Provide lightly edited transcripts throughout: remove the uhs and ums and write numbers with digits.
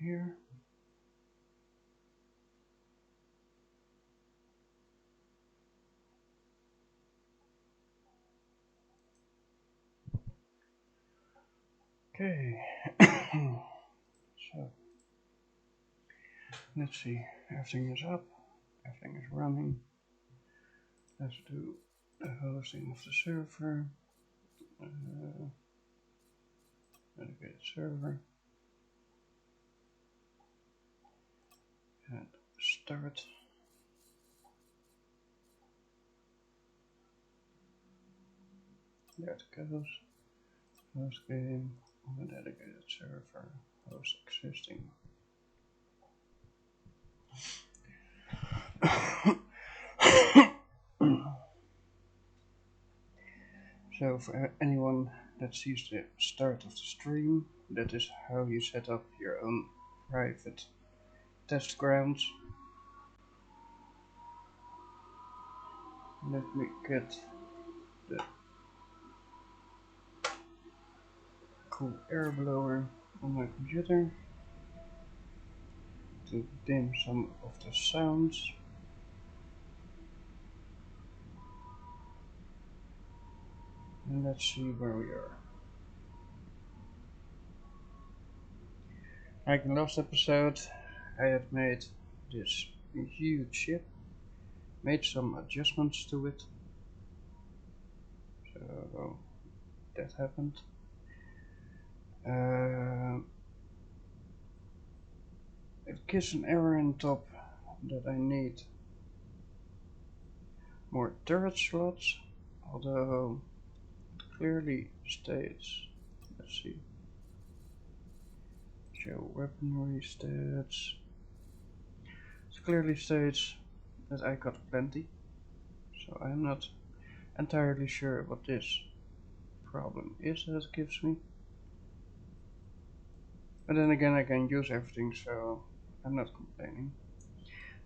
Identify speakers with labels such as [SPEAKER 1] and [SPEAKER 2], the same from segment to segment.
[SPEAKER 1] here. Okay, so let's see, everything is up, everything is running. Let's do the hosting of the server, dedicated server, and start. There it goes. Host game on a dedicated server, host existing. So for anyone that sees the start of the stream, that is how you set up your own private test grounds. Let me get the cool air blower on my computer to dim some of the sounds. And let's see where we are. Like in the last episode, I had made this huge ship, made some adjustments to it. So that happened. It gives an error in top that I need more turret slots, although it clearly states, let's see, show weaponry stats. It clearly states that I got plenty, so I'm not entirely sure what this problem is that it gives me. But then again, I can use everything, so I'm not complaining.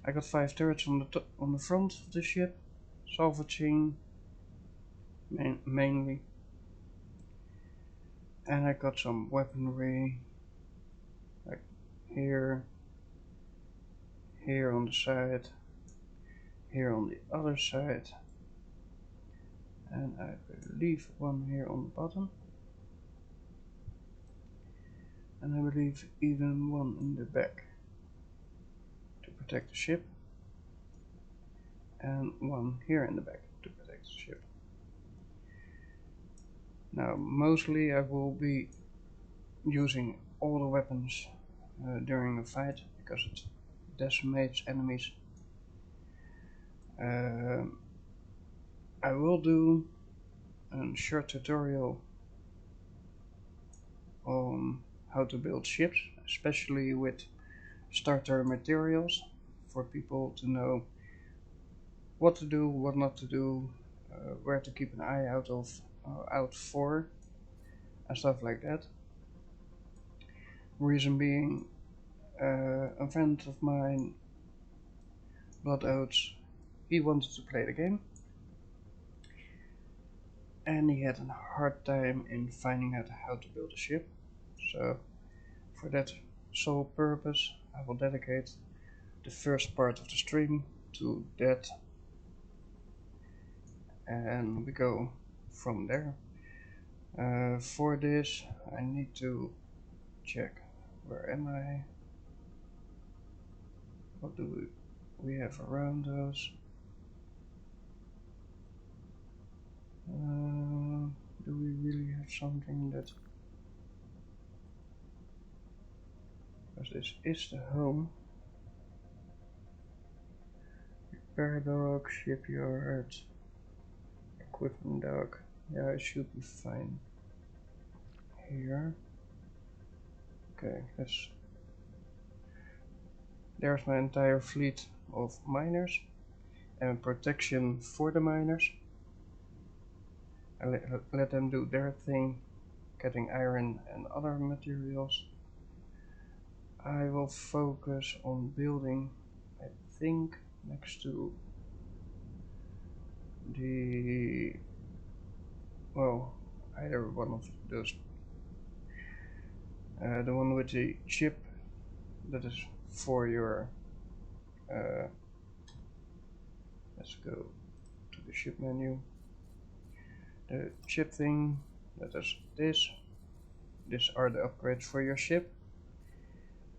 [SPEAKER 1] I got 5 turrets on the front of the ship, salvaging mainly, and I got some weaponry like here on the side, here on the other side, and I believe one here on the bottom, and I believe even one in the back to protect the ship, and one here in the back to protect the ship. Now mostly I will be using all the weapons during a fight because it decimates enemies. I will do a short tutorial on how to build ships, especially with starter materials, for people to know what to do, what not to do, where to keep an eye out for, and stuff like that. Reason being, a friend of mine, Blood Oats, he wanted to play the game, and he had a hard time in finding out how to build a ship. So for that sole purpose, I will dedicate the first part of the stream to that, and we go from there. For this, I need to check, where am I? What do we have around us? Do we really have something that, because this is the home. Repair dock, shipyard, equipment dock. Yeah, it should be fine here. Okay, there's my entire fleet of miners and protection for the miners. I let them do their thing, getting iron and other materials. I will focus on building, I think, next to the, well, either one of those, the one with the ship that is for your let's go to the ship menu. The ship thing, that is this. These are the upgrades for your ship.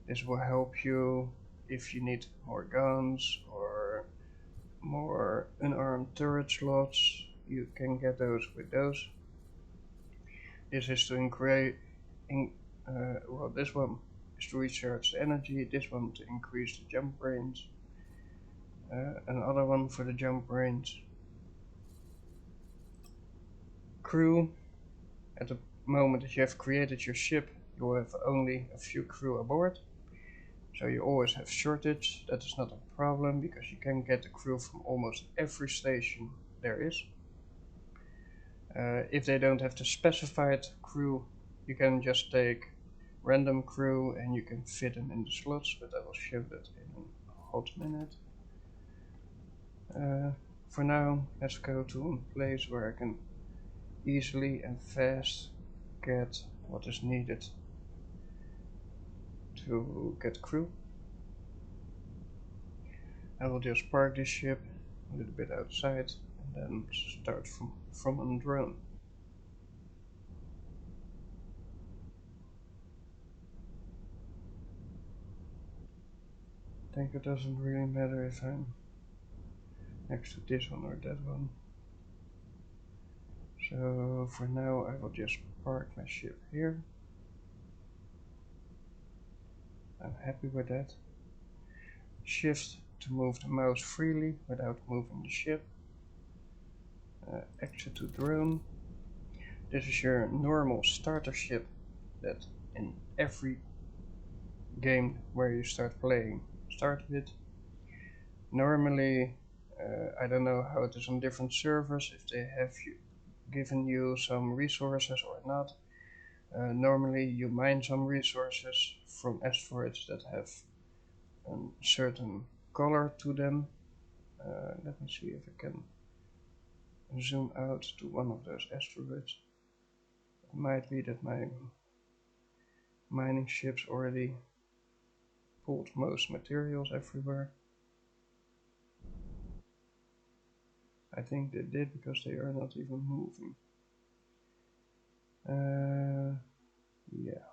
[SPEAKER 1] This will help you if you need more guns or more unarmed turret slots. You can get those with those. This is to increase, well, this one is to recharge the energy, this one to increase the jump range, another one for the jump range. Crew, at the moment that you have created your ship, you will have only a few crew aboard. So you always have shortage. That is not a problem because you can get the crew from almost every station there is. If they don't have the specified crew, you can just take random crew and you can fit them in the slots, but I will show that in a hot minute. For now, let's go to a place where I can easily and fast get what is needed to get crew. I will just park this ship a little bit outside and then start from a drone. I think it doesn't really matter if I'm next to this one or that one. So for now I will just park my ship here. I'm happy with that. Shift to move the mouse freely without moving the ship. Exit to drone. This is your normal starter ship that in every game where you start playing start with. Normally, I don't know how it is on different servers, if they have given you some resources or not. Normally you mine some resources from asteroids that have a certain color to them. Let me see if I can zoom out to one of those asteroids. It might be that my mining ships already pulled most materials everywhere. I think they did because they are not even moving. Yeah,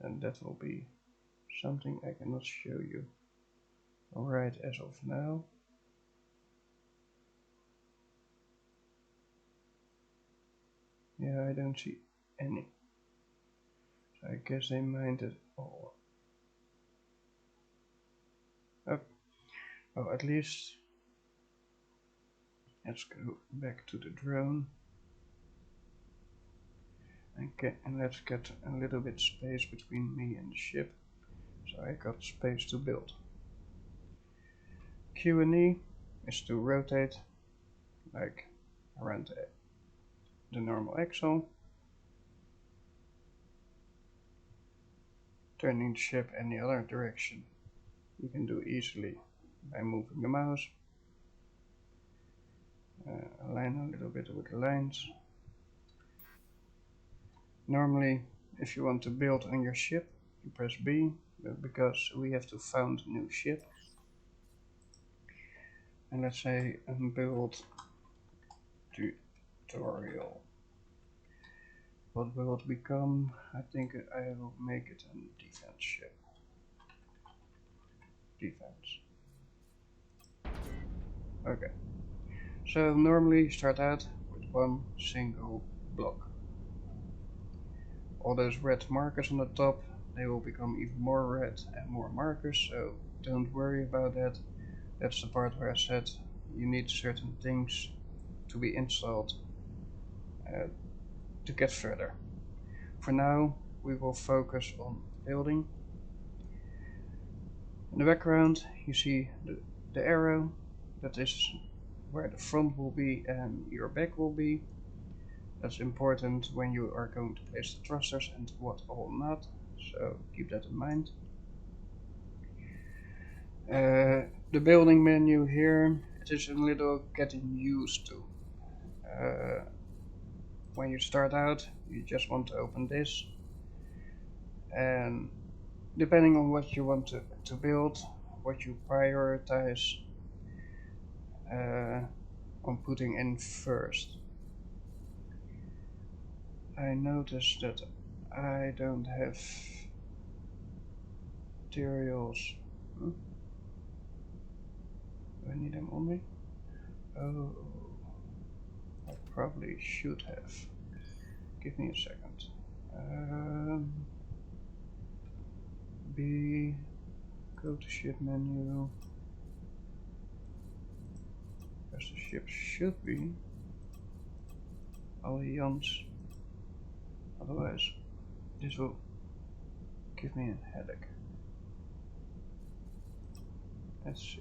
[SPEAKER 1] and that will be something I cannot show you right as of now. Yeah, I don't see any. So I guess they mined it all. Oh, well, at least let's go back to the drone. Okay, and let's get a little bit space between me and the ship, so I got space to build. Q and E is to rotate like around the normal axle, turning the ship any other direction you can do easily by moving the mouse. Align a little bit with the lines. Normally, if you want to build on your ship, you press B, but because we have to found a new ship. And let's say build tutorial. What will it become? I think I will make it a defense ship. Defense. Okay. So normally you start out with one single block. All those red markers on the top, they will become even more red and more markers, so don't worry about that. That's the part where I said you need certain things to be installed to get further. For now, we will focus on building. In the background, you see the arrow. That is where the front will be and your back will be. That's important when you are going to place the thrusters and what all not, so keep that in mind. The building menu here, it is a little getting used to. When you start out, you just want to open this, and depending on what you want to build, what you prioritize on putting in first. I noticed that I don't have materials. Do I need them on me? Oh, I probably should have. Give me a second. B, go to ship menu. As the ship should be Alliance. Otherwise, this will give me a headache. Let's see.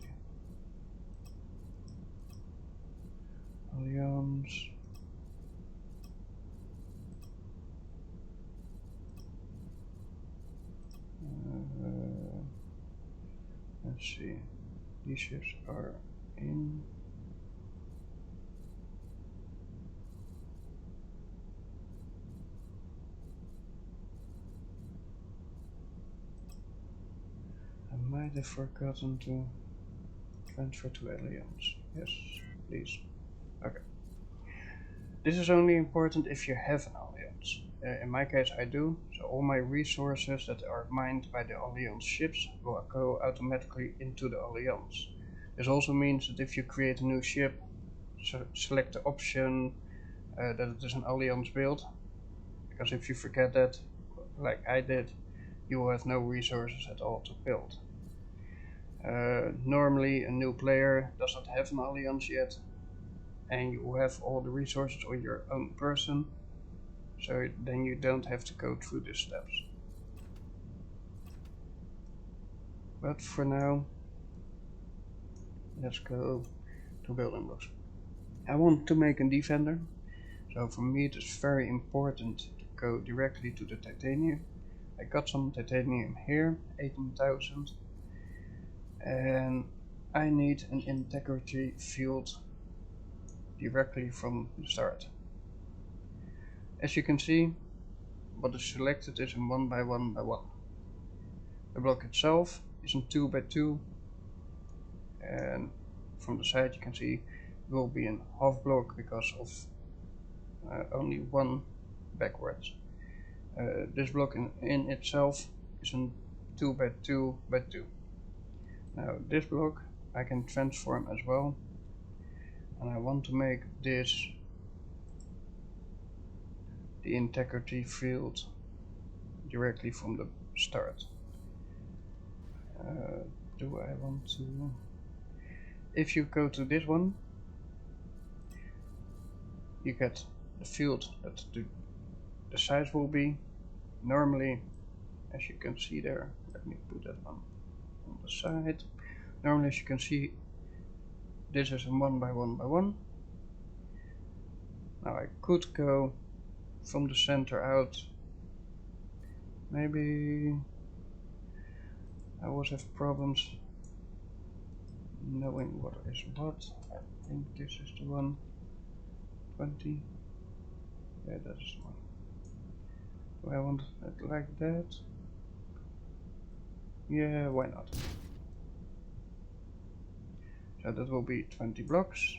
[SPEAKER 1] Alliance. Let's see. These ships are in. I might have forgotten to transfer to Alliance. Yes, please. Okay. This is only important if you have an Alliance. In my case I do, so all my resources that are mined by the Alliance ships will go automatically into the Alliance. This also means that if you create a new ship, select the option that it is an Alliance build, because if you forget that, like I did, you will have no resources at all to build. Normally a new player doesn't have an Alliance yet, and you have all the resources on your own person, so then you don't have to go through the steps. But for now, let's go to building blocks. I want to make a defender, so for me it is very important to go directly to the titanium. I got some titanium here, 18,000, and I need an integrity field directly from the start. As you can see, what is selected is in 1 by 1 by 1. The block itself is in 2 by 2, and from the side you can see it will be in half block because of only one backwards. This block in itself is in 2 by 2 by 2. Now this block I can transform as well, and I want to make this the integrity field directly from the start. Do I want to? If you go to this one, you get the field that the size will be. Normally, as you can see there, let me put that one on the side. Normally, as you can see, this is a 1 by 1 by 1. Now I could go from the center out. Maybe I always have problems knowing what is what. I think this is the one. 20. Yeah, that is the one. Do I want it like that? Yeah, why not? So that will be 20 blocks,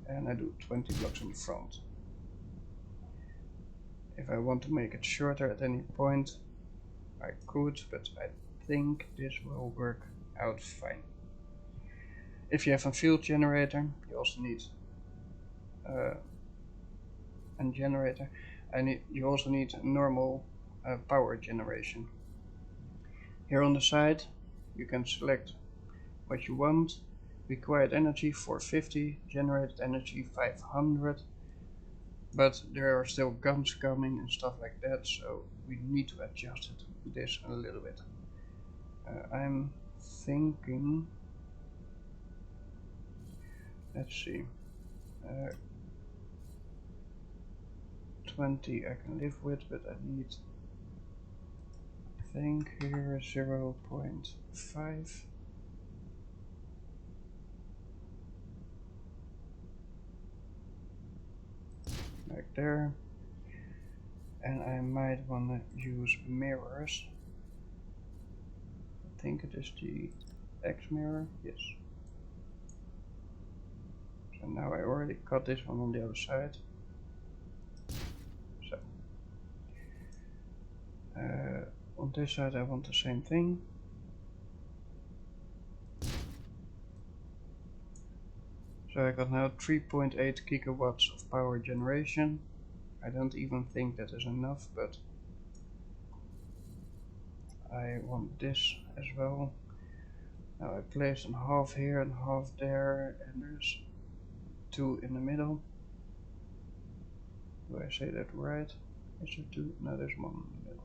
[SPEAKER 1] and I do 20 blocks in the front. If I want to make it shorter at any point, I could, but I think this will work out fine. If you have a field generator, you also need a generator, and you also need normal power generation. Here on the side, you can select what you want. Required energy 450, generated energy 500. But there are still guns coming and stuff like that, so we need to adjust this a little bit. I'm thinking, let's see, 20 I can live with, but I need, I think here 0.5. Like there, and I might want to use mirrors. think it is the X mirror, yes. So now I already cut this one on the other side. So on this side I want the same thing. So I got now 3.8 gigawatts of power generation. I don't even think that is enough, but I want this as well. Now I place a half here and half there, and there's 2 in the middle. Do I say that right? Is there 2? No, there's 1 in the middle.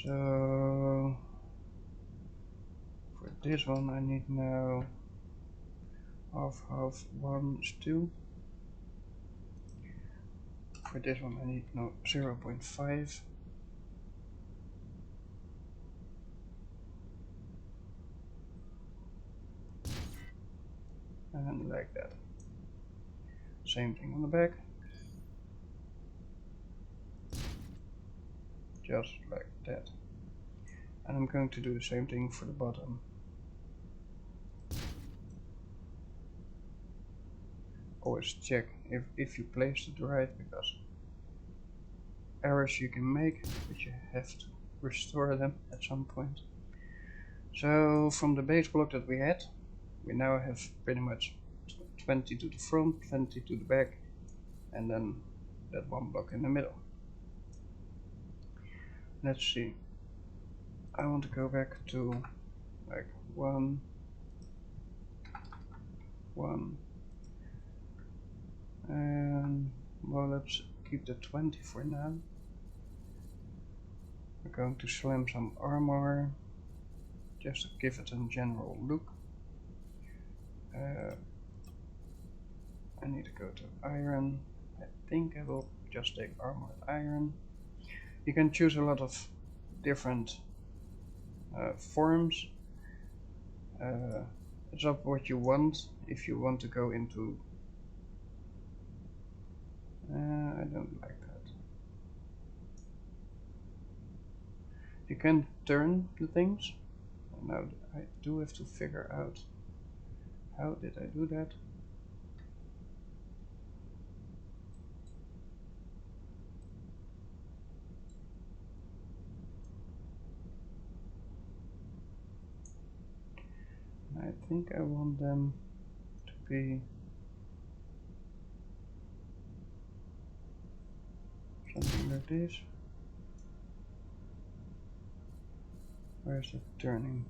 [SPEAKER 1] So for this one I need now half, 1 is 2. For this one I need now 0.5. And like that. Same thing on the back. Just like that. And I'm going to do the same thing for the bottom. Always check if you placed it right, because errors you can make, but you have to restore them at some point. So from the base block that we had, we now have pretty much 20 to the front, 20 to the back, and then that 1 block in the middle. Let's see. I want to go back to like 1, 1, and well, let's keep the 20 for now. We're going to slam some armor just to give it a general look. I need to go to iron. I think I will just take armored iron. You can choose a lot of different forms. It's up what you want. If you want to go into I don't like that. You can turn the things. Now I do have to figure out how did I do that. I think I want them to be something like this. Where's the turning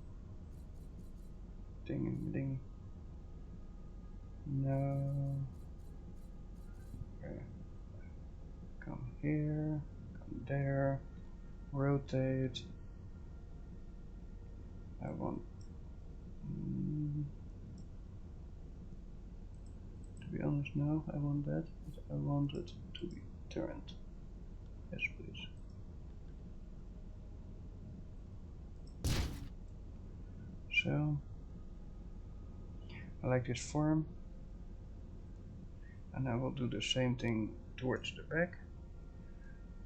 [SPEAKER 1] ding? No. Okay. Come here, come there, rotate. I want to be honest now, I want that, but I want it to be turned. Yes, please. So I like this form, and I will do the same thing towards the back.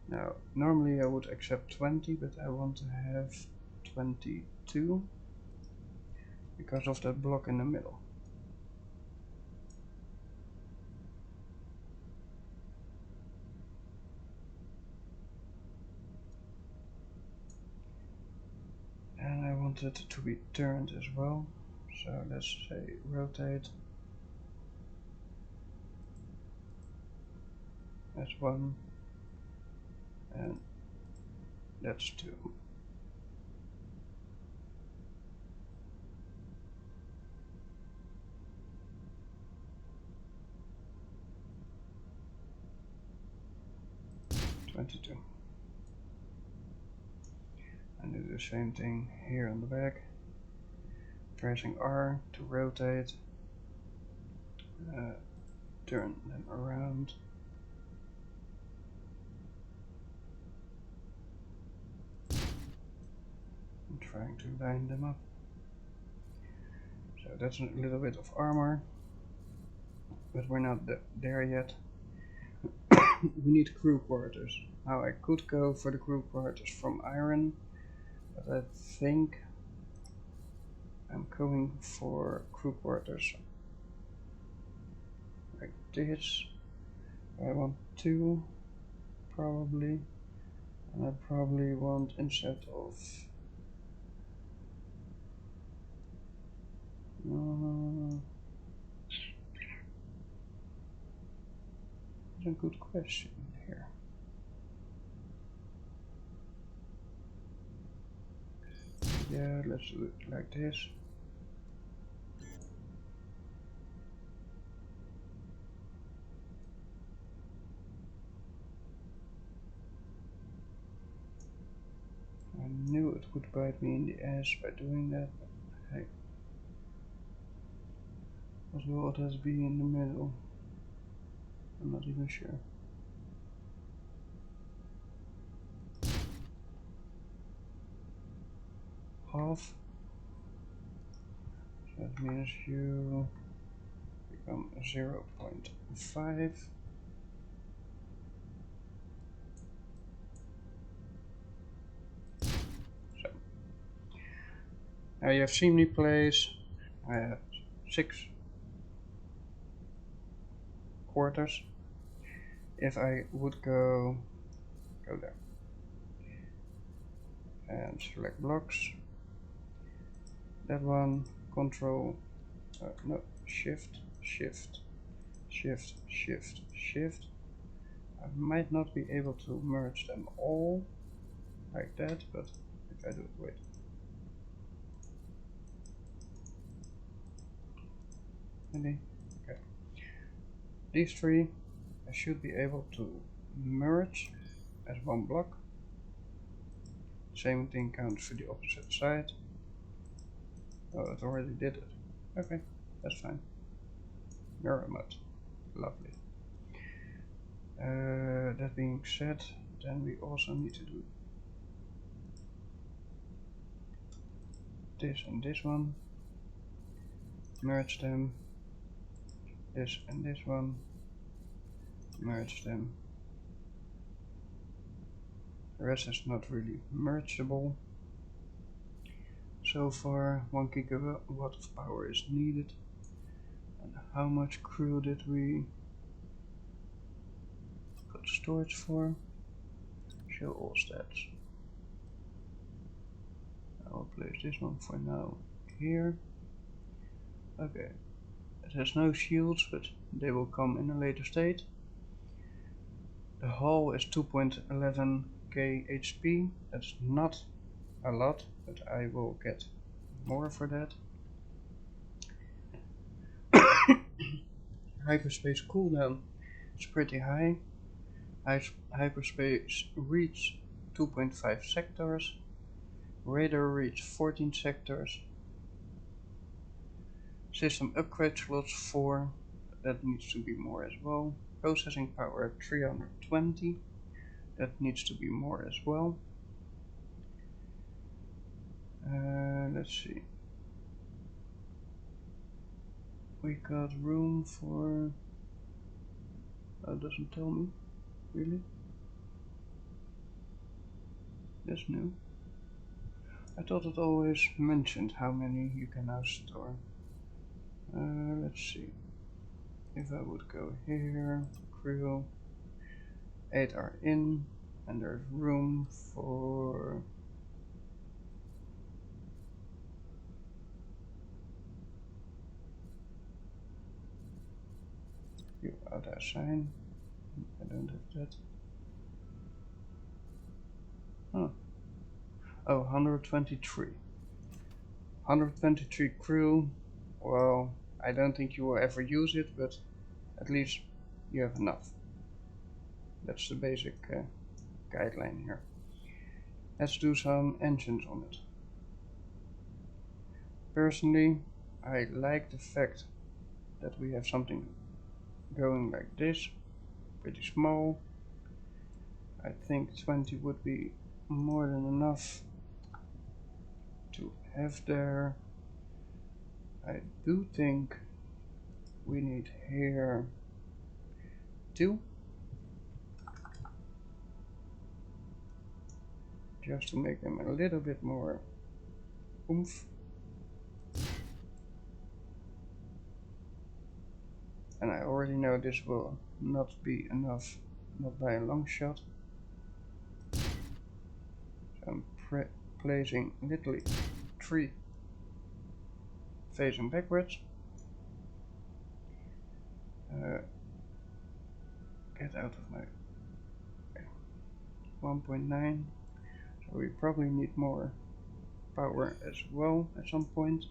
[SPEAKER 1] Now normally I would accept 20, but I want to have 22 because of that block in the middle. And I want it to be turned as well. So let's say rotate. That's 1. And that's 2. And do the same thing here on the back. Pressing R to rotate, turn them around. I'm trying to line them up. So that's a little bit of armor, but we're not there yet. We need crew quarters. Now I could go for the crew quarters from iron, but I think I'm going for crew quarters like this. I want 2 probably, and I probably want, instead of that's a good question here. Yeah, let's do it like this. I knew it would bite me in the ass by doing that, but hey. What will others be in the middle? I'm not even sure. Half. So that means you become 0.5. So now you have seen me place 6 quarters. If I would go there and select blocks, that one, control, no, shift, shift, shift, shift, shift. I might not be able to merge them all like that, but if I do it, wait. Really? Okay. These 3 I should be able to merge as one block. Same thing counts for the opposite side. Oh, it already did it. Okay, that's fine. Mirror mode. Lovely. That being said, then we also need to do this and this one. Merge them. This and this one. Merge them. The rest is not really mergeable. So far, 1 gigawatt of power is needed. And how much crew did we put storage for? Show all stats. I'll place this one for now here. Okay. It has no shields, but they will come in a later state. The hull is 2.11k HP. That's not a lot, but I will get more for that. Hyperspace cooldown is pretty high. Hyperspace reach 2.5 sectors. Radar reach 14 sectors. System upgrade slots 4. That needs to be more as well. Processing power 320. That needs to be more as well. Let's see. We got room for... Oh, it doesn't tell me. Really? That's new. I thought it always mentioned how many you can now store. Let's see. If I would go here, crew, 8 are in, and there's room for... You auto assign. I don't have that. Oh. Oh, 123. 123 crew. Well, I don't think you will ever use it, but at least you have enough. That's the basic guideline here. Let's do some engines on it. Personally, I like the fact that we have something going like this, pretty small. I think 20 would be more than enough to have there. I do think we need here 2, just to make them a little bit more oomph. And I already know this will not be enough, not by a long shot. So I'm placing literally 3 facing backwards. Get out of my 1.9. So we probably need more power as well at some point.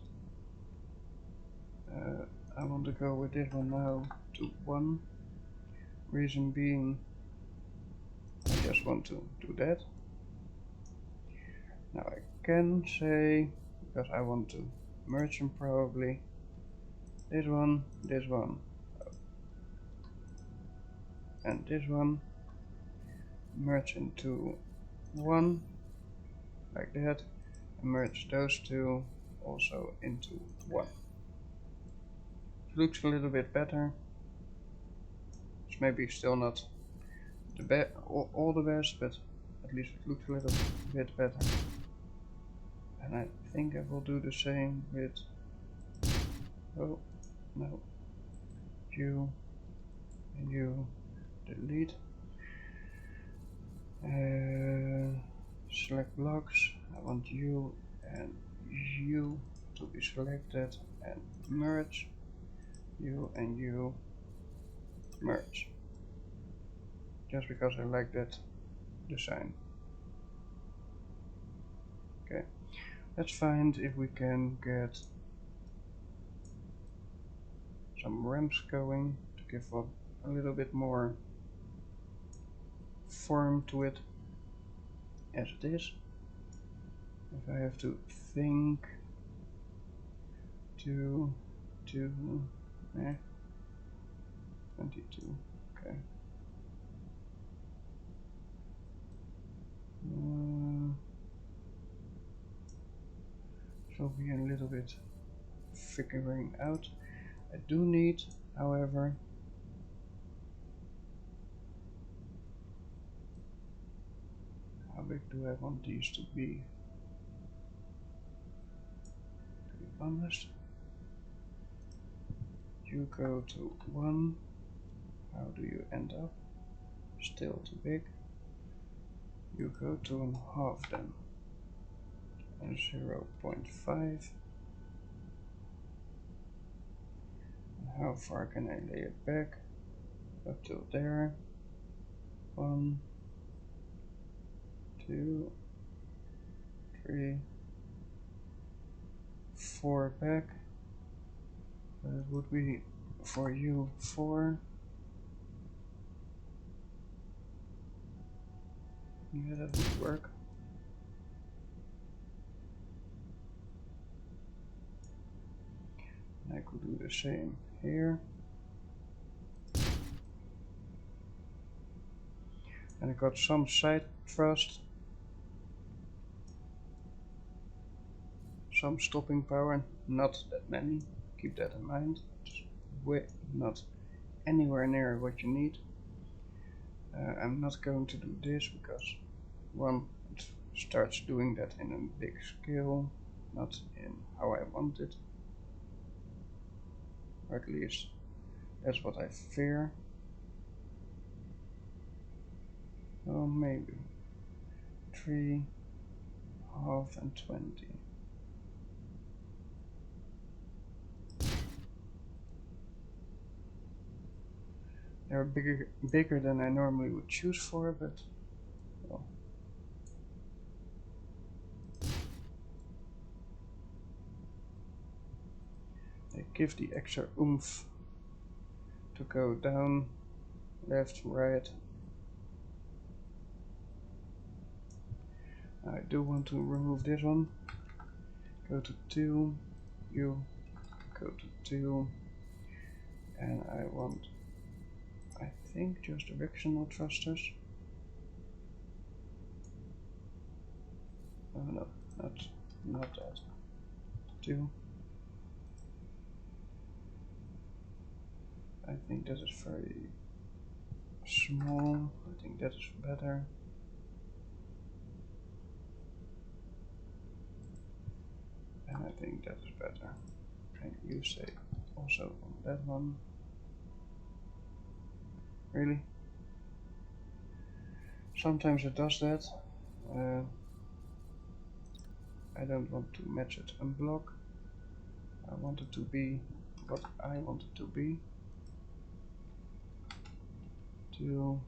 [SPEAKER 1] I want to go with this one now to 1. Reason being, I just want to do that. Now I can say, because I want to merge them probably, this one, and this one, merge into 1, like that, and merge those 2 also into 1. It looks a little bit better. It's maybe still not the all the best, but at least it looks a little bit better. And I think I will do the same with, oh no, you and you delete. Select blocks. I want you and you to be selected and merge. You and you merge. Just because I like that design. Okay, let's find if we can get some ramps going to give a little bit more form to it as it is. If I have to think to 22, okay. So be a little bit figuring out. I do need, however, how big do I want these to be? To be honest, you go to 1. How do you end up? Still too big. You go to 1/2 then. And 0.5. How far can I lay it back? Up till there. 1, 2, 3, 4 back. That would be for you 4. Yeah, that would work. And I could do the same here. And I got some side thrust, some stopping power, not that many, keep that in mind. It's not anywhere near what you need. I'm not going to do this because, one, it starts doing that in a big scale, not in how I want it. Or at least that's what I fear. Oh, maybe 3, 1/2 and 20. They're bigger than I normally would choose for, but well. They give the extra oomph to go down, left, right. I do want to remove this one. Go to 2, you go to 2, and I want, I think, just directional thrusters. Oh no, not that. 2. I think that is very small. I think that is better. And I think that is better. And you say also on that one. Really? Sometimes it does that. I don't want to match it and block. I want it to be what I want it to be. To,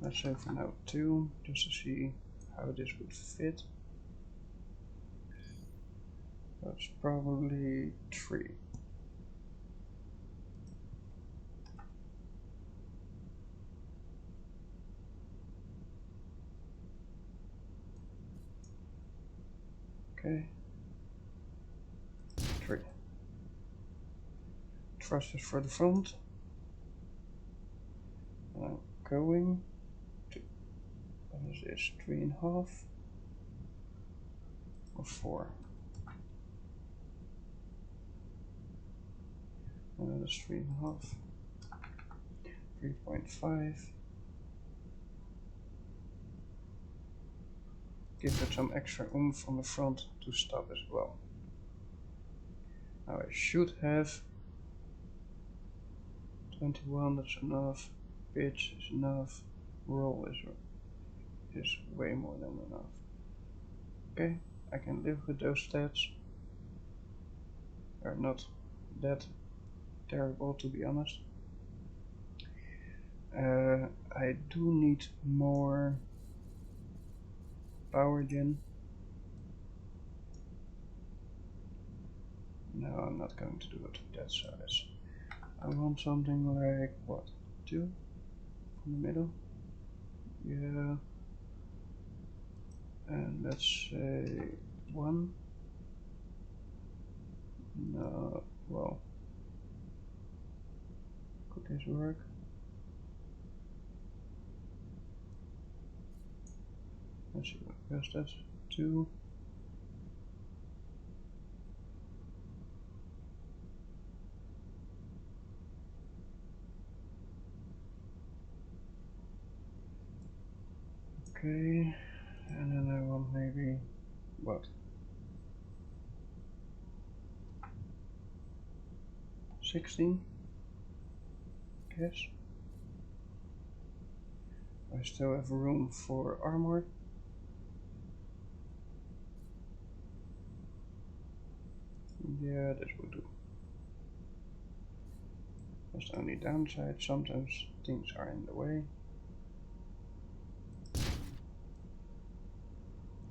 [SPEAKER 1] let's say for now 2, just to see how this would fit. That's probably 3. Okay. 3. Thrusters for the front. I'm going to, what is this, 3.5 or 4? That's 3.5, 3.5. Give it some extra oomph on the front to stop as well. Now I should have 21, that's enough. Pitch is enough. Roll is way more than enough. Okay, I can live with those stats. They're not that terrible, to be honest. I do need more power gen. No, I'm not going to do it that size. I want something like, what, 2 from the middle? Yeah. And let's say 1. No, well, could this work? Let's see, yes, that's 2. Okay, and then I want maybe, what? 16? Yes. I still have room for armor. Yeah, this will do. That's the only downside. Sometimes things are in the way.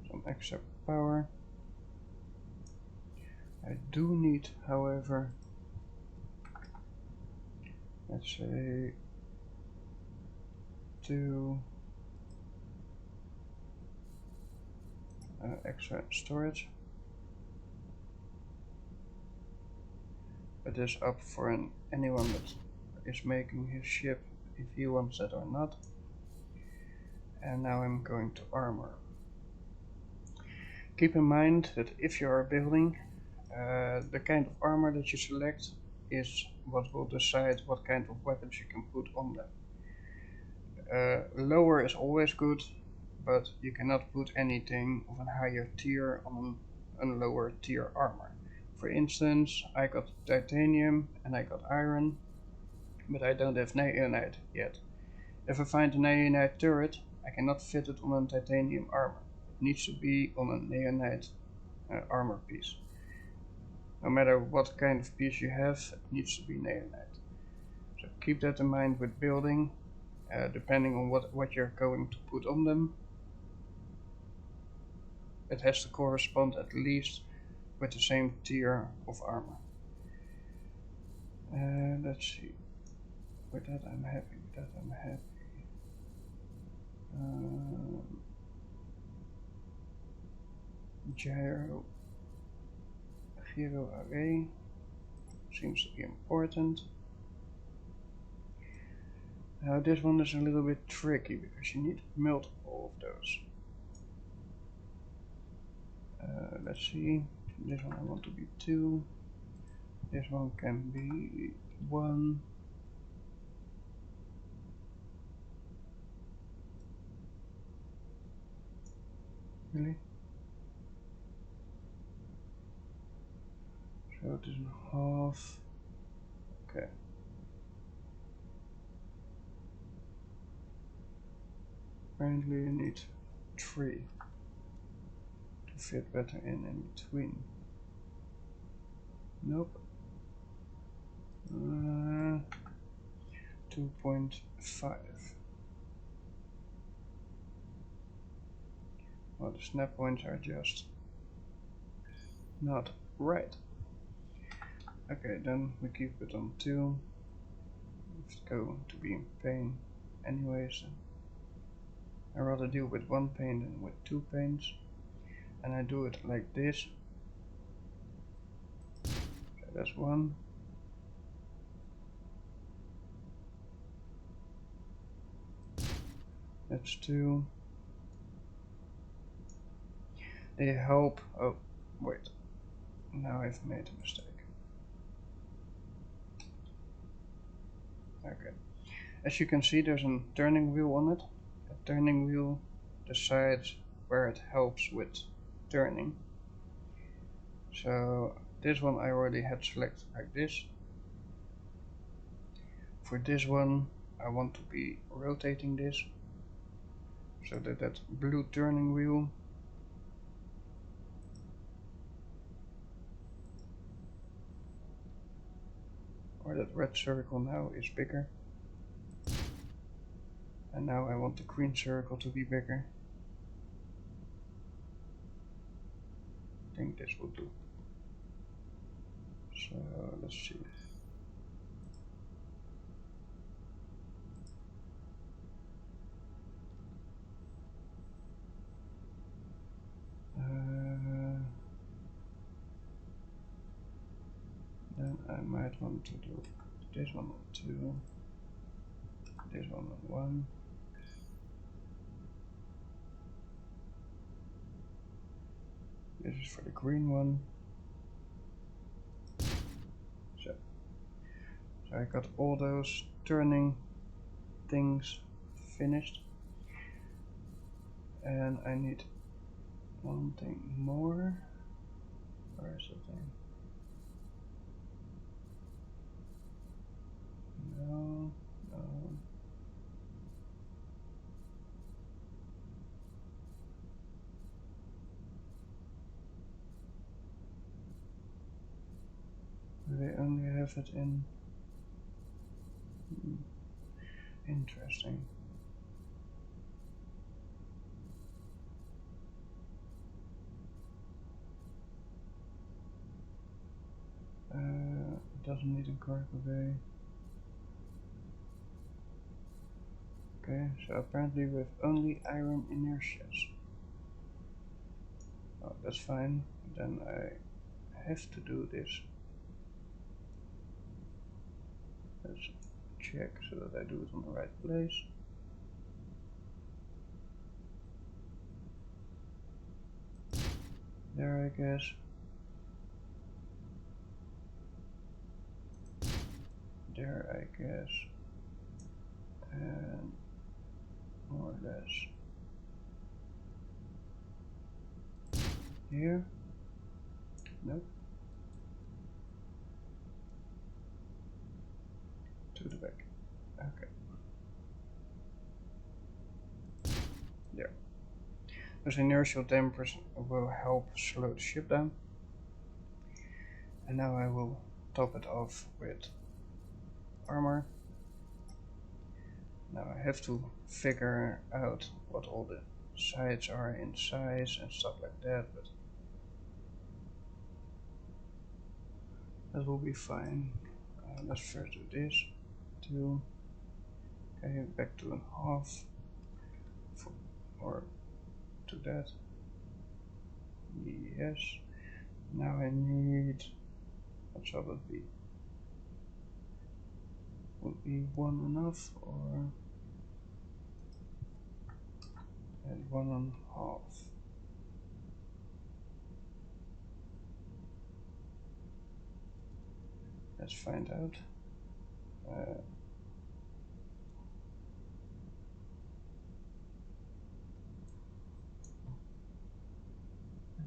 [SPEAKER 1] Some extra power. I do need, however, let's say 2 extra storage. It is up for anyone that is making his ship, if he wants that or not. And now I'm going to armor. Keep in mind that if you are building, the kind of armor that you select is what will decide what kind of weapons you can put on them. Lower is always good, but you cannot put anything of a higher tier on a lower tier armor. For instance, I got titanium and I got iron, but I don't have naonite yet. If I find a naonite turret, I cannot fit it on a titanium armor. It needs to be on a naonite armor piece. No matter what kind of piece you have, it needs to be naonite. So keep that in mind with building, depending on what you're going to put on them. It has to correspond at least with the same tier of armor. Let's see. With that I'm happy, with that I'm happy. Gyro array seems to be important. Now this one is a little bit tricky because you need multiple of those. Let's see, this one I want to be 2, this one can be 1. Really? So it is a half. Okay. apparently you need 3 to fit better in between. Nope. 2.5. Well, the snap points are just not right. Okay, then we keep it on 2. It's going to be in pain anyways. I'd rather deal with 1 pain than with 2 pains. And I do it like this. So that's 1. That's 2. They help. Oh, wait. Now I've made a mistake. Okay. As you can see, there's a turning wheel on it. A turning wheel decides where it helps with turning. So this one I already had selected like this. For this one I want to be rotating this so that blue turning wheel or that red circle now is bigger. And now I want the green circle to be bigger. I think this will do. So let's see. Then I might want to do this one on 2, this one on 1. This is for the green one. So I got all those turning things finished. And I need one thing more. Where is the thing? No, no. They only have it in. Interesting. It doesn't need a cargo bay. Okay, so apparently we have only iron inertias. Oh, that's fine. Then I have to do this. Let's check so that I do it on the right place. There, I guess. There, I guess. And more or less here. Nope. To the back. Okay. There. Those inertial dampers will help slow the ship down. And now I will top it off with armor. Now I have to figure out what all the sides are in size and stuff like that, but that will be fine. Let's first do this. 2. Okay, back to a half. Or to that. Yes. Now I need. What shall it be? Would be 1 enough, or and 1.5? Let's find out. I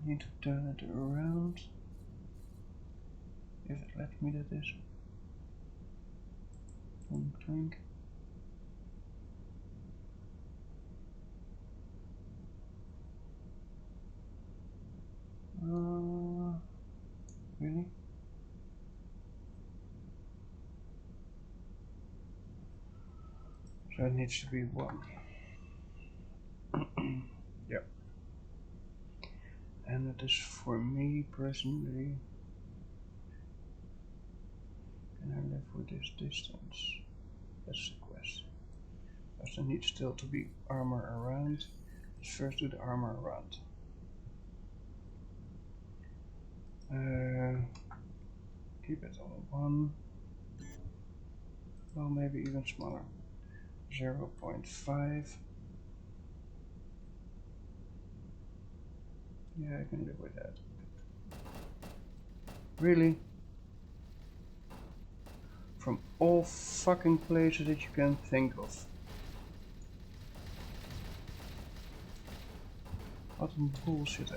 [SPEAKER 1] need to turn it around. If it lets me, that is. Clink. Really? So it needs to be 1. Yep. And it is for me personally. Can I live with this distance? That's the question. Does there need still to be armor around? Let's first do the armor around. Keep it on 1. Well, maybe even smaller. 0.5. Yeah, I can live with that. Really? From all fucking places that you can think of. What bullshit, eh?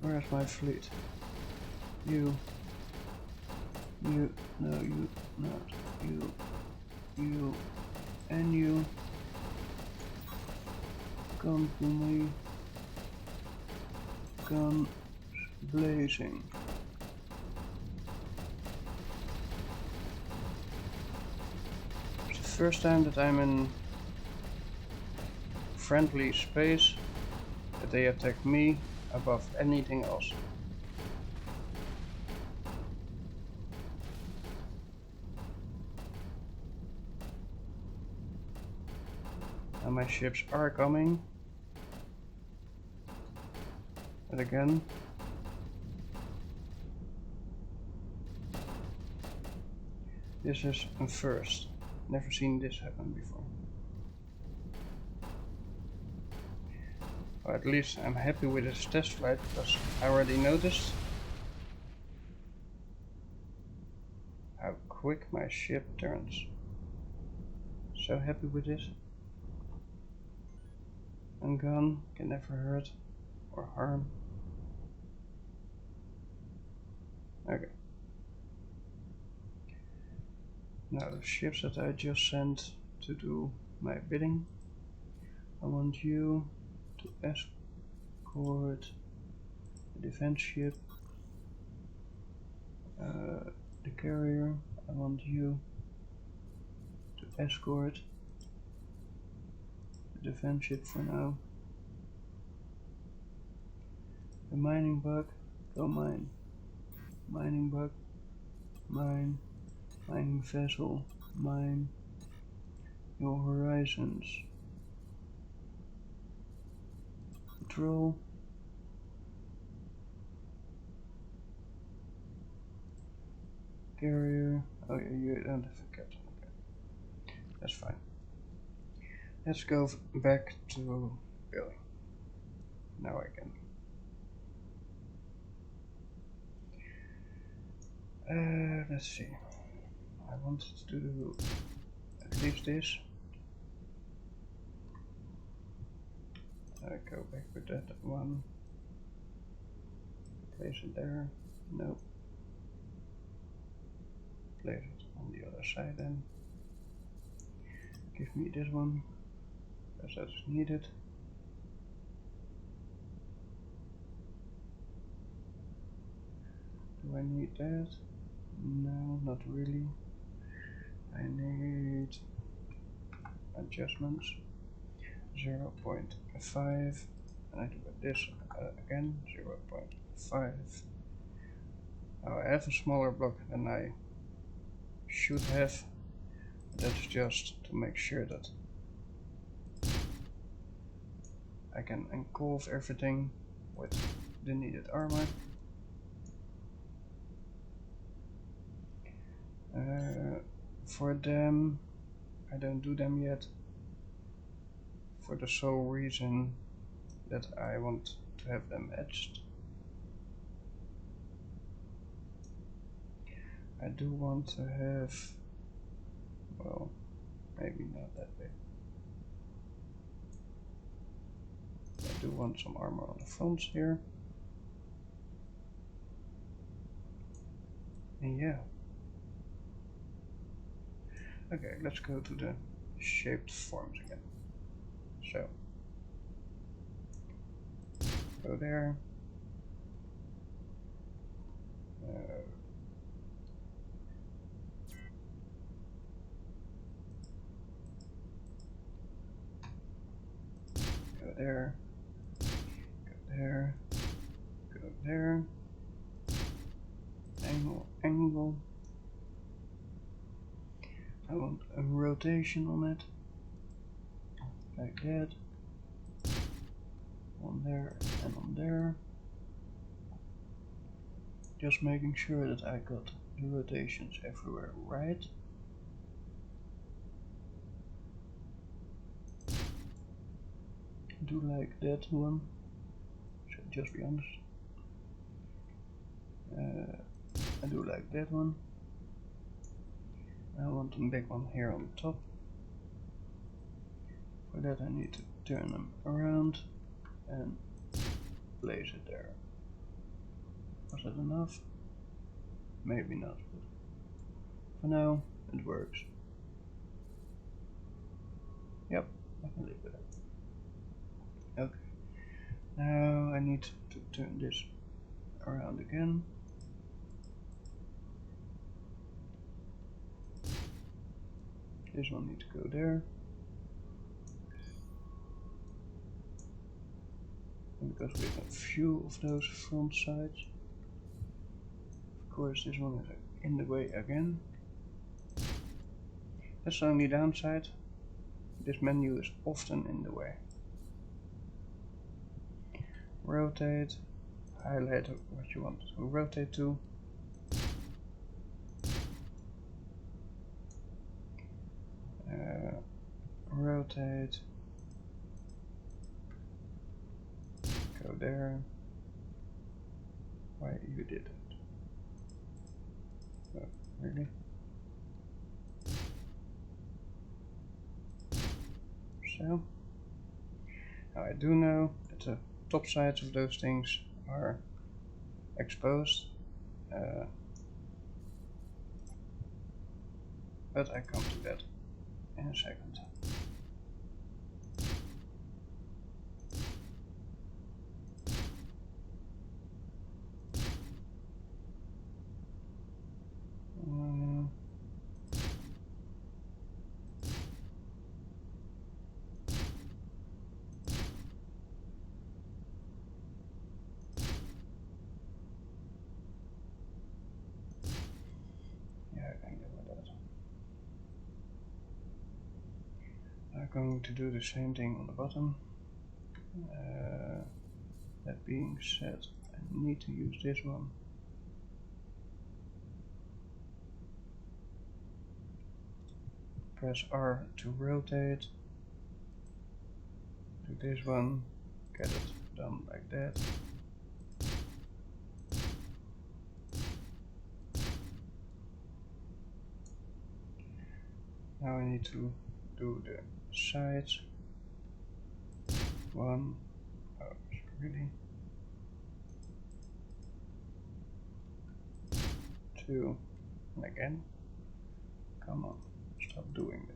[SPEAKER 1] Where's my fleet? You, no, you, not, you, and you. Come to me. Guns blazing. It's the first time that I'm in friendly space that they attack me above anything else. And my ships are coming. And again. This is a first. Never seen this happen before. Or at least I'm happy with this test flight because I already noticed how quick my ship turns. So happy with this. And gun can never hurt or harm. Okay. Now the ships that I just sent to do my bidding. I want you to escort the defense ship, the carrier. I want you to escort the defense ship for now. The mining bug, go mine. Mining bug, mine. Mining vessel, mine. Your horizons. Patrol. Carrier. Oh yeah, you don't have a captain. Okay. That's fine. Let's go back to Billy. Now I can. Let's see. I wanted to do at least this. I go back with that one. Place it there. Nope. Place it on the other side then. Give me this one, because that's needed. Do I need that? No, not really. I need adjustments 0.5 and I do this again 0.5. Now I have a smaller block than I should have. That's just to make sure that I can engulf everything with the needed armor. For them, I don't do them yet, for the sole reason that I want to have them etched. I do want to have, well, maybe not that big. I do want some armor on the fronts here. And yeah. Okay, let's go to the shaped forms again. So, go there. Go there. Go there. Go there. Angle, angle. I want a rotation on it. Like that. On there and on there. Just making sure that I got the rotations everywhere right. Do like that one. So just be honest. I do like that one. I want a big one here on top. For that I need to turn them around and place it there. Was that enough? Maybe not, but for now it works. Yep, I can live with it. Okay, now I need to turn this around again. This one needs to go there. And because we have a few of those front sides, of course this one is in the way again. That's the only downside. This menu is often in the way. Rotate, highlight what you want to rotate to. Rotate, go there. Why you did it? Oh, really? So, now I do know that the top sides of those things are exposed, but I come to that in a second. I'm going to do the same thing on the bottom. That being said, I need to use this one. Press R to rotate. Do this one, get it done like that. Now I need to do the sides. One, oh, really? Two, and again. Come on, stop doing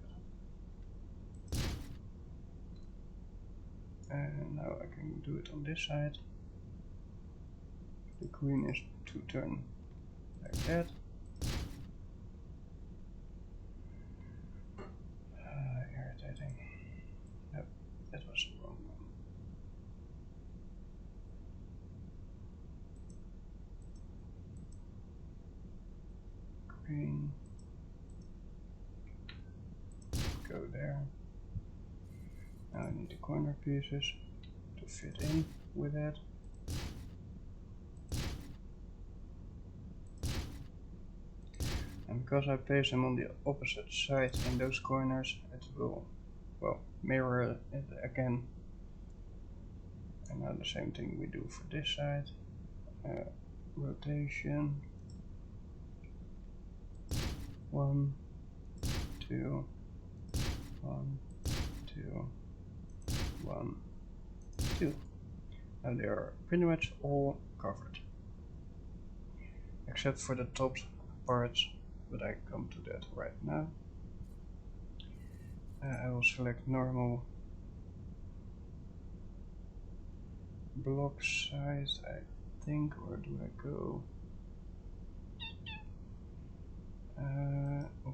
[SPEAKER 1] that. And now I can do it on this side. The green is to turn like that. Irritating. No, that was the wrong one. Green. Go there. Now I need the corner pieces to fit in with that. And because I place them on the opposite side in those corners, it will, well, mirror it again. And now the same thing we do for this side. Rotation. 1, 2, 1, 2, 1, 2. Now they are pretty much all covered, except for the top parts, but I come to that right now. I will select normal block size, I think, or do I go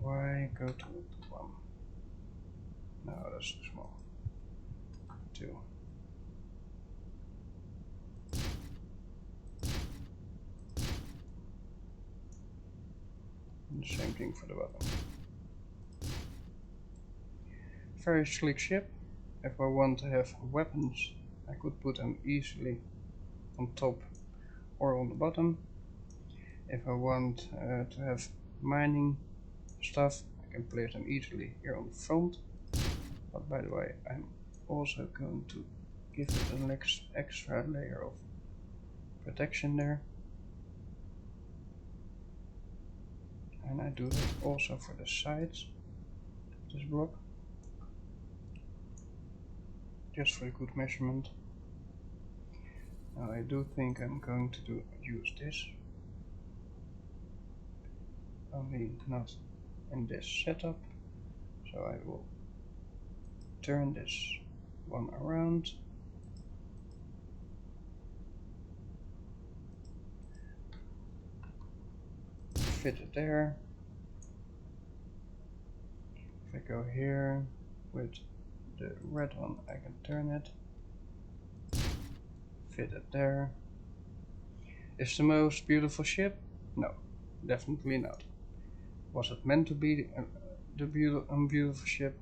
[SPEAKER 1] why go to 1? No, that's too small. 2. And the same thing for the bottom. Very sleek ship. If I want to have weapons, I could put them easily on top or on the bottom. If I want to have mining stuff, I can place them easily here on the front. But by the way, I'm also going to give it an extra layer of protection there. And I do that also for the sides of this block, just for a good measurement. Now I do think I'm going to use this, only not in this setup, so I will turn this one around, fit it there. If I go here with the red one, I can turn it, fit it there. Is the most beautiful ship? No, definitely not. Was it meant to be the beautiful ship?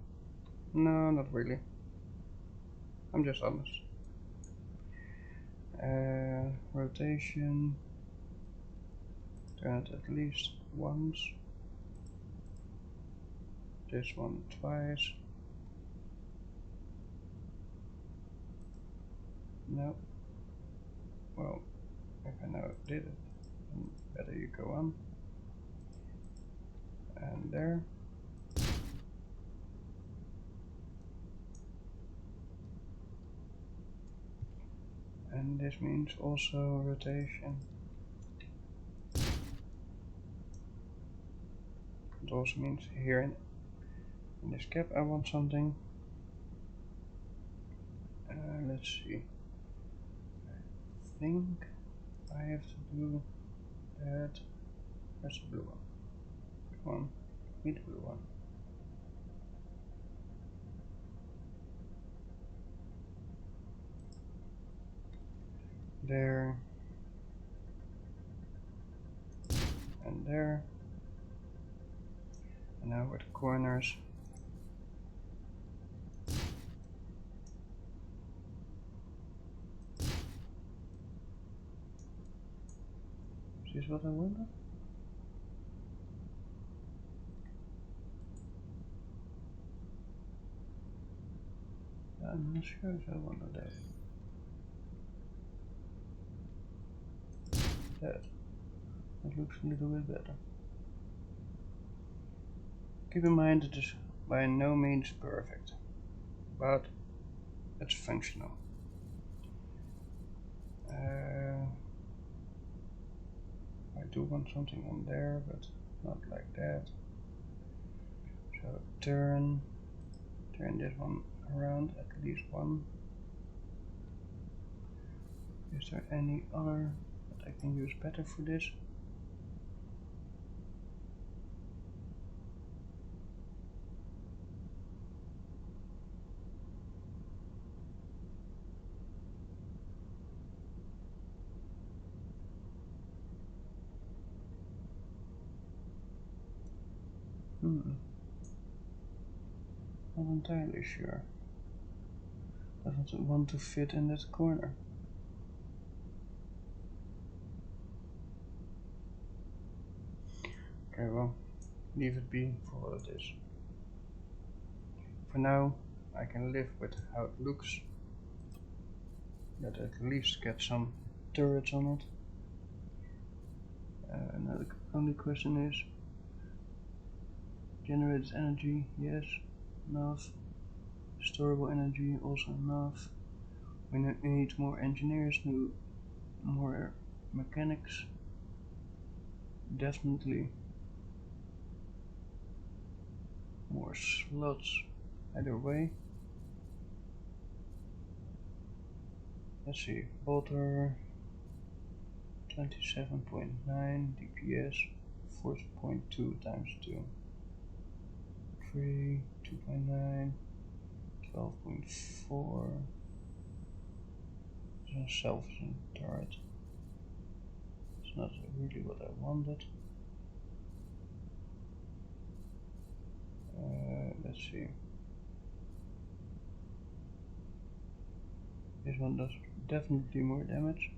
[SPEAKER 1] No, not really. I'm just honest. Rotation, turn it at least once. This one twice. No. Well, if I now did it, then better you go on. And there. And this means also rotation. It also means here in this cap I want something. Let's see. I think I have to do that. That's the blue one. Come on, meet the blue one. There. And there. And now with the corners. Is this what I wanted? I'm not sure if I wanted that. That looks a little bit better. Keep in mind it is by no means perfect, but it's functional. I do want something on there, but not like that. So turn this one around at least one. Is there any other that I can use better for this? Not entirely sure. Doesn't want to fit in that corner. Okay, well, leave it be for what it is. For now, I can live with how it looks. Let at least get some turrets on it. Now the only question is, generates energy, yes, enough. Storable energy, also enough. We need more engineers, more mechanics, definitely more slots. Either way. Let's see, bolter 27.9 DPS, 40.2 times 2. 3, 2.9, 12.4. Salvaging turret. It's not really what I wanted. Let's see. This one does definitely more damage.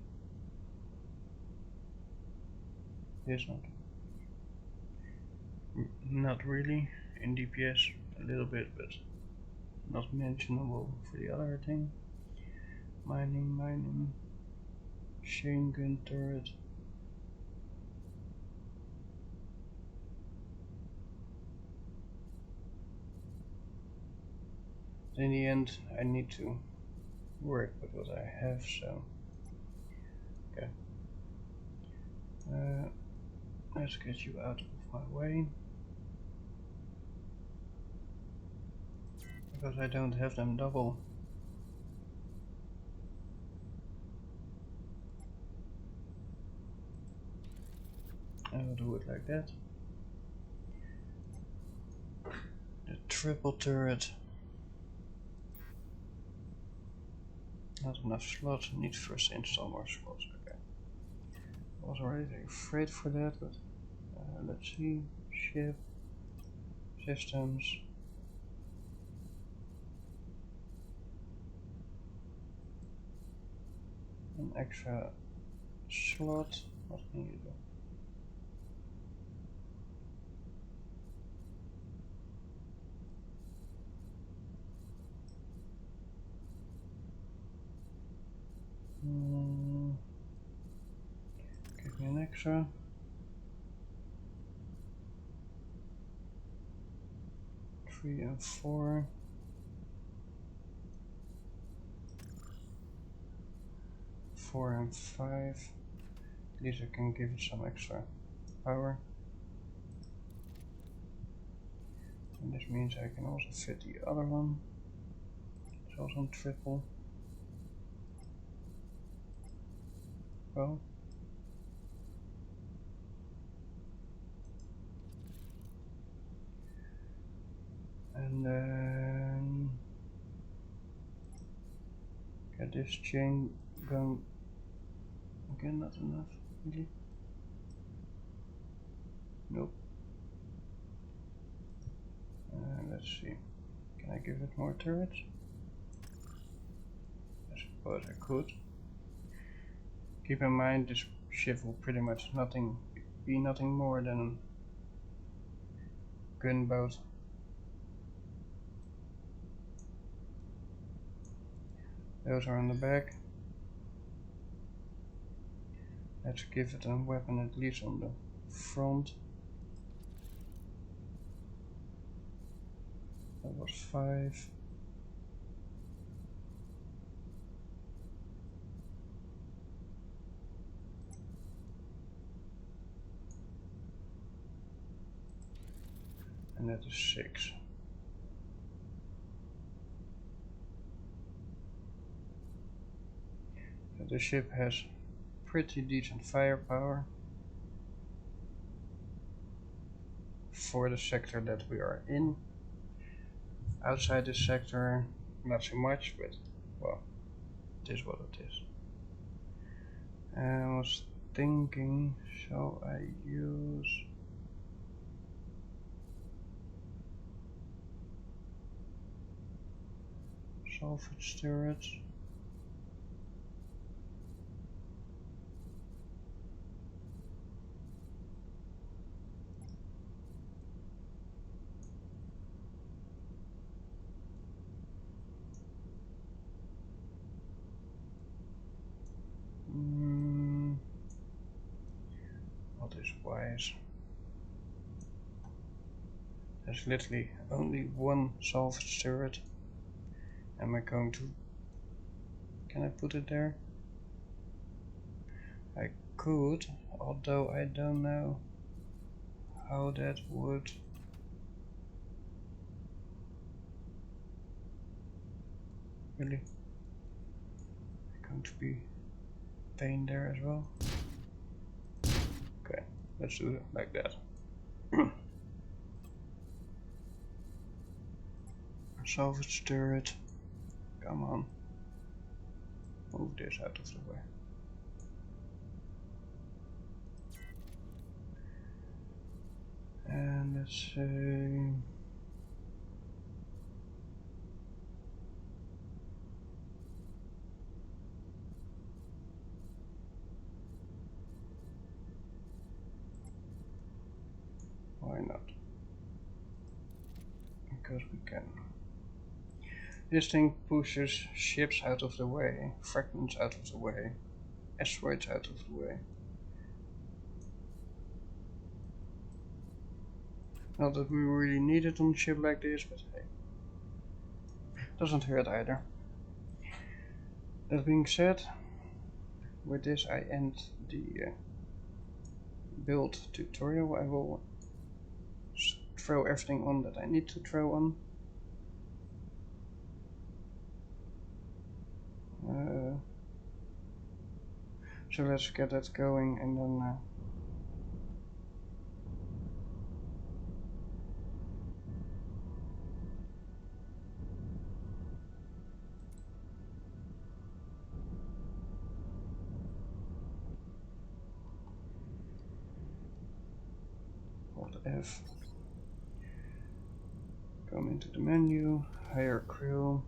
[SPEAKER 1] This one. Not really. In DPS a little bit, but not mentionable for the other thing. Mining. Chain gun turret. In the end, I need to work with what I have, so okay. Let's get you out of my way, because I don't have them double. I'll do it like that. The triple turret. Not enough slots, need first install more slots. Okay. I was already afraid for that, but let's see. Ship. Systems. An extra slot. What can you do? Give me an extra. Three and 4. 4 and 5. At least I can give it some extra power. And this means I can also fit the other one. It's also on triple. Well. And then get this chain gun. Again, not enough, really. Nope. Let's see. Can I give it more turrets? I suppose I could. Keep in mind this ship will pretty much be nothing more than a gunboat. Those are on the back. Let's give it a weapon at least on the front. That was 5. And that is 6. So the ship has pretty decent firepower for the sector that we are in. Outside this sector, not so much, but well, it is what it is. And I was thinking, shall I use salvage turrets? What is wise? There's literally only one salvage turret. Am I going to... Can I put it there? I could, although I don't know how that would... Really? Going to be pain there as well. Okay, let's do it like that. Salvage turret. Come on. Move this out of the way. And let's say why not? Because we can. This thing pushes ships out of the way, fragments out of the way, asteroids out of the way. Not that we really need it on a ship like this, but hey, doesn't hurt either. That being said, with this I end the build tutorial. I will throw everything on that I need to throw on. So let's get that going and then hold F. Come into the menu, hire crew.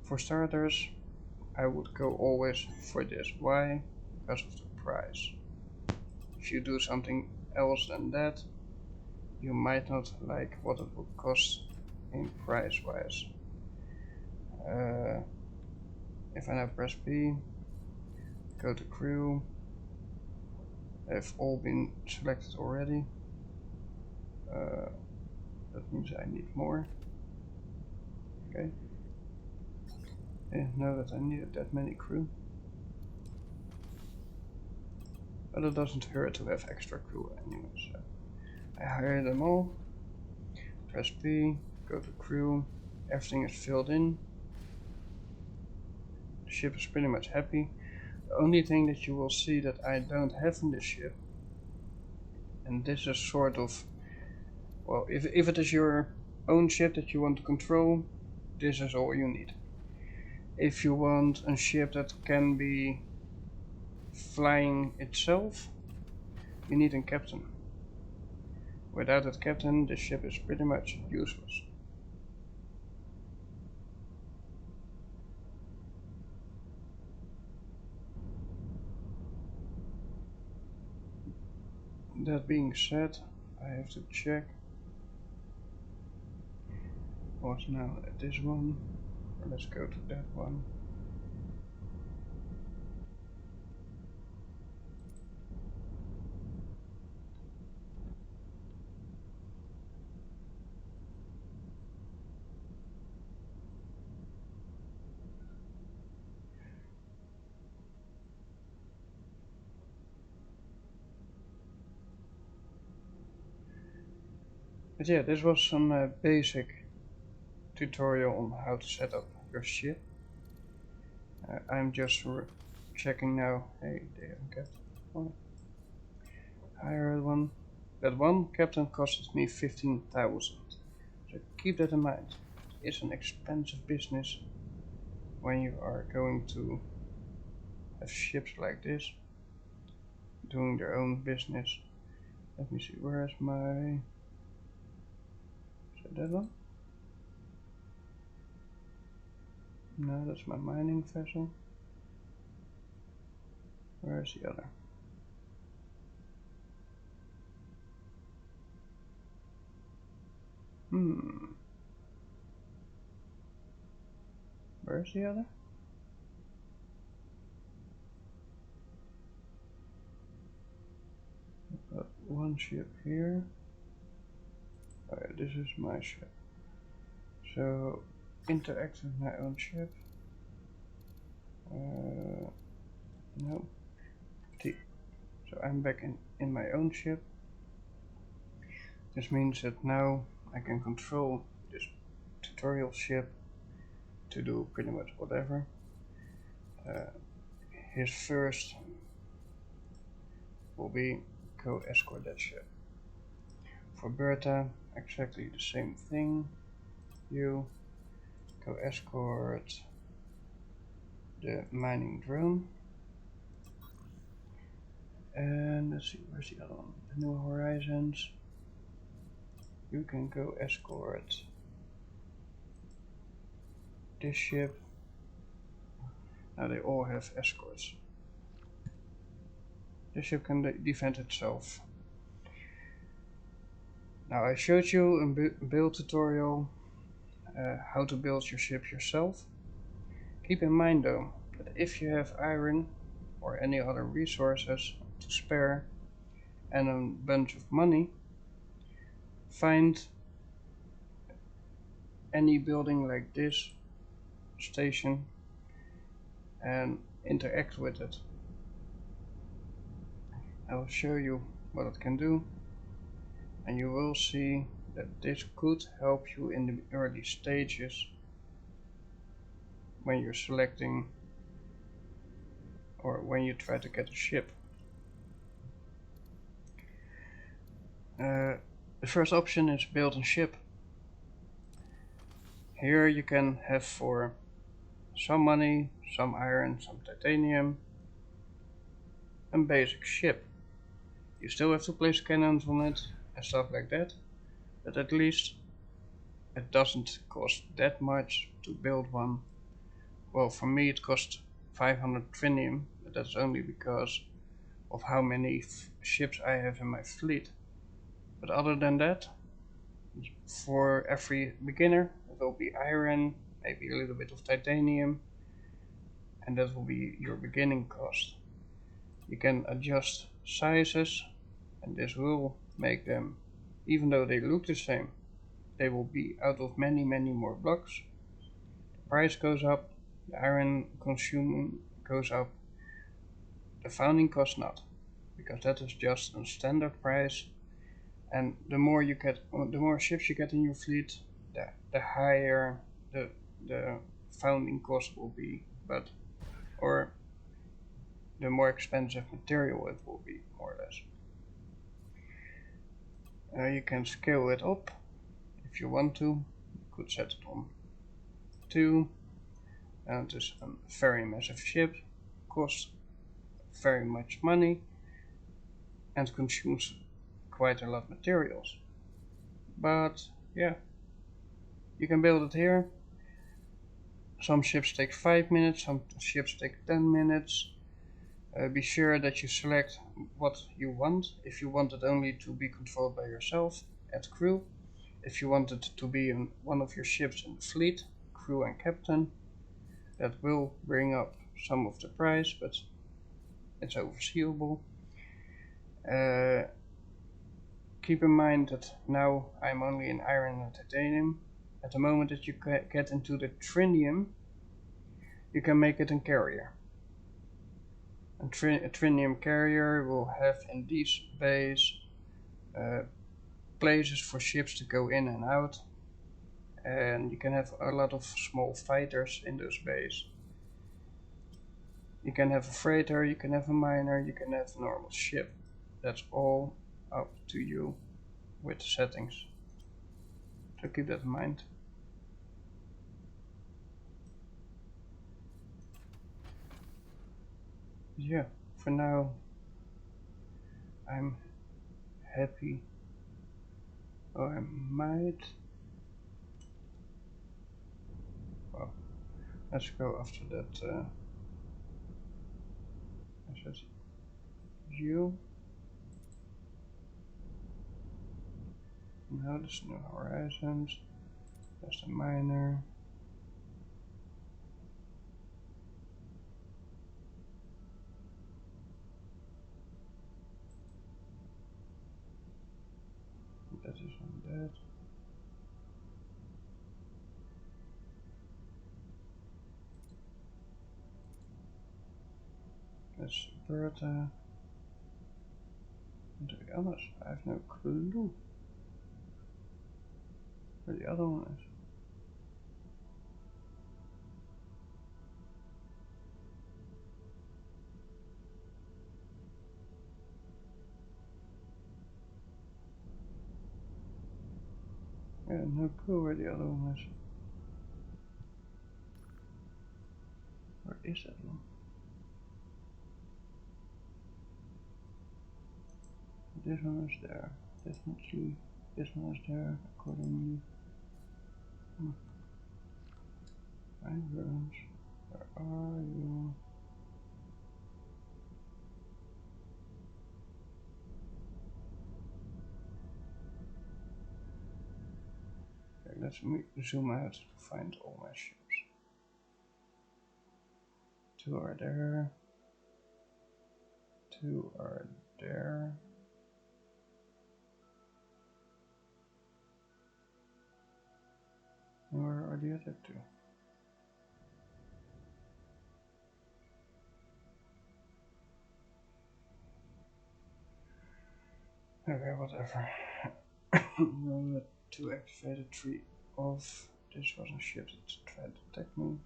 [SPEAKER 1] For starters, I would go always for this. Why? Because of the price. If you do something else than that, you might not like what it will cost in price wise. If I now press B, go to crew, they've all been selected already. That means I need more. Okay. Now that I needed that many crew. But it doesn't hurt to have extra crew anyway, so I hire them all. Press B, go to crew, everything is filled in. The ship is pretty much happy. The only thing that you will see that I don't have in this ship, and this is sort of, well, if it is your own ship that you want to control, this is all you need. If you want a ship that can be flying itself, you need a captain. Without that captain, the ship is pretty much useless. That being said, I have to check what's now at this one. Let's go to that one. But yeah, this was some basic tutorial on how to set up your ship. I'm just checking now. Hey, they haven't kept one. Hire one. That one captain costed me 15,000. So keep that in mind. It's an expensive business when you are going to have ships like this, doing their own business. Let me see, where is my... Is it that one? No, that's my mining vessel. Where is the other? Where's the other? I've got one ship here. Oh yeah, this is my ship. So, interact with my own ship. No. T. So I'm back in my own ship. This means that now I can control this tutorial ship to do pretty much whatever. His first will be go escort that ship. For Bertha, exactly the same thing. You go escort the mining drone. And let's see, where's the other one? The New Horizons. You can go escort this ship. Now they all have escorts. This ship can defend itself. Now I showed you in build tutorial how to build your ship yourself. Keep in mind though that if you have iron or any other resources to spare and a bunch of money, find any building like this station and interact with it. I will show you what it can do, and you will see that this could help you in the early stages when you're selecting or when you try to get a ship. The first option is build a ship. Here you can have for some money, some iron, some titanium, a basic ship. You still have to place cannons on it and stuff like that, but at least it doesn't cost that much to build one. Well, for me it cost 500 trinium, but that's only because of how many ships I have in my fleet. But other than that, for every beginner it will be iron, maybe a little bit of titanium, and that will be your beginning cost. You can adjust sizes, and this will make them, even though they look the same, they will be out of many more blocks. The price goes up, the iron consumption goes up, the founding cost not, because that is just a standard price. And the more you get, the more ships you get in your fleet, the higher the founding cost will be, or the more expensive material it will be, more or less. You can scale it up if you want to. You could set it on 2, and it is a very massive ship, costs very much money, and consumes quite a lot of materials. But yeah, you can build it here. Some ships take 5 minutes, some ships take 10 minutes. Be sure that you select what you want. If you want it only to be controlled by yourself, add crew. If you want it to be in one of your ships in the fleet, crew and captain. That will bring up some of the price, but it's overseeable. Keep in mind that now I'm only in iron and titanium. At the moment that you get into the trinium, you can make it a carrier. A trinium carrier will have in these bays places for ships to go in and out, and you can have a lot of small fighters in those bays. You can have a freighter, you can have a miner, you can have a normal ship. That's all up to you with the settings. So keep that in mind. Yeah, for now I'm happy. Oh, I might. Well, let's go after that. I said you. Now there's New Horizons. There's the miner. That is on that. That's Bertha. And the others, I have no clue where the other one is. Yeah, no clue where the other one is. Where is that one? This one is there. Definitely. This one is there, accordingly. Averons, where are you? Okay, let's zoom out to find all my ships. 2 are there. 2 are there. And where are the other 2? Okay, whatever. To activate a 3 off. This was a ship that tried to attack me.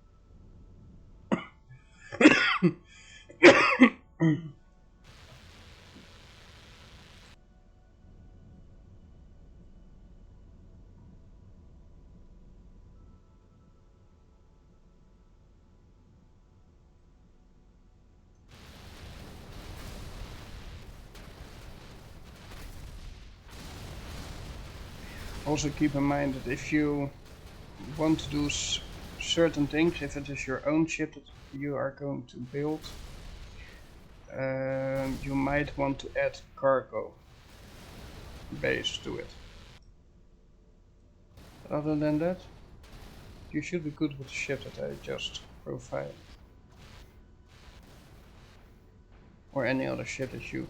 [SPEAKER 1] Also keep in mind that if you want to do certain things, if it is your own ship that you are going to build, you might want to add cargo base to it. But other than that, you should be good with the ship that I just profiled. Or any other ship that you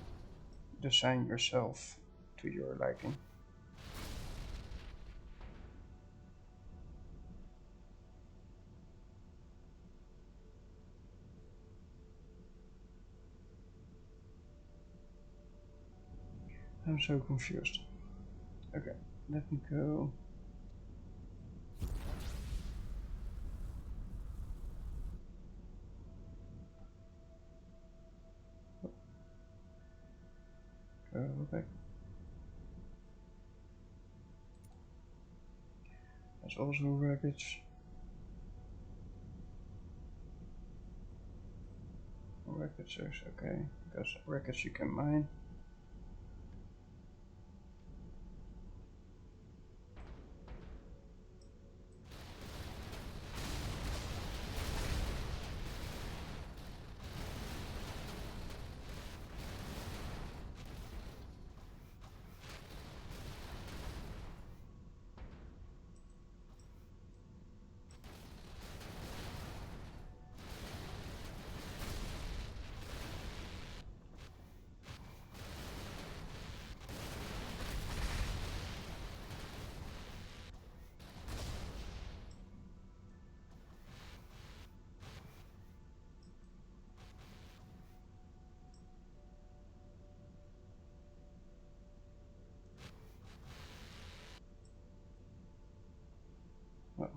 [SPEAKER 1] design yourself to your liking. I'm so confused. Okay, let me go. Go back. That's also wreckage. Wreckage is okay, because wreckage you can mine. Oh,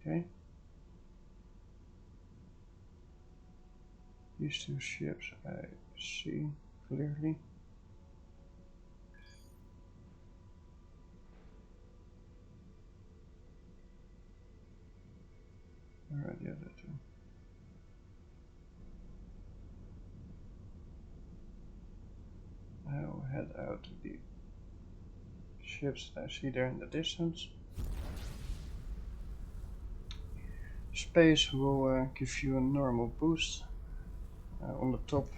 [SPEAKER 1] okay. These 2 ships I see clearly. Where are the other 2? I'll head out to the ships that I see there in the distance. Space will give you a normal boost. On the top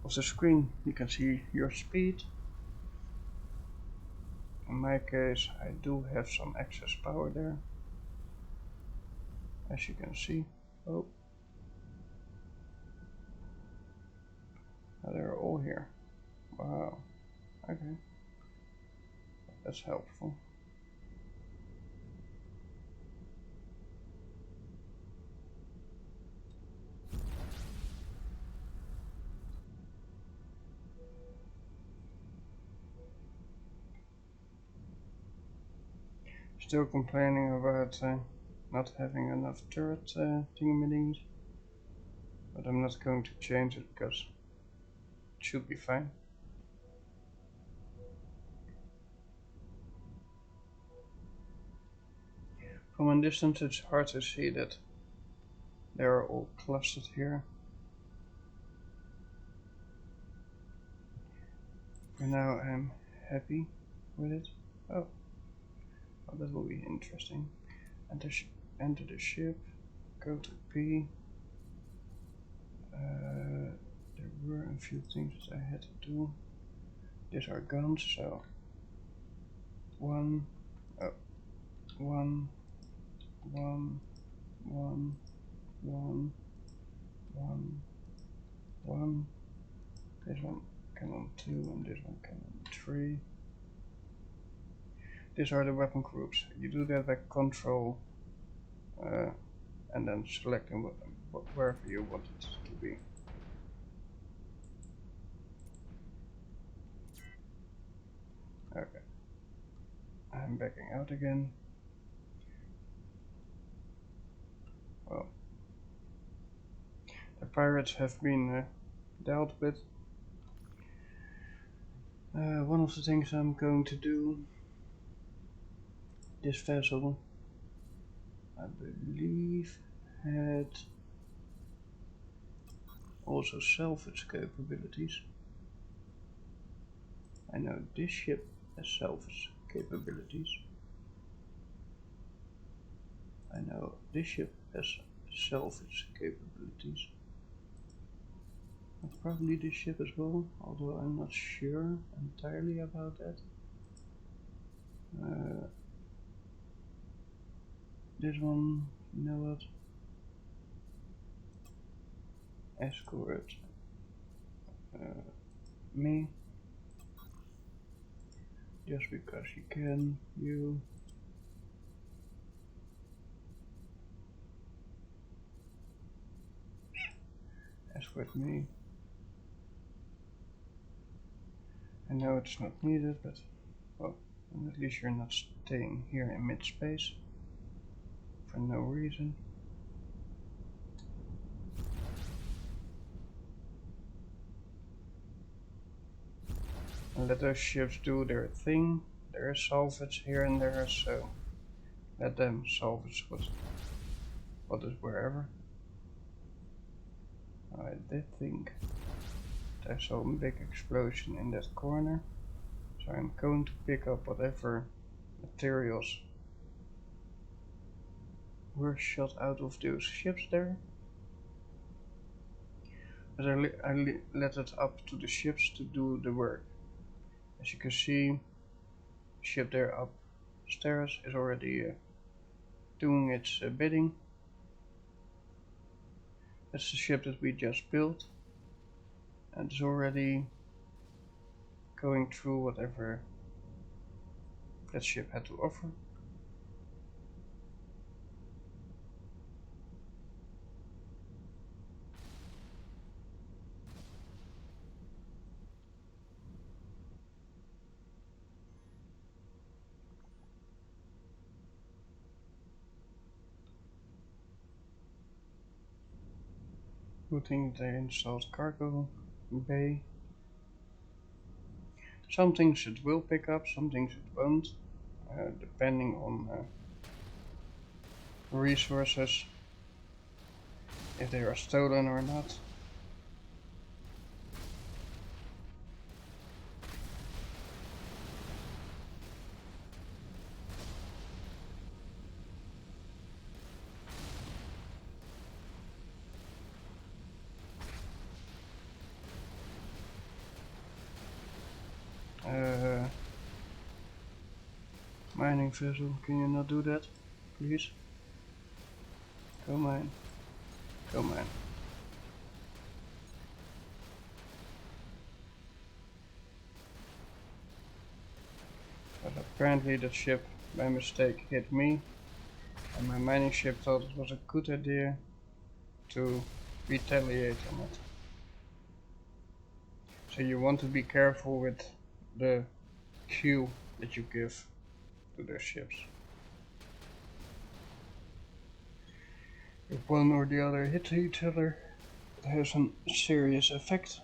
[SPEAKER 1] of the screen you can see your speed. In my case I do have some excess power there, as you can see. Oh, they're all here. Wow, okay, that's helpful. Still complaining about not having enough turret thingamidings, but I'm not going to change it because it should be fine. From a distance it's hard to see that they are all clustered here. For now I'm happy with it. Oh, that will be interesting. Enter the ship, go to P. There were a few things that I had to do. These are guns, so one. This one cannon 2 and this one cannon 3. These are the weapon groups. You do that by control and then selecting wherever you want it to be. Okay. I'm backing out again. Well, the pirates have been dealt with. One of the things I'm going to do, this vessel, I believe, had also salvage capabilities. I know this ship has salvage capabilities. I know this ship has salvage capabilities. And probably this ship as well, although I'm not sure entirely about that. This one, you know what? Escort me. Just because you can, you. Escort me. I know it's not needed, but well, at least you're not staying here in mid-space for no reason. And let those ships do their thing. There is salvage here and there, so let them salvage what is wherever. I did think I saw a big explosion in that corner, so I'm going to pick up whatever materials were shot out of those ships there. But I let it up to the ships to do the work. As you can see, the ship there upstairs is already doing its bidding. That's the ship that we just built, and it's already going through whatever that ship had to offer. Good thing they installed cargo bay. Some things it will pick up, some things it won't, depending on resources, if they are stolen or not. Mining vessel, can you not do that, please? Go mine. Go mine. But apparently that ship by mistake hit me, and my mining ship thought it was a good idea to retaliate on it. So you want to be careful with the cue that you give to their ships. If one or the other hits each other, it has a serious effect.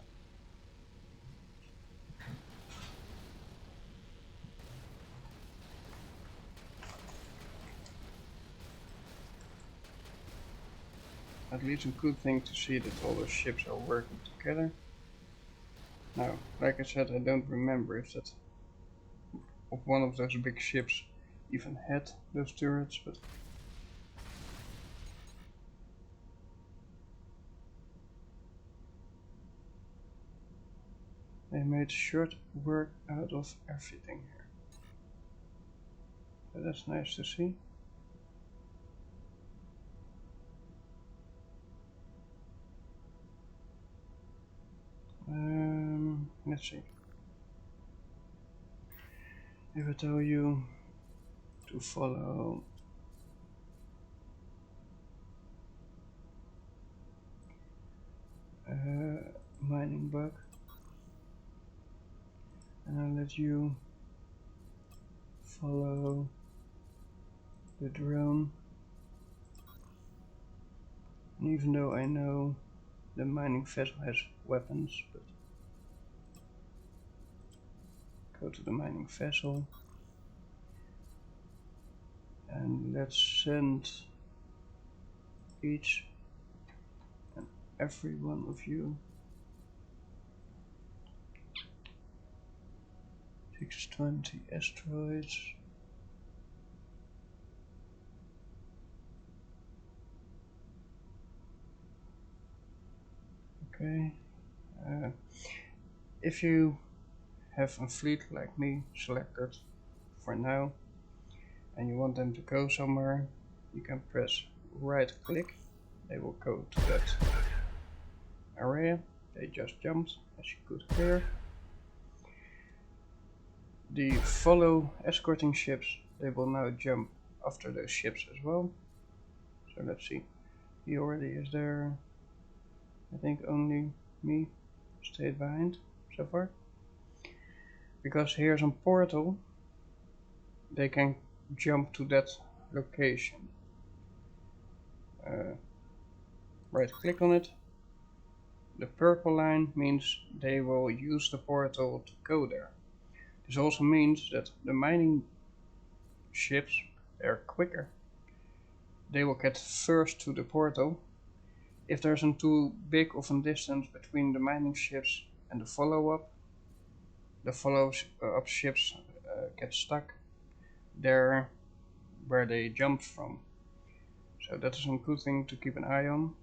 [SPEAKER 1] Luckily it's a good thing to see that all those ships are working together. Now, like I said, I don't remember if that of one of those big ships even had those turrets, but they made short work out of everything here. So that's nice to see. Let's see. If I tell you to follow mining bug, and I'll let you follow the drone, and even though I know the mining vessel has weapons, but go to the mining vessel and let's send each and every one of you 620 asteroids. Okay. If you have a fleet like me selected for now and you want them to go somewhere, you can press right click. They will go to that area. They just jumped, as you could hear. The follow escorting ships, they will now jump after those ships as well. So let's see, he already is there. I think only me stayed behind so far. Because here's a portal, they can jump to that location. Right click on it. The purple line means they will use the portal to go there. This also means that the mining ships, they're quicker. They will get first to the portal. If there isn't too big of a distance between the mining ships and the follow-up, the follow-up ships get stuck there where they jumped from. So that is a good thing to keep an eye on.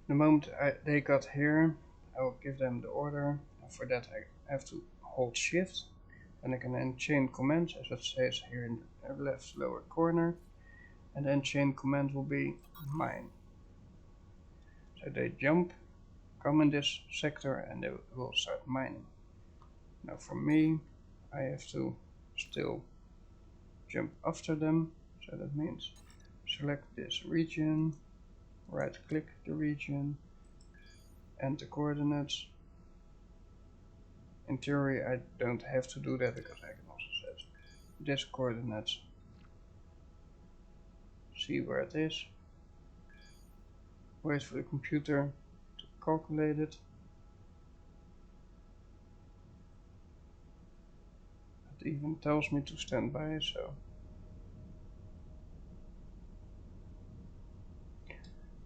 [SPEAKER 1] The moment they got here, I will give them the order, and for that I have to hold shift, and I can then chain commands as it says here in the left lower corner, and then chain command will be mine. So they jump, come in this sector, and they will start mining. Now for me, I have to still jump after them, so that means select this region, right click the region, and the coordinates. In theory I don't have to do that because I can also set this coordinates, see where it is, wait for the computer to calculate it. It even tells me to stand by, so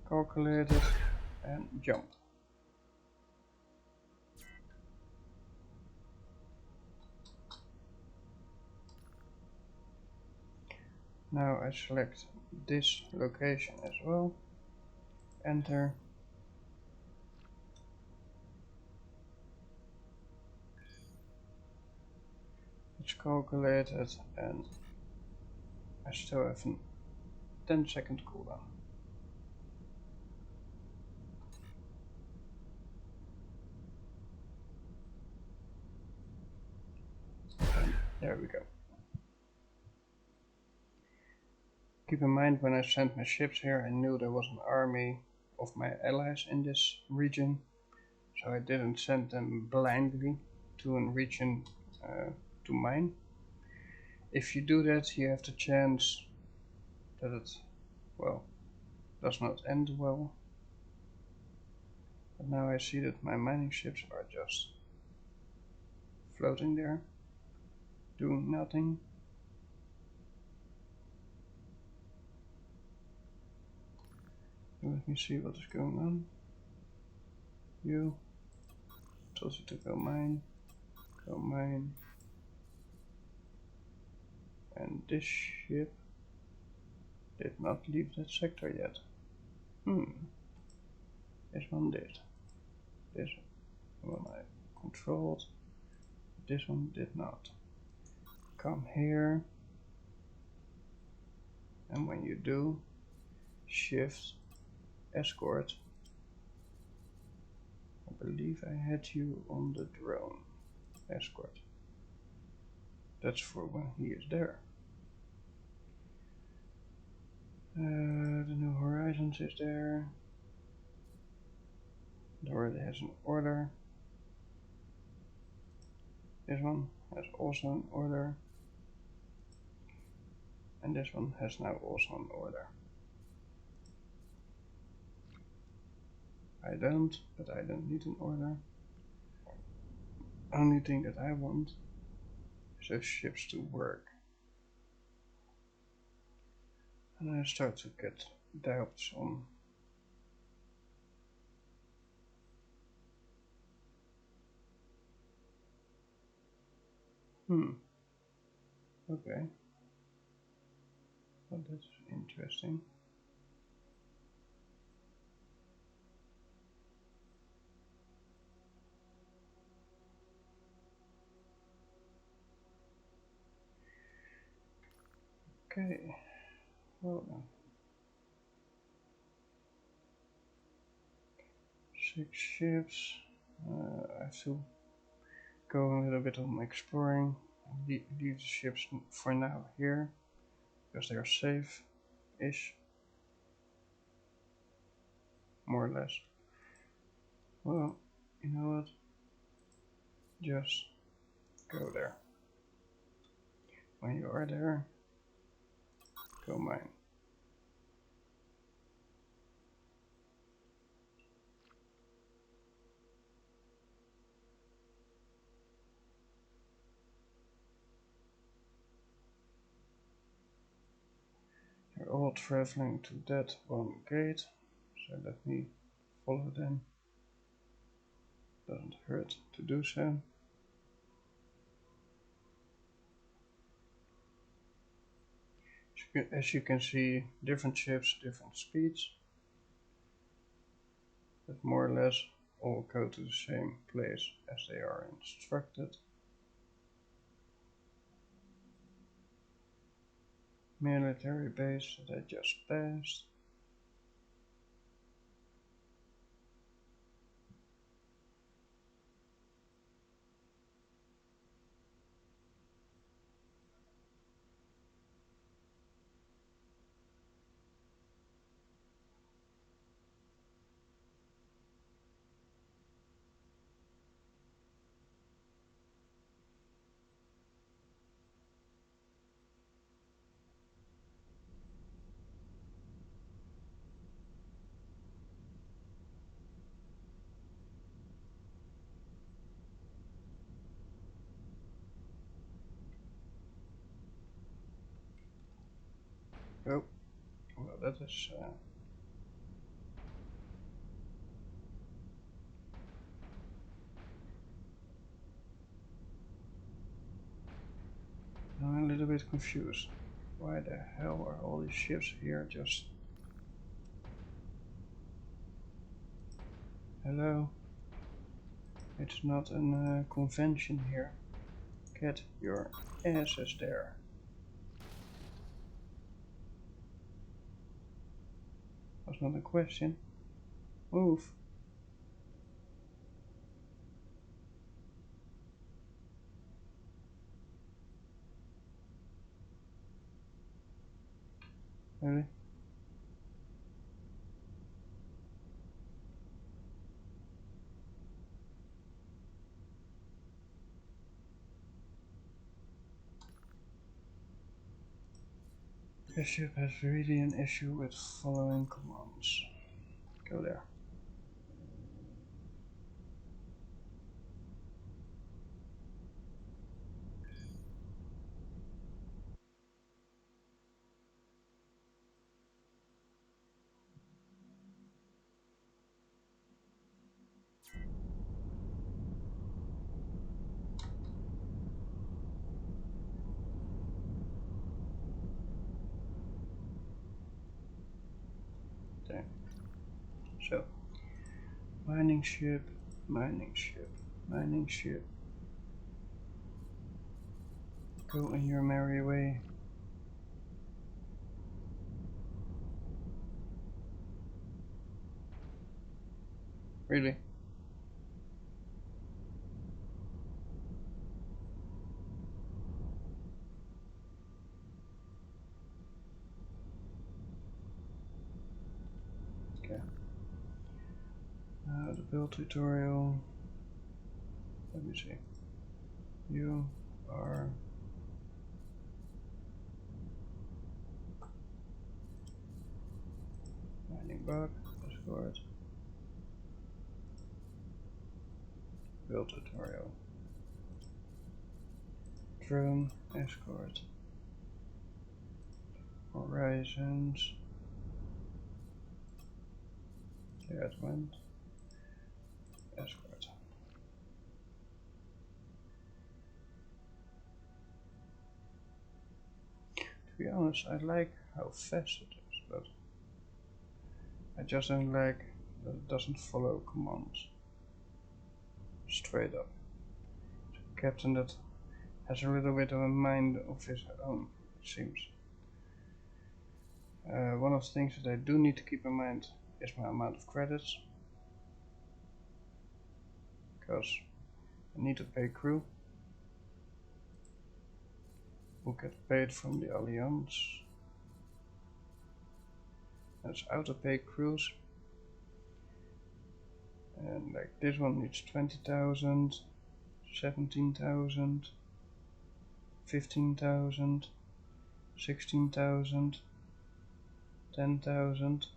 [SPEAKER 1] calculate it and jump. Now I select this location as well, enter. It's calculated and I still have a 10-second cooldown. And there we go. Keep in mind, when I sent my ships here, I knew there was an army of my allies in this region, so I didn't send them blindly to a region to mine. If you do that, you have the chance that it, well, does not end well. But now I see that my mining ships are just floating there, doing nothing. Let me see what is going on. You told you to go mine, and this ship did not leave that sector yet. This one did. This one I controlled. This one did not. Come here, and when you do, shift, escort. I believe I had you on the drone. Escort. That's for when he is there. The New Horizons is there. It already has an order. This one has also an order. And this one has now also an order. I don't, but I don't need an order. Only thing that I want is those ships to work. And I start to get doubts on okay. Well, that's interesting. Okay, well then. 6 ships. I have to go a little bit on exploring. Leave the ships for now here, because they are safe-ish. More or less. Well, you know what? Just go there. When you are there, go mine. They're all traveling to that one gate, so let me follow them. Doesn't hurt to do so. As you can see, different ships, different speeds, but more or less all go to the same place as they are instructed. Military base that I just passed. Oh, well that is I'm a little bit confused. Why the hell are all these ships here just... Hello? It's not a convention here. Get your asses there. That's not a question. Move. Really? This ship has really an issue with following commands. Go there. Mining ship, mining ship, mining ship. Go in your merry way. Really? Okay. The build tutorial. Let me see. You are mining bug, escort. Build tutorial. Drone, escort. Horizons. There it went. Escort. To be honest, I like how fast it is, but I just don't like that it doesn't follow commands straight up. It's a captain that has a little bit of a mind of his own, it seems. One of the things that I do need to keep in mind is my amount of credits, because I need to pay crew who get paid from the Alliance. That's auto-pay crews, and like this one needs 20,000, 17,000, 15,000, 16,000, 10,000,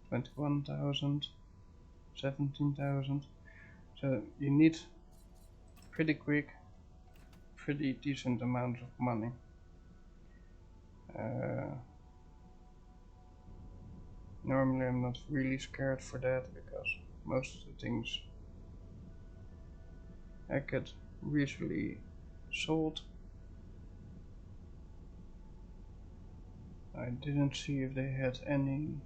[SPEAKER 1] 21,000, 17,000. So you need pretty quick, pretty decent amount of money. Normally I'm not really scared for that, because most of the things I get recently sold. I didn't see if they had any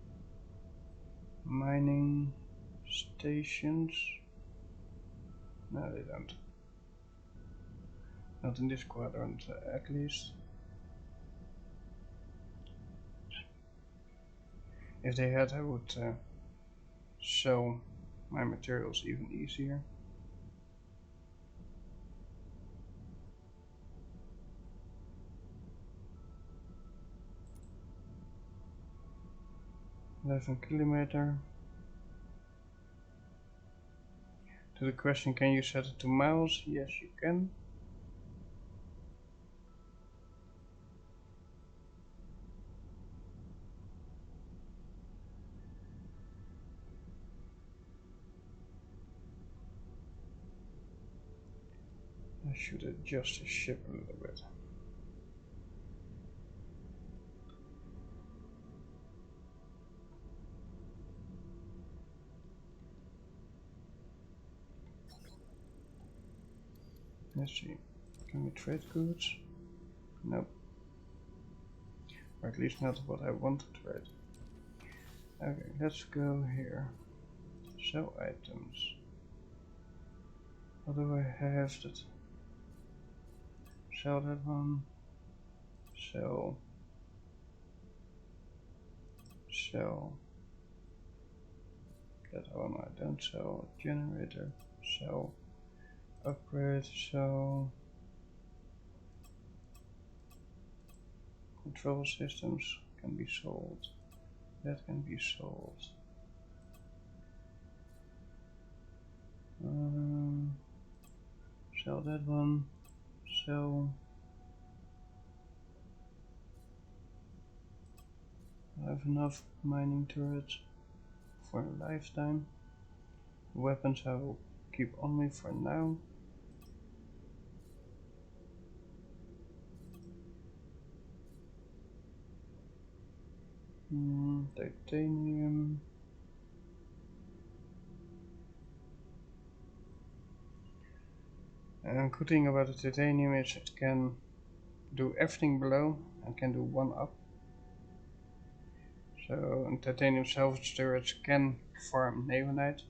[SPEAKER 1] mining stations. No, they don't. Not in this quadrant, at least. If they had, I would sell my materials even easier. $11 km. To the question, can you set it to miles? Yes, you can. I should adjust the ship a little bit. Let's see. Can we trade goods? Nope. Or at least not what I want to trade. Okay, let's go here. Sell items. What do I have that? Sell that one. Sell. Sell. That one I don't sell. Generator. Sell. Upgrade. Sell. Control systems can be sold. That can be sold. Sell that one. Sell. I have enough mining turrets for a lifetime. Weapons I will keep on me for now. Titanium. And good thing about the titanium is it can do everything below and can do one up. So titanium salvage turrets can farm neonite.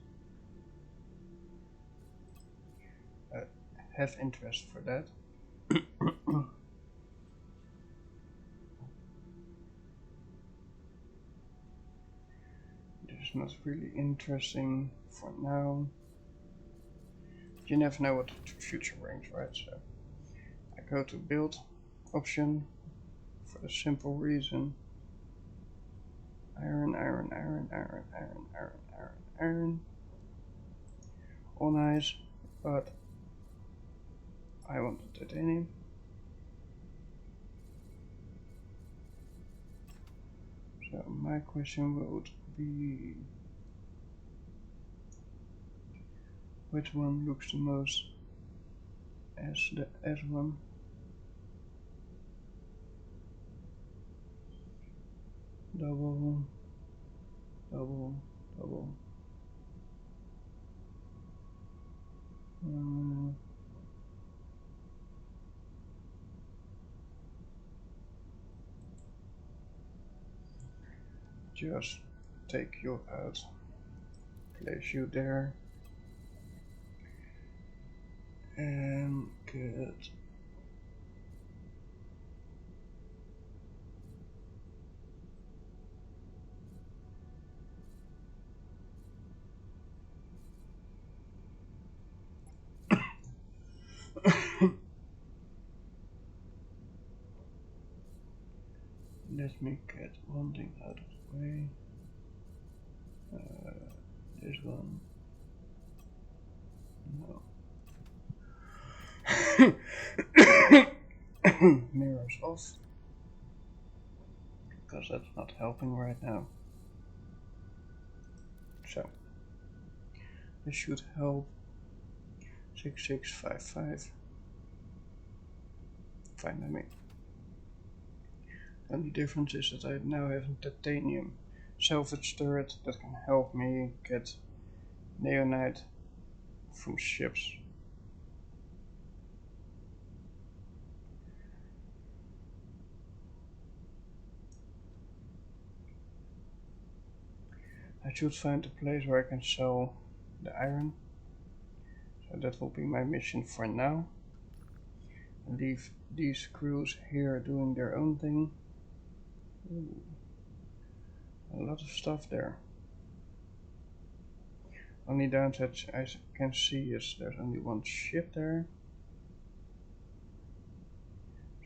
[SPEAKER 1] Have interest for that. This is not really interesting for now. You never know what the future brings, right? So I go to build option for the simple reason. Iron, iron, iron, iron, iron, iron, iron, iron. All nice, but I want the titanium. So my question would be, which one looks the most as the S1? Double, double, double. Just take you out, place you there, and get let me get one thing out of the way. This one. No. Mirrors off. Because that's not helping right now. So. This should help. 6655. Fine by me. And the difference is that I now have a titanium salvage turret that can help me get neonite from ships. I should find a place where I can sell the iron. So that will be my mission for now. And leave these crews here doing their own thing. Ooh. A lot of stuff there. Only downside I can see is there's only one ship there.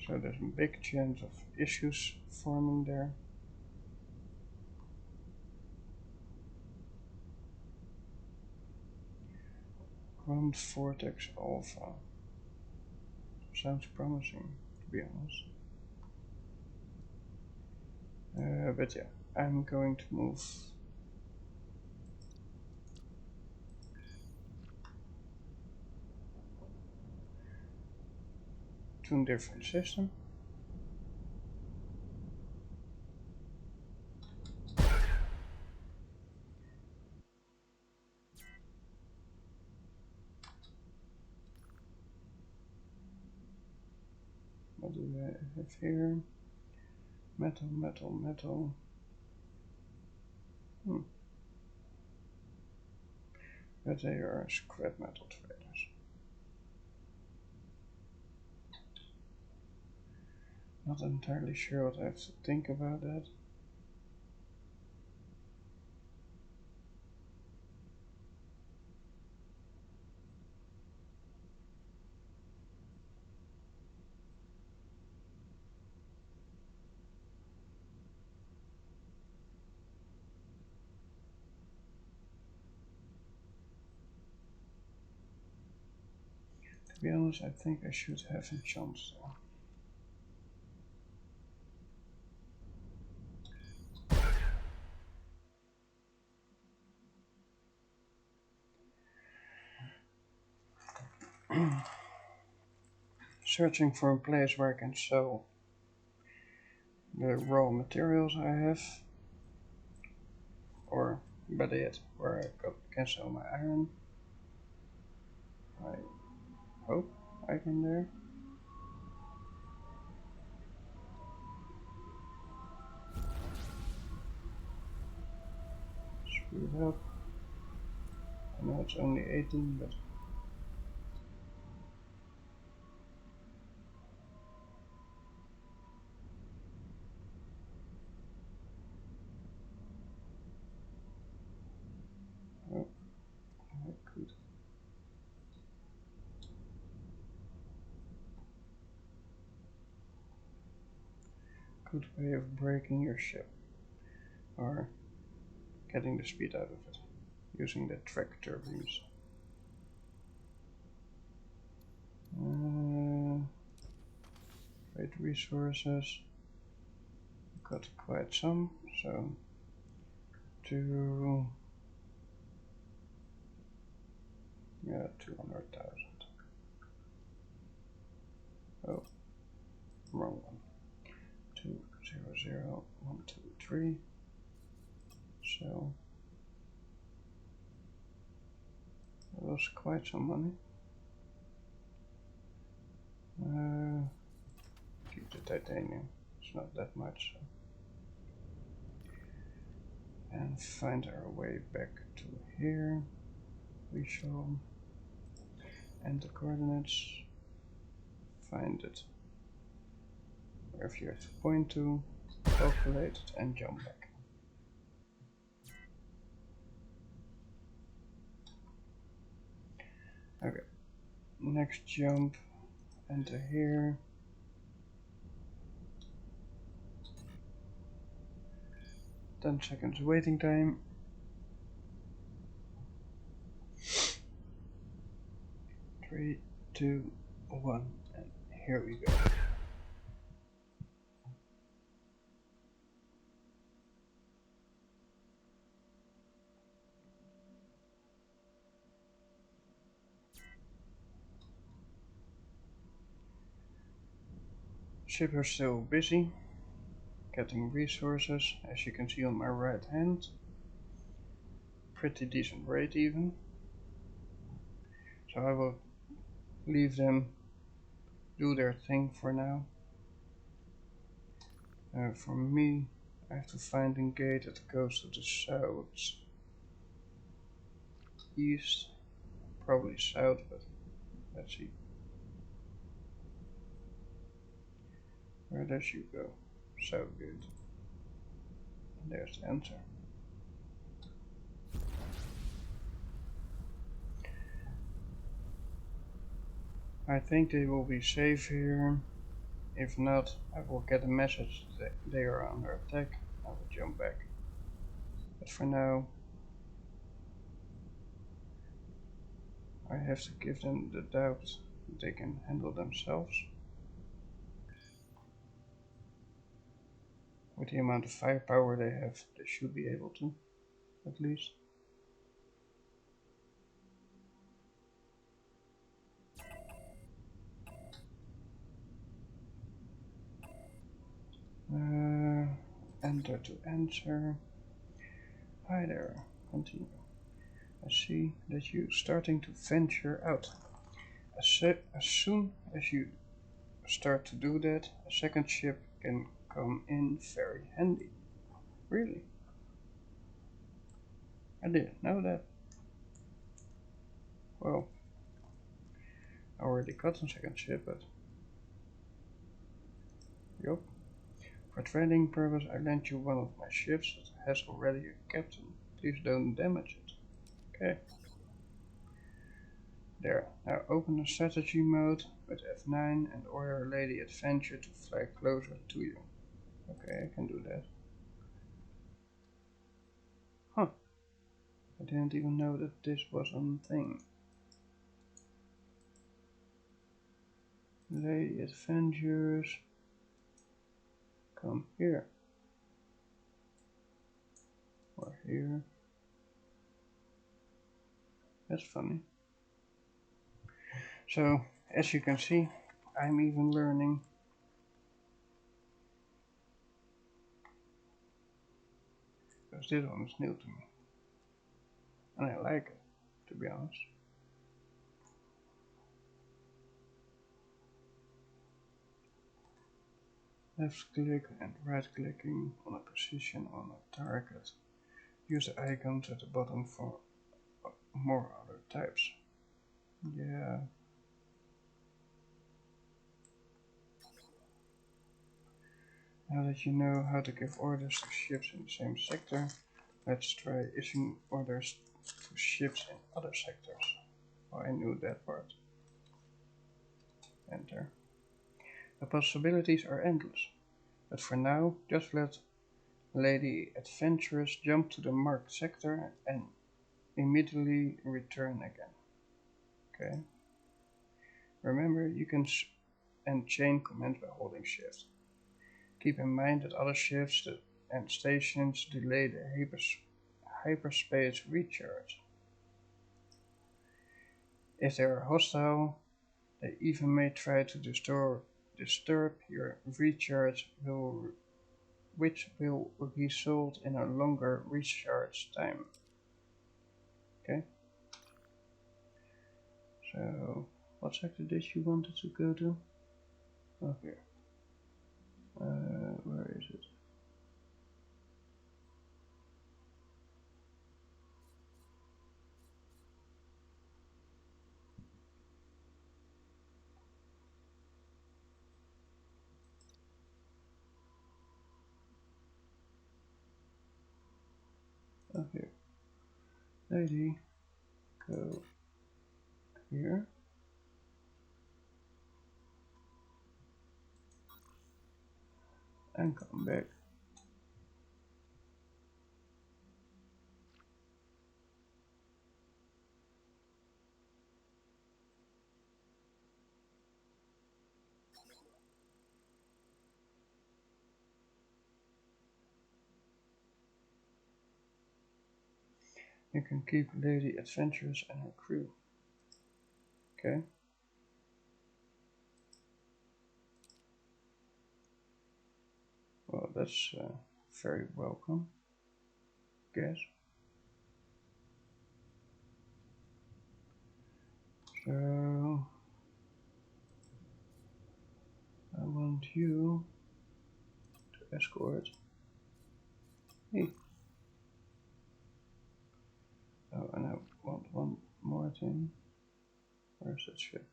[SPEAKER 1] So there's a big chance of issues forming there. Ground Vortex Alpha. Sounds promising, to be honest. But yeah, I'm going to move to a different system. What do I have here? Metal, metal, metal. But they are scrap metal traders. Not entirely sure what I have to think about that. To be honest, I think I should have enchants there. Searching for a place where I can sell the raw materials I have, or better yet, where I can sell my iron. I hope I can there. up. I know it's only 18, but oh, I could. Good way of breaking your ship, or getting the speed out of it, using the tractor beams. Trade resources, got quite some, so to 200,000. Oh, wrong one. 200123. So that was quite some money. Keep the titanium. It's not that much. So. And find our way back to here. We shall and the coordinates. Find it. Wherever you have to point to, calculate it and jump back. Okay. Next jump. Enter here. Ten seconds waiting time. 3, 2, 1, and here we go. Ship are still busy getting resources, as you can see on my right hand. Pretty decent rate even. So I will leave them do their thing for now. For me, I have to find a gate that goes to the south east, probably south, but let's see. Where does you go? South gate. There's the answer. I think they will be safe here. If not, I will get a message that they are under attack. I will jump back. But for now, I have to give them the doubt that they can handle themselves. With the amount of firepower they have, they should be able to, at least. Enter to answer. Hi there, continue. I see that you're starting to venture out. As soon as you start to do that, a second ship can come in very handy. Really? I didn't know that. Well, I already got a second ship, but yup. For trading purpose, I lent you one of my ships that has already a captain. Please don't damage it. Okay. There. Now open the strategy mode with F9 and order Lady Adventure to fly closer to you. Okay, I can do that. Huh. I didn't even know that this was a thing. Lady Adventures. Come here. Or here. That's funny. So, as you can see, I'm even learning. Because this one is new to me. And I like it, to be honest. Left click and right clicking on a position on a target Use the icons at the bottom for more other types. Yeah. Now that you know how to give orders to ships in the same sector, let's try issuing orders to ships in other sectors. Oh, I knew that part. Enter. The possibilities are endless, but for now, just let Lady Adventurous jump to the marked sector and immediately return again. Okay. Remember, you can and chain command by holding shift. Keep in mind that other ships and stations delay the hyperspace recharge. If they are hostile, they even may try to disturb your recharge, which will result in a longer recharge time. Okay? So, what sector did you want it to go to? Okay. Where is it? Okay. Lady, go here. And come back. You can keep Lady Adventurous and her crew. Okay. Well, that's very welcome. Guess. So I want you to escort me. Oh, and I want one more thing. Where's that ship?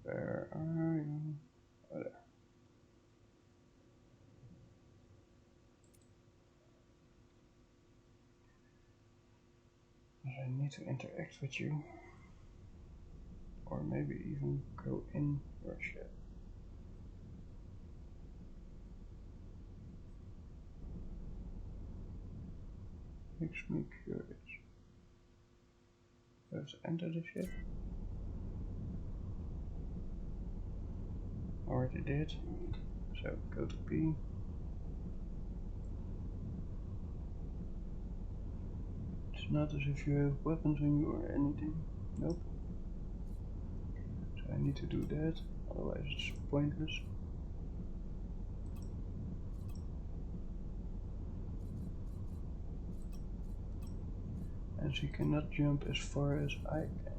[SPEAKER 1] Where are you? Oh, there. I need to interact with you. Or maybe even go in your ship. Makes me curious. Let's enter the ship. Already did. So go to B. It's not as if you have weapons on you or anything. Nope. So I need to do that, otherwise it's pointless. And she cannot jump as far as I can.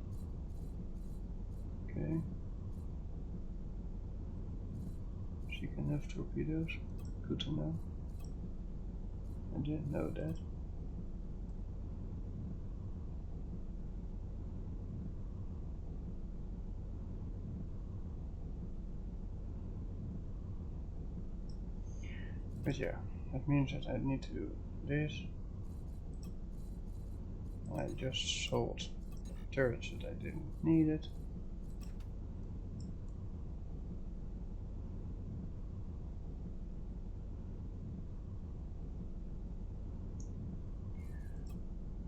[SPEAKER 1] Okay. She can have torpedoes. Good to know. I didn't know that. But yeah, that means that I need to do this. I just sold turrets that I didn't need it.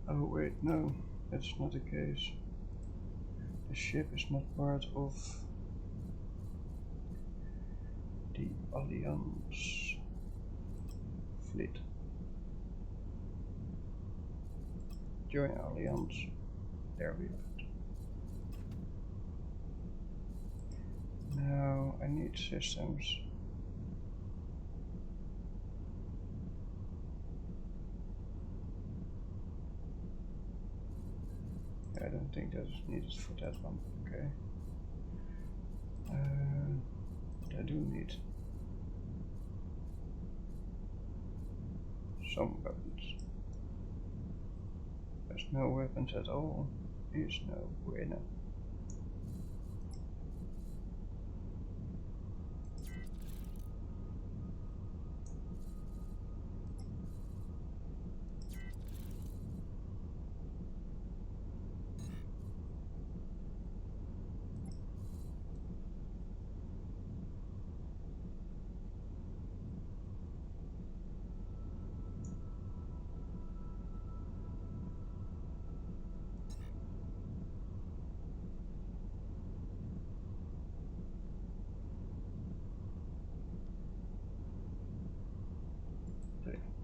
[SPEAKER 1] Oh wait, no, that's not the case. The ship is not part of the Alliance fleet. Join Alliance. There we have it. Now I need systems. I don't think that is needed for that one. Okay. I do need some weapons. There's no weapons at all. Is no bueno.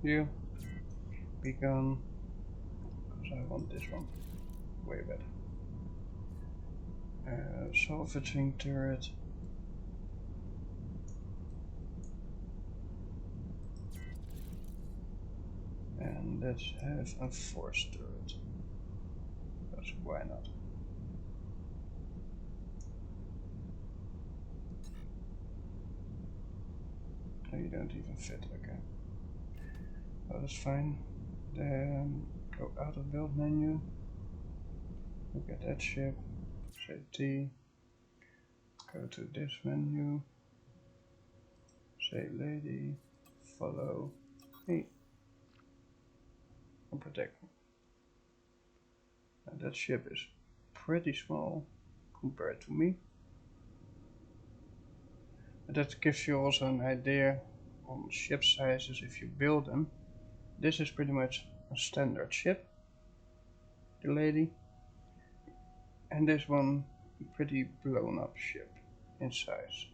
[SPEAKER 1] You be gone, because I want this one way better. Salvaging turret. And let's have a force turret. Because why not? No, you don't even fit, okay. Well, that's fine. Then go out of build menu. Look at that ship. Say T. Go to this menu. Say lady. Follow me. And protect me. And that ship is pretty small compared to me. But that gives you also an idea on ship sizes if you build them. This is pretty much a standard ship, the lady, and this one a pretty blown up ship in size.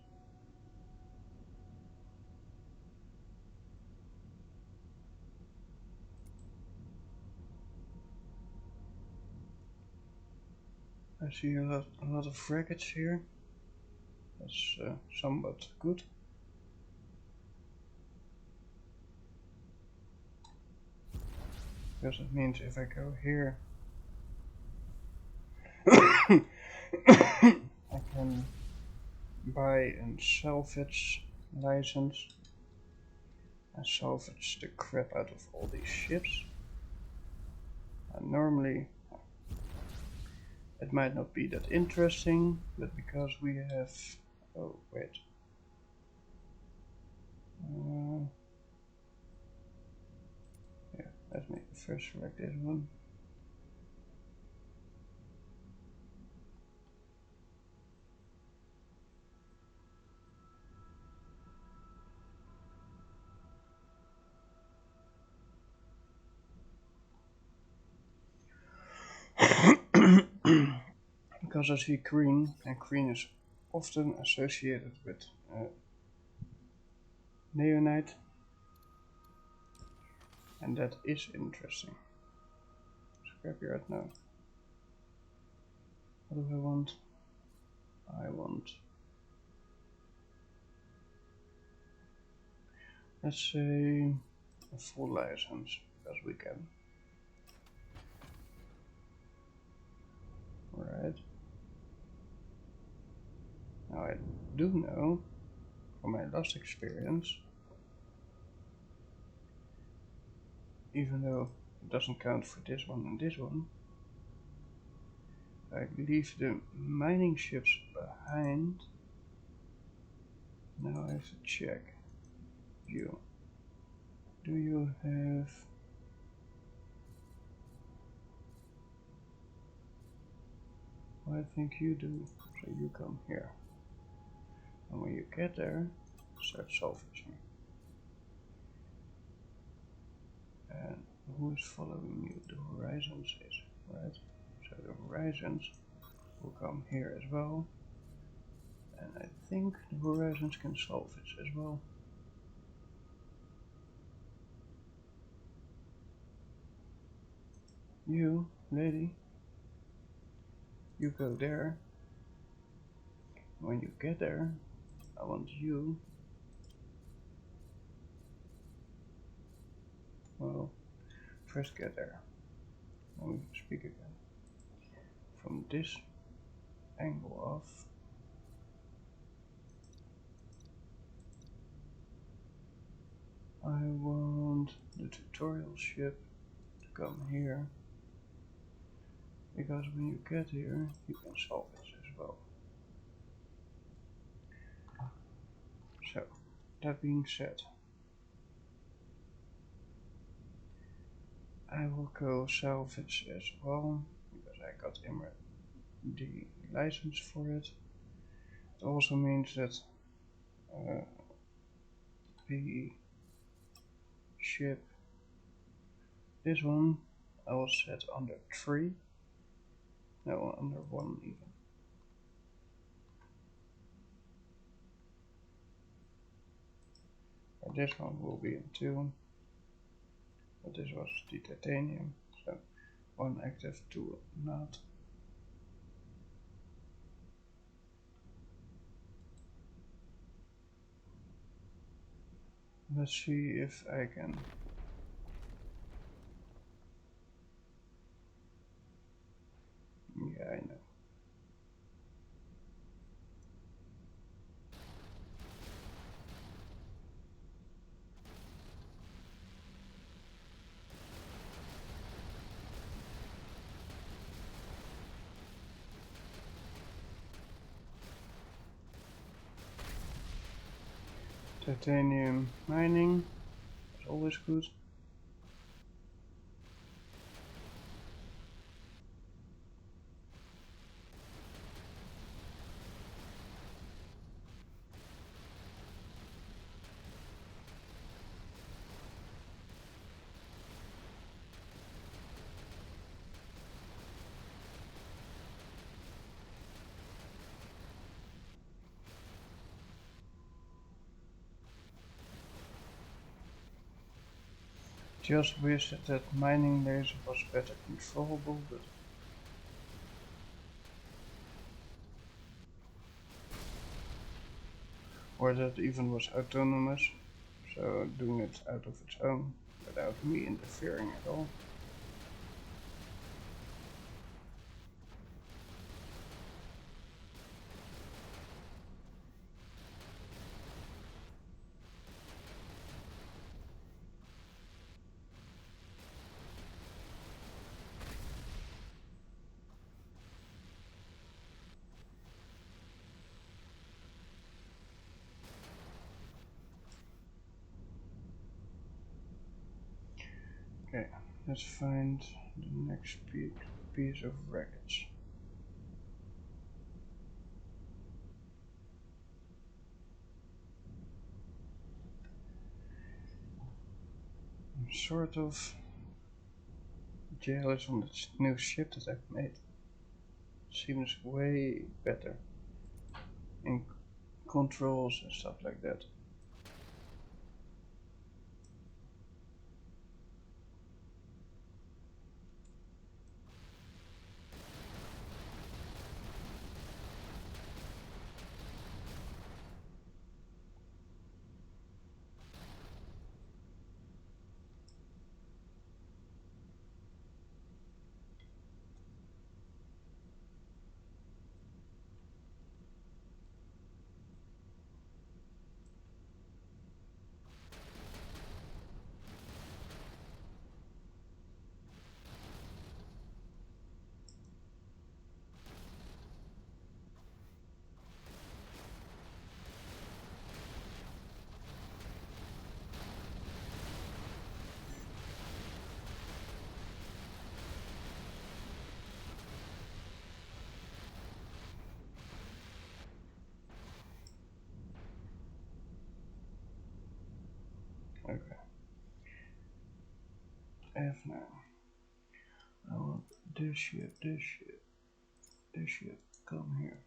[SPEAKER 1] I see a lot of frigates here. That's somewhat good. Because it means if I go here I can buy a salvage license and salvage the crap out of all these ships. And normally it might not be that interesting, but because we have... oh wait. Yeah, let me first select this one. Because I see green, and green is often associated with neonite, and that is interesting. Scrapyard now. What do I want? I want, let's say, a full license, because we can. Alright. Now I do know, from my last experience, even though it doesn't count for this one and this one, I leave the mining ships behind. Now I have to check you. Do you have... well, I think you do, so you come here. And when you get there, start salvaging. And who is following you? The horizons is, right? So the horizons will come here as well. And I think the horizons can salvage as well. You, lady, you go there. When you get there, I want you, well, first get there. Let me speak again. From this angle off, I want want the tutorial ship to come here, because when you get here you can solve this as well. So, that being said, I will go salvage as well, because I got the license for it. It also means that the ship, this one, I will set under 3, no, under 1 even. And this one will be in 2, but this was the titanium, so 1 active, 2 not. Let's see if I can. Yeah, I know. Titanium mining is always good. Just wish that mining laser was better controllable, but or that even was autonomous, so doing it out of its own without me interfering at all. Okay, let's find the next piece of wreckage. I'm sort of jealous on the new ship that I've made. It seems way better in controls and stuff like that. Okay. F9. I want this ship, this ship, this ship. Come here.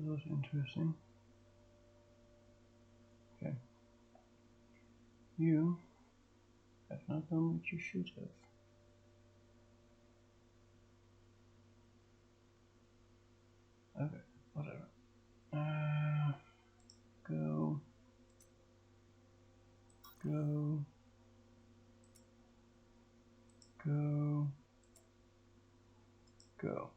[SPEAKER 1] was interesting. Okay. You have not done what you should have. Okay, whatever. Go. Go. Go. Go.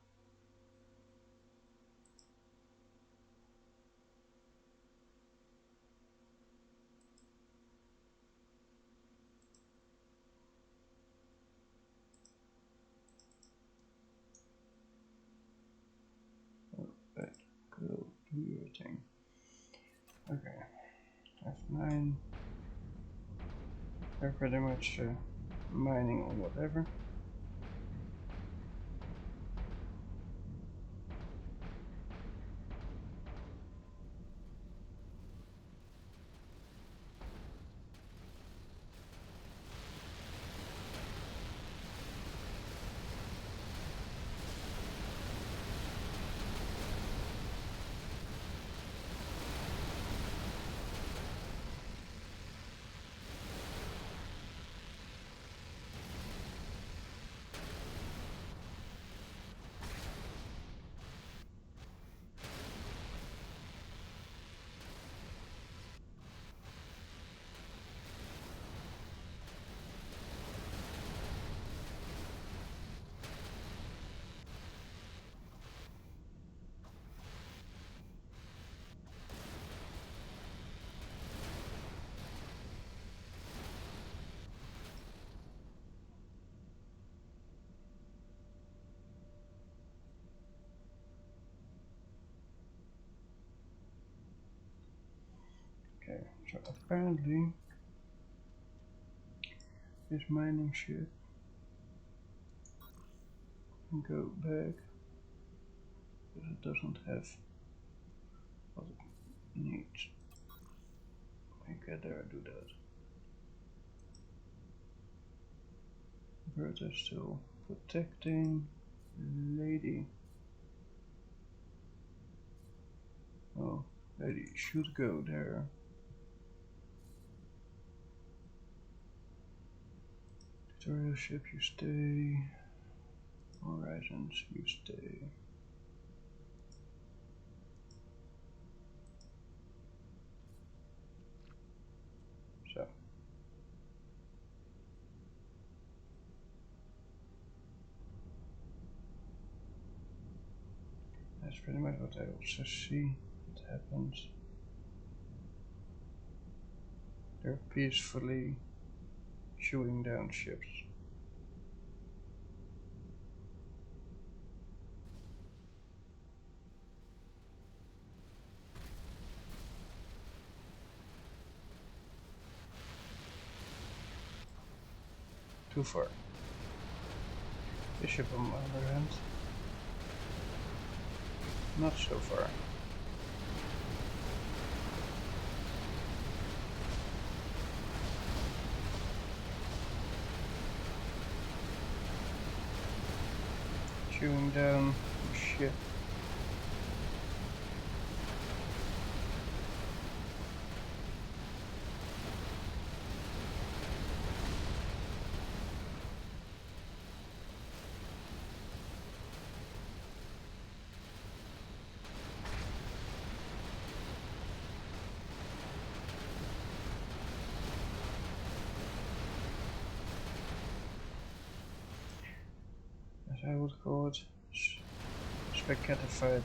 [SPEAKER 1] Alright, go do your thing. Okay, F9. They're pretty much mining or whatever. Okay, so apparently this mining ship can go back, but it doesn't have what it needs. Okay, there, do that. Birds are still protecting. Lady. Oh, lady should go there. Tutorial ship, you stay. Horizons, you stay. So. That's pretty much what I also see. What happens. They're peacefully shooting down ships. Too far. This ship on the other hand, not so far. Shooting down the ship. As I would call it, spaghettified.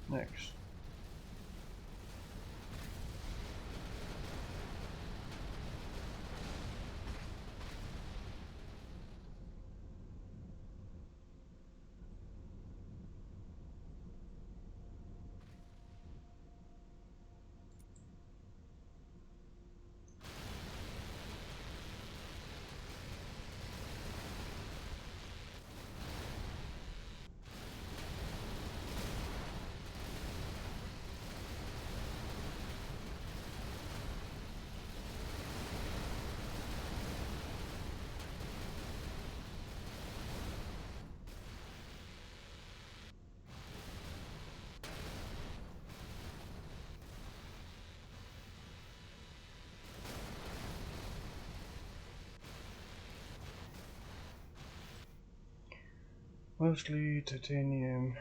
[SPEAKER 1] Next. Mostly titanium.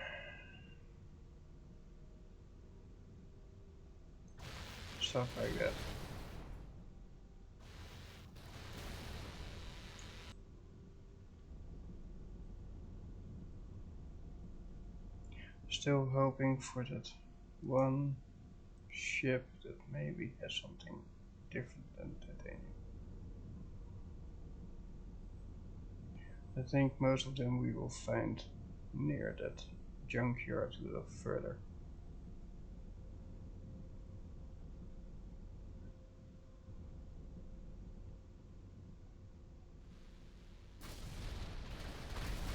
[SPEAKER 1] Stuff like that. Still hoping for that one ship that maybe has something different than titanium. I think most of them we will find near that junkyard a little further.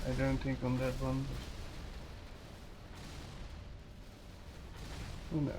[SPEAKER 1] I don't think on that one, but who knows.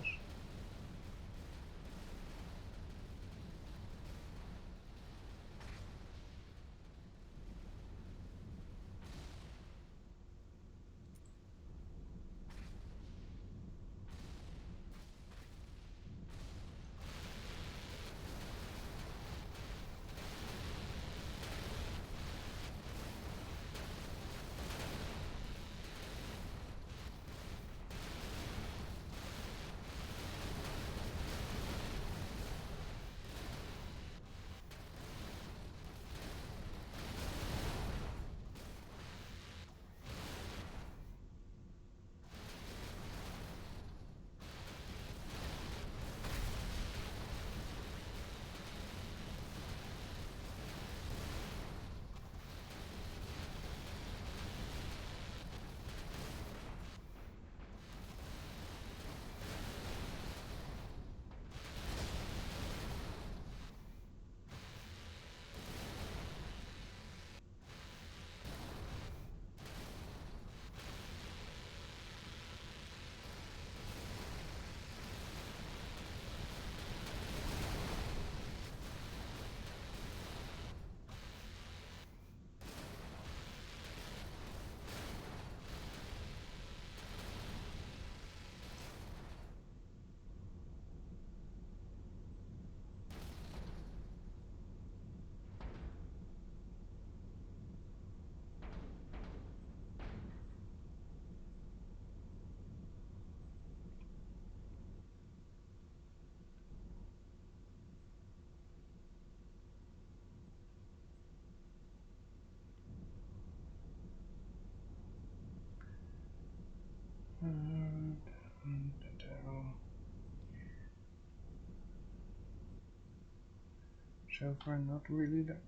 [SPEAKER 1] So far, not really that.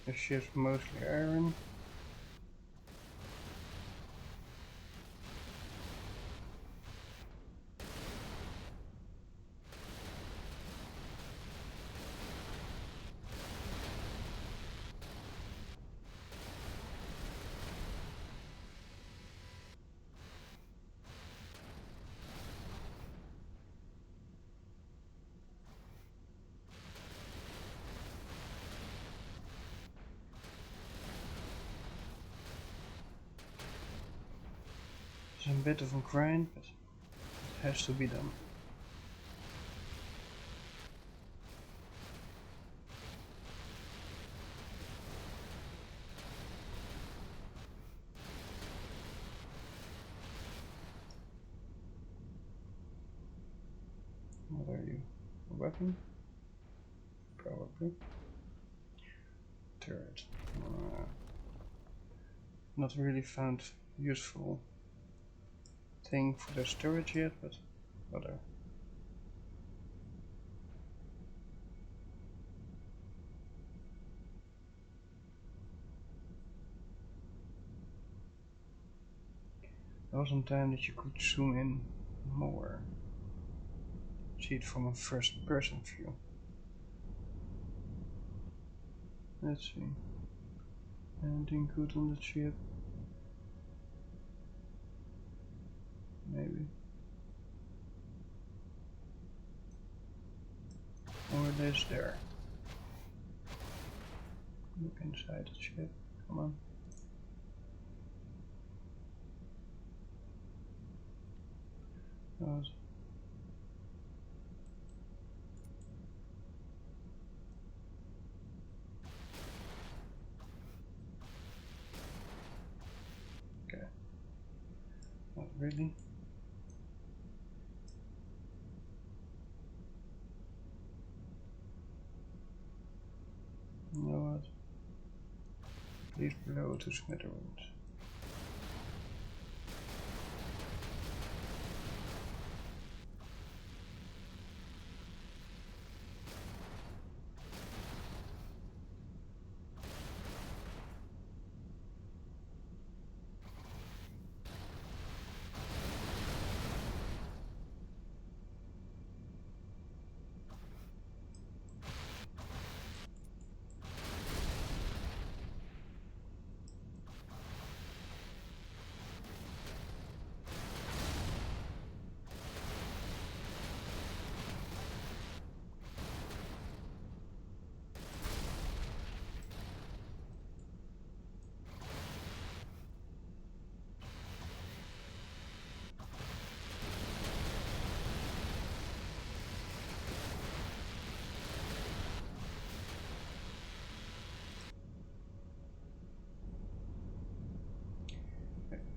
[SPEAKER 1] The ship's mostly iron. It's a bit of a grind, but it has to be done. What are you? A weapon? Probably. Turret. Not really found useful thing for the storage yet, but whatever. There was some time that you could zoom in more. See it from a first person view. Let's see. Anything good on the ship? Maybe. Or it is there. Look inside the ship. Come on. Oh. Okay. Not really. You know what? Please blow to smithereens.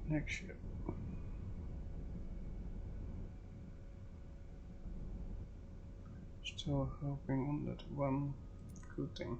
[SPEAKER 1] Next ship. Still hoping on that one good thing.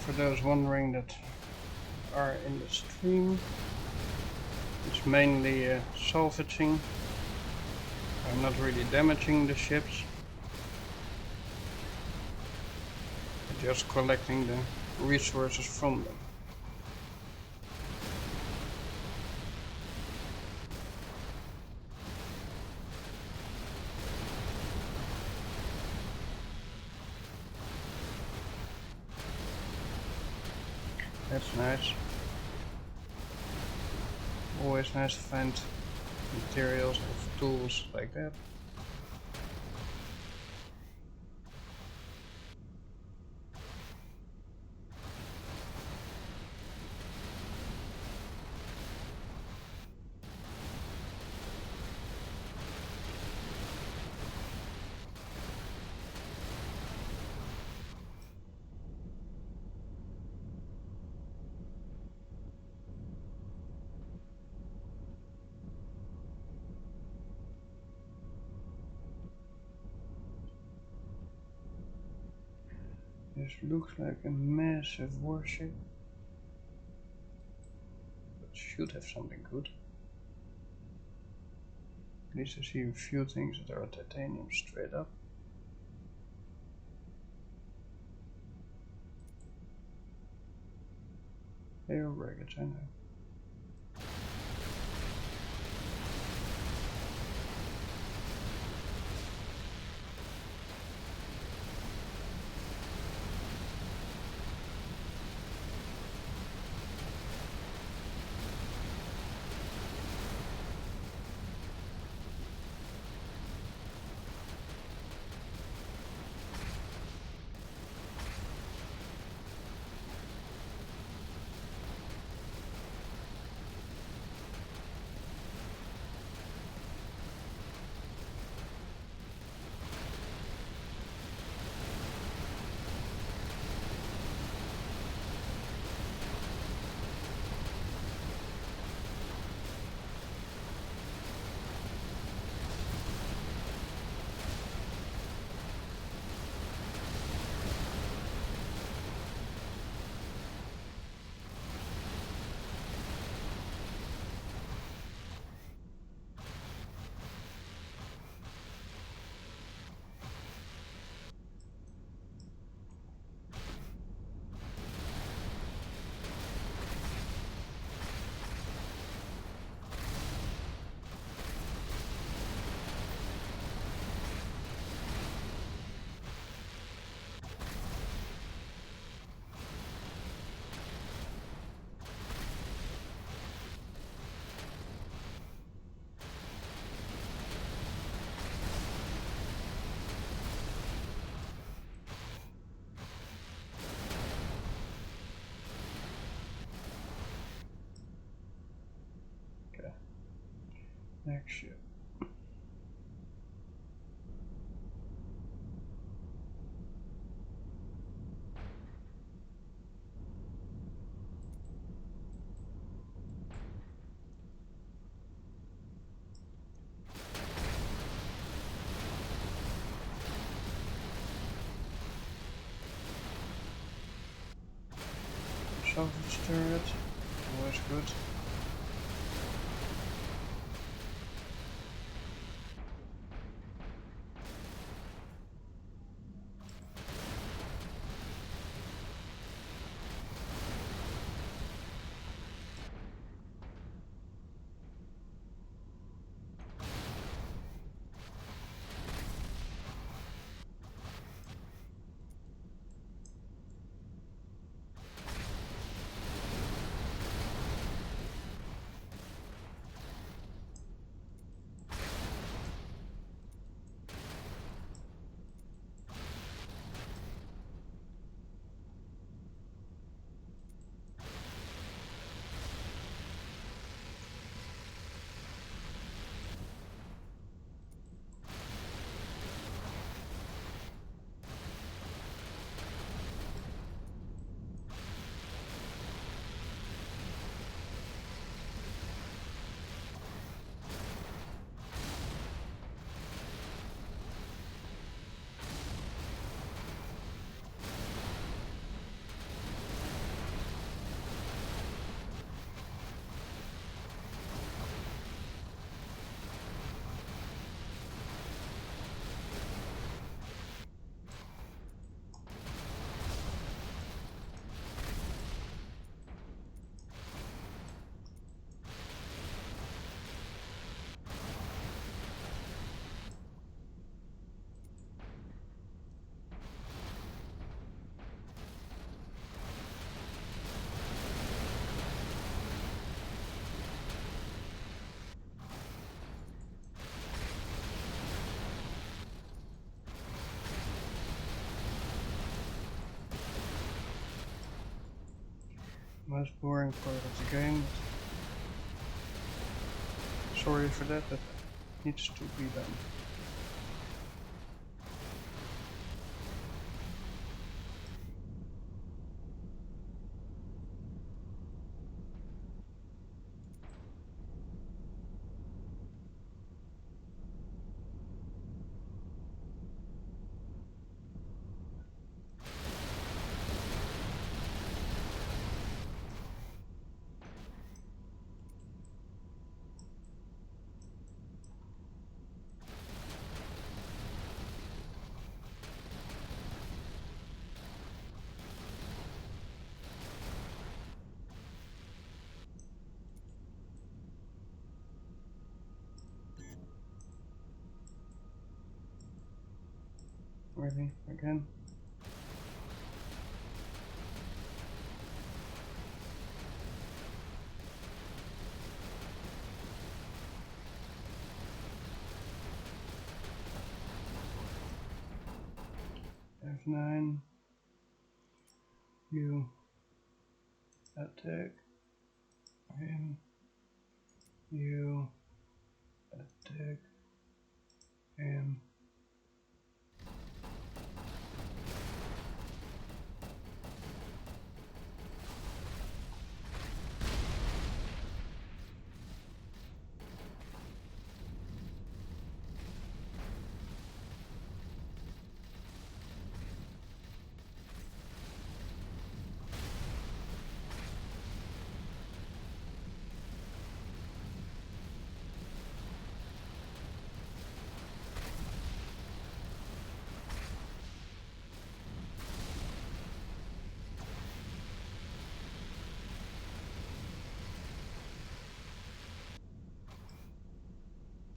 [SPEAKER 1] For those wondering that are in the stream, it's mainly salvaging. I'm not really damaging the ships, just collecting the resources from them. That's nice. Always nice to find materials of tools like that. This looks like a massive warship, but should have something good. At least I see a few things that are titanium straight up. They are ragged, I know. next ship. Salvage turret, always good. Most boring part of the game. Sorry for that, but needs to be done. Really? Again? F9. You attack him. You attack him.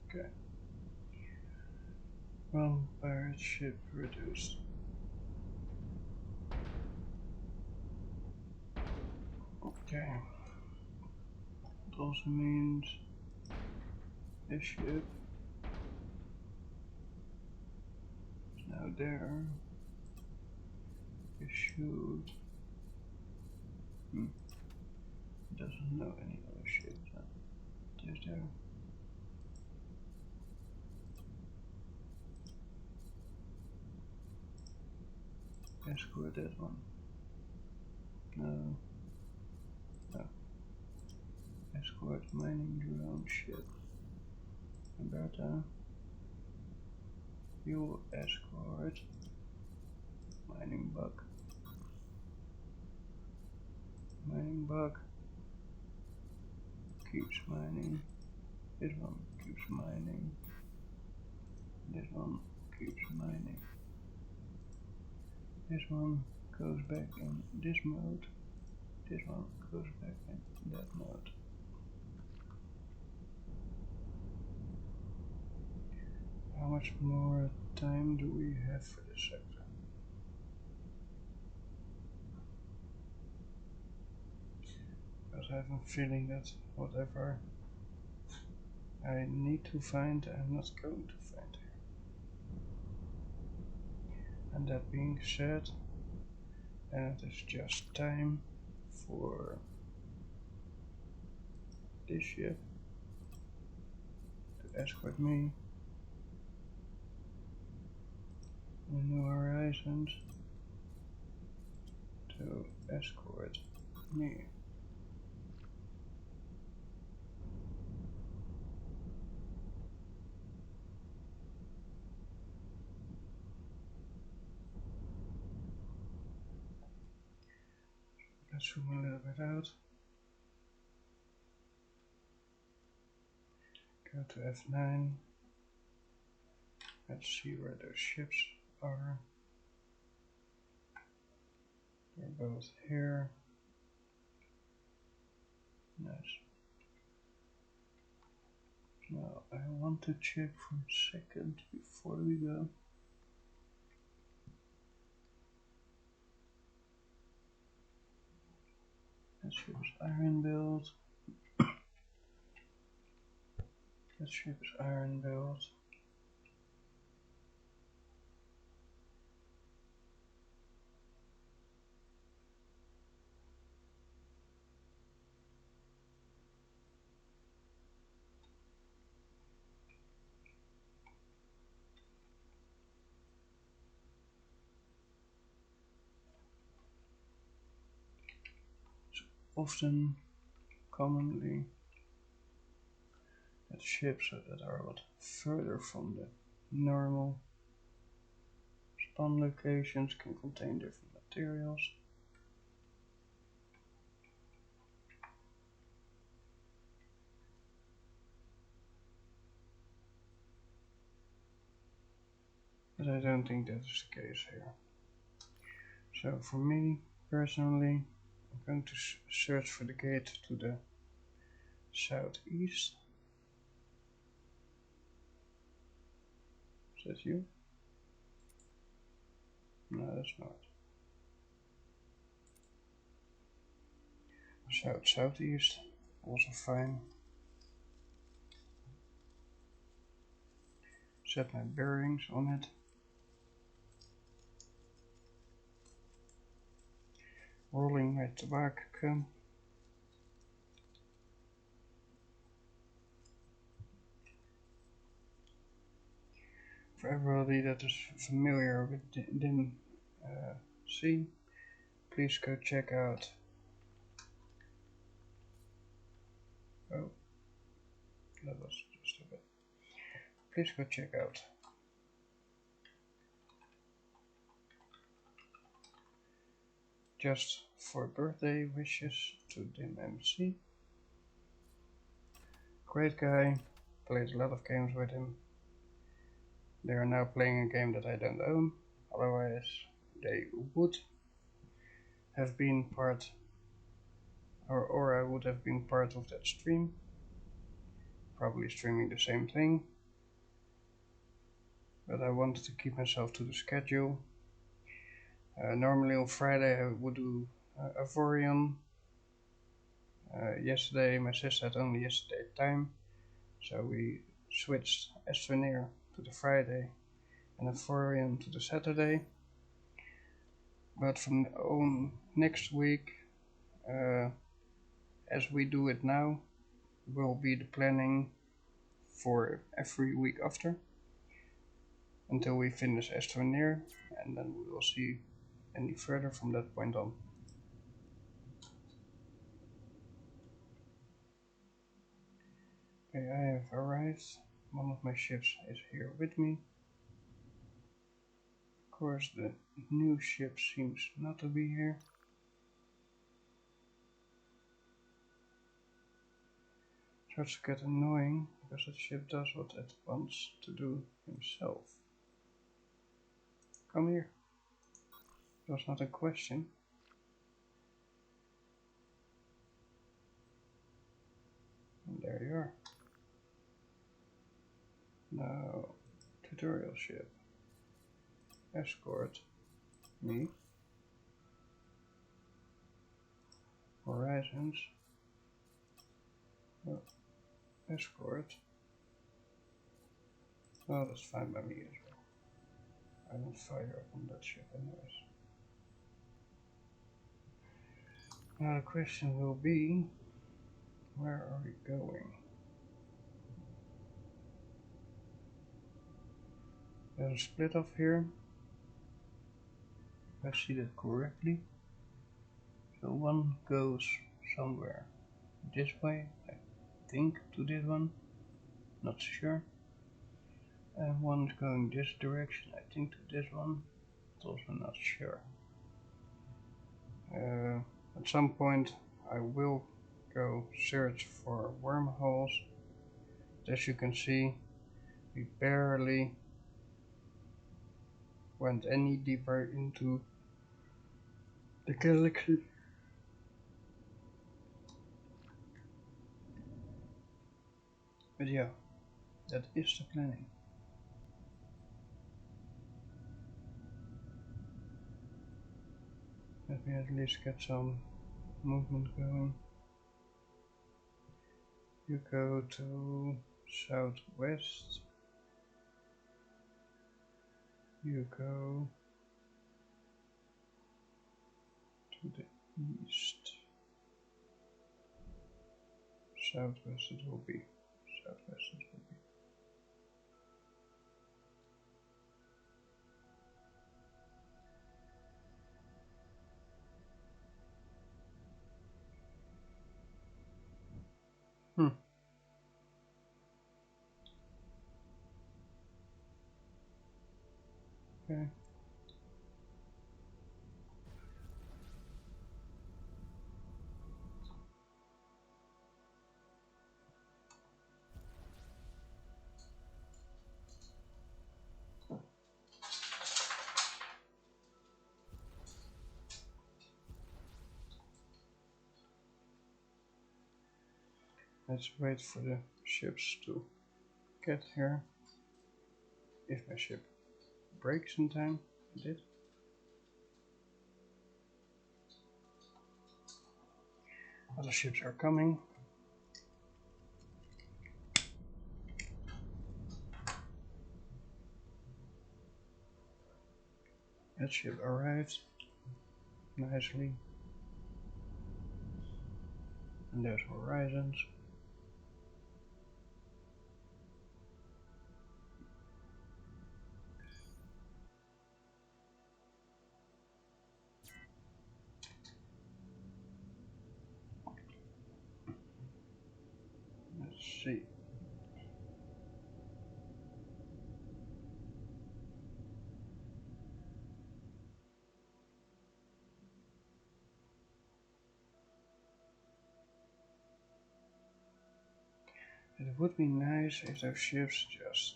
[SPEAKER 1] Okay. Well, pirate ship reduced. Okay. It also means this ship is now there. It should. It doesn't know any other ship. It is there. escort that one. No. No. Escort mining drone ship. Alberta. You escort mining bug. Mining bug keeps mining. This one keeps mining. This one keeps mining. This one goes back in this mode. This one goes back in that mode. How much more time do we have for this sector? Because I have a feeling that whatever I need to find, I'm not going to find here. And that being said, it is just time for this ship to escort me to New Horizons, to escort me. Let's zoom a little bit out. Go to F9. Let's see where those ships are. They're both here. Nice. Now I want to check for a second before we go. That ship is iron built. That ship is iron built. Often, commonly, that ships that are a lot further from the normal spawn locations can contain different materials. But I don't think that is the case here. So for me, personally, I'm going to search for the gate to the southeast. Is that you? No, that's not. Southeast, also fine. Set my bearings on it. Rolling my tobacco. For everybody that is familiar with Dim C, please go check out. Oh, that was just a bit. Please go check out Just for Birthday Wishes to Dim MC. Great guy, played a lot of games with him. They are now playing a game that I don't own, otherwise they would have been part, or I would have been part of that stream, probably streaming the same thing, but I wanted to keep myself to the schedule. Normally on Friday I would do Avorion. Yesterday my sister had only yesterday time, so we switched Astroneer to the Friday and Avorion to the Saturday. But from on next week, as we do it now, will be the planning for every week after, until we finish Astroneer, and then we will see any further from that point on. Okay, I have arrived. One of my ships is here with me. Of course, the new ship seems not to be here. Starts to get annoying because the ship does what it wants to do himself. Come here. That's not a question. And there you are. Now, tutorial ship. Escort me. Horizons. Oh, escort. Oh, that's fine by me as well. I don't fire up on that ship anyways. Now the question will be, where are we going? There's a split off here. If I see that correctly. So one goes somewhere this way, I think to this one, not sure. And one's going this direction, I think to this one, also not sure. At some point I will go search for wormholes. As you can see, we barely went any deeper into the galaxy. But yeah, that is the planning. Let me at least get some movement going. You go to southwest. You go to the east. Southwest it will be. Southwest it will be. Okay. Let's wait for the ships to get here. If my ship breaks in time, it did. Other ships are coming. That ship arrived nicely. And there's horizons. Let's see. It would be nice if those ships just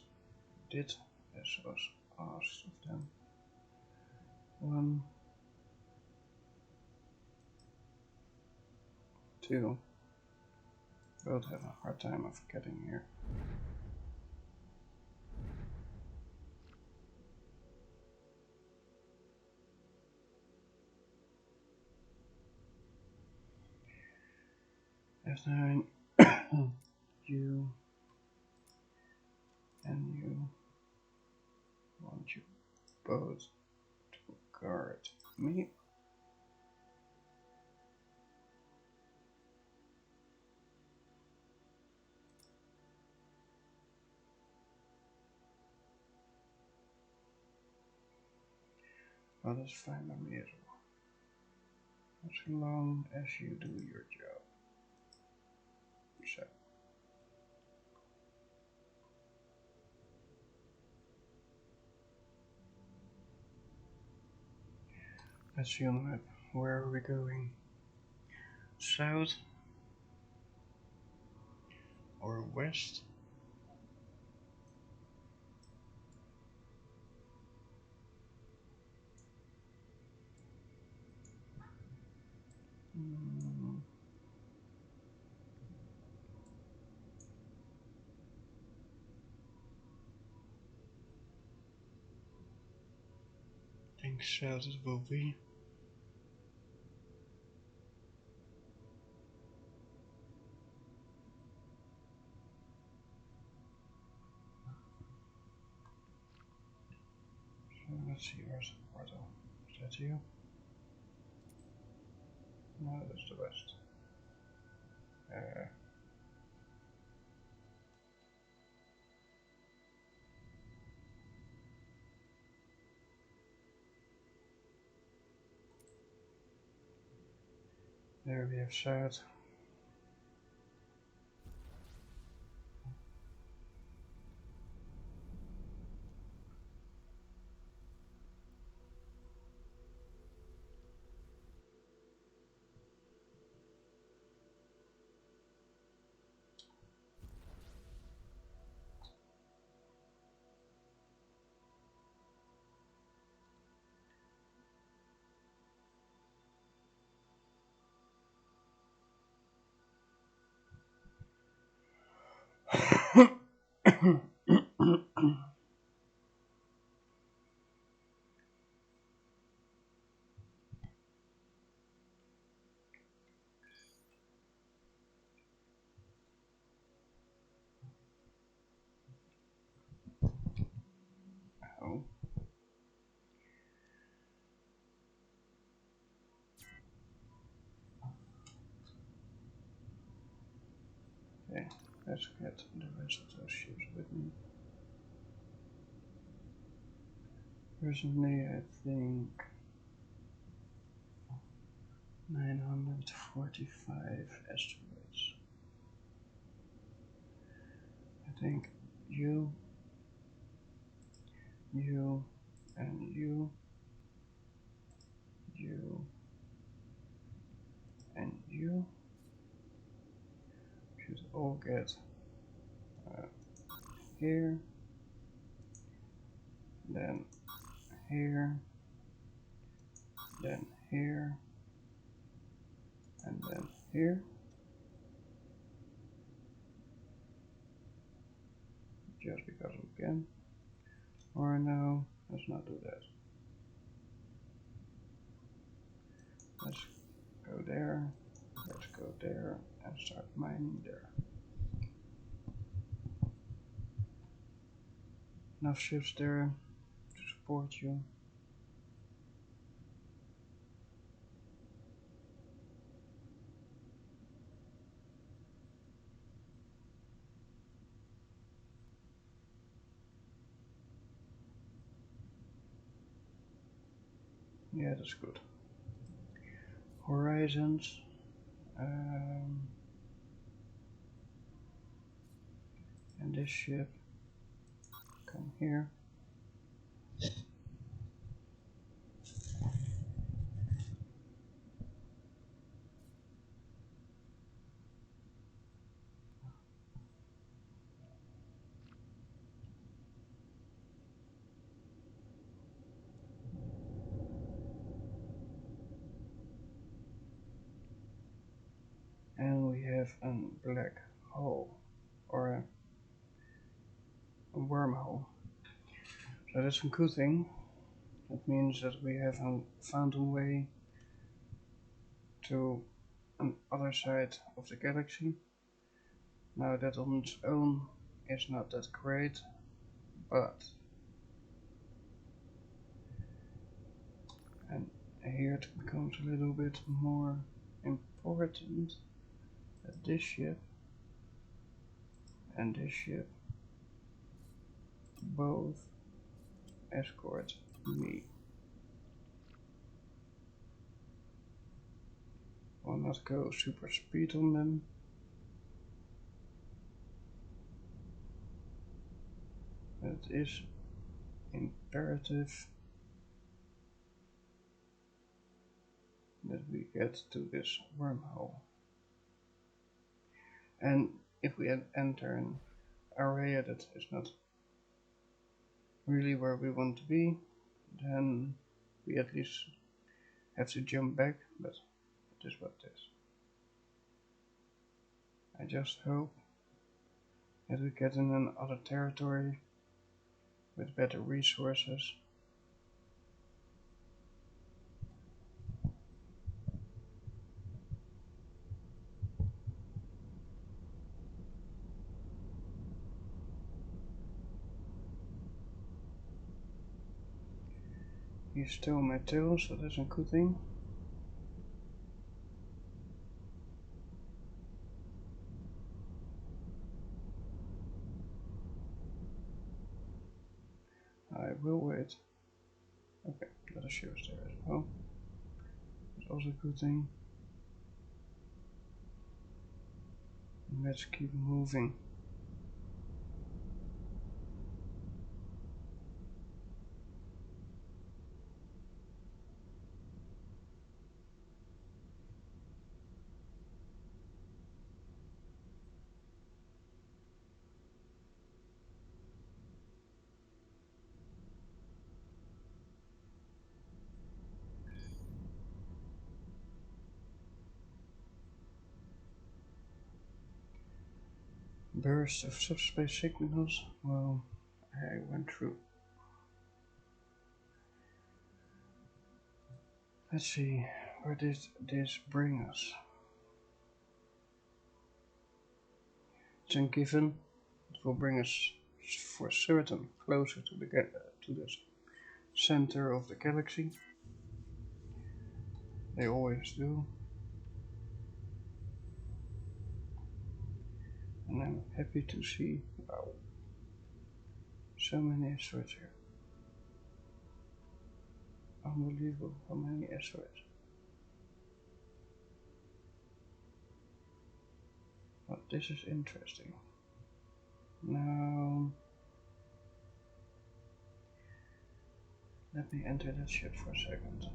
[SPEAKER 1] did as was asked of them. 1, 2. Both have a hard time of getting here. F9. You and you want you both to guard me. Well, that's fine by me as well. As long as you do your job. So. Let's see on the map. Where are we going? South? Or west? I think south it will be. So let's see, where's the portal? Is that you? No, that's the west. There we have south. Oh. Okay, let's get the rest of those ships with me. Personally, I think 945 asteroids. I think you, and you, and you should all get here, then here, then here, and then here. Just because we can. Or no, let's not do that. Let's go there, let's go there, and start mining there. Enough ships there to support you. Yeah, that's good. Horizons. And this ship come here. And we have a black hole, or a wormhole. So that's a good thing. That means that we have found a way to an other side of the galaxy. Now that on its own is not that great, but and here it becomes a little bit more important that this ship and this ship both escort me. will not go super speed on them. It is imperative that we get to this wormhole. And if we enter an area that is not really where we want to be, then we at least have to jump back, but it is what it is. I just hope that we get in another territory with better resources. He stole my tail, so that's a good thing. I will wait. Okay, let us show there as well. That's also a good thing. Let's keep moving. Burst of subspace signals. Well, I went through. Let's see, where did this bring us? It's a given. It will bring us for certain closer to the center of the galaxy. They always do. And I'm happy to see, wow, so many asteroids here. Unbelievable how many asteroids. But this is interesting. Now, let me enter that ship for a second.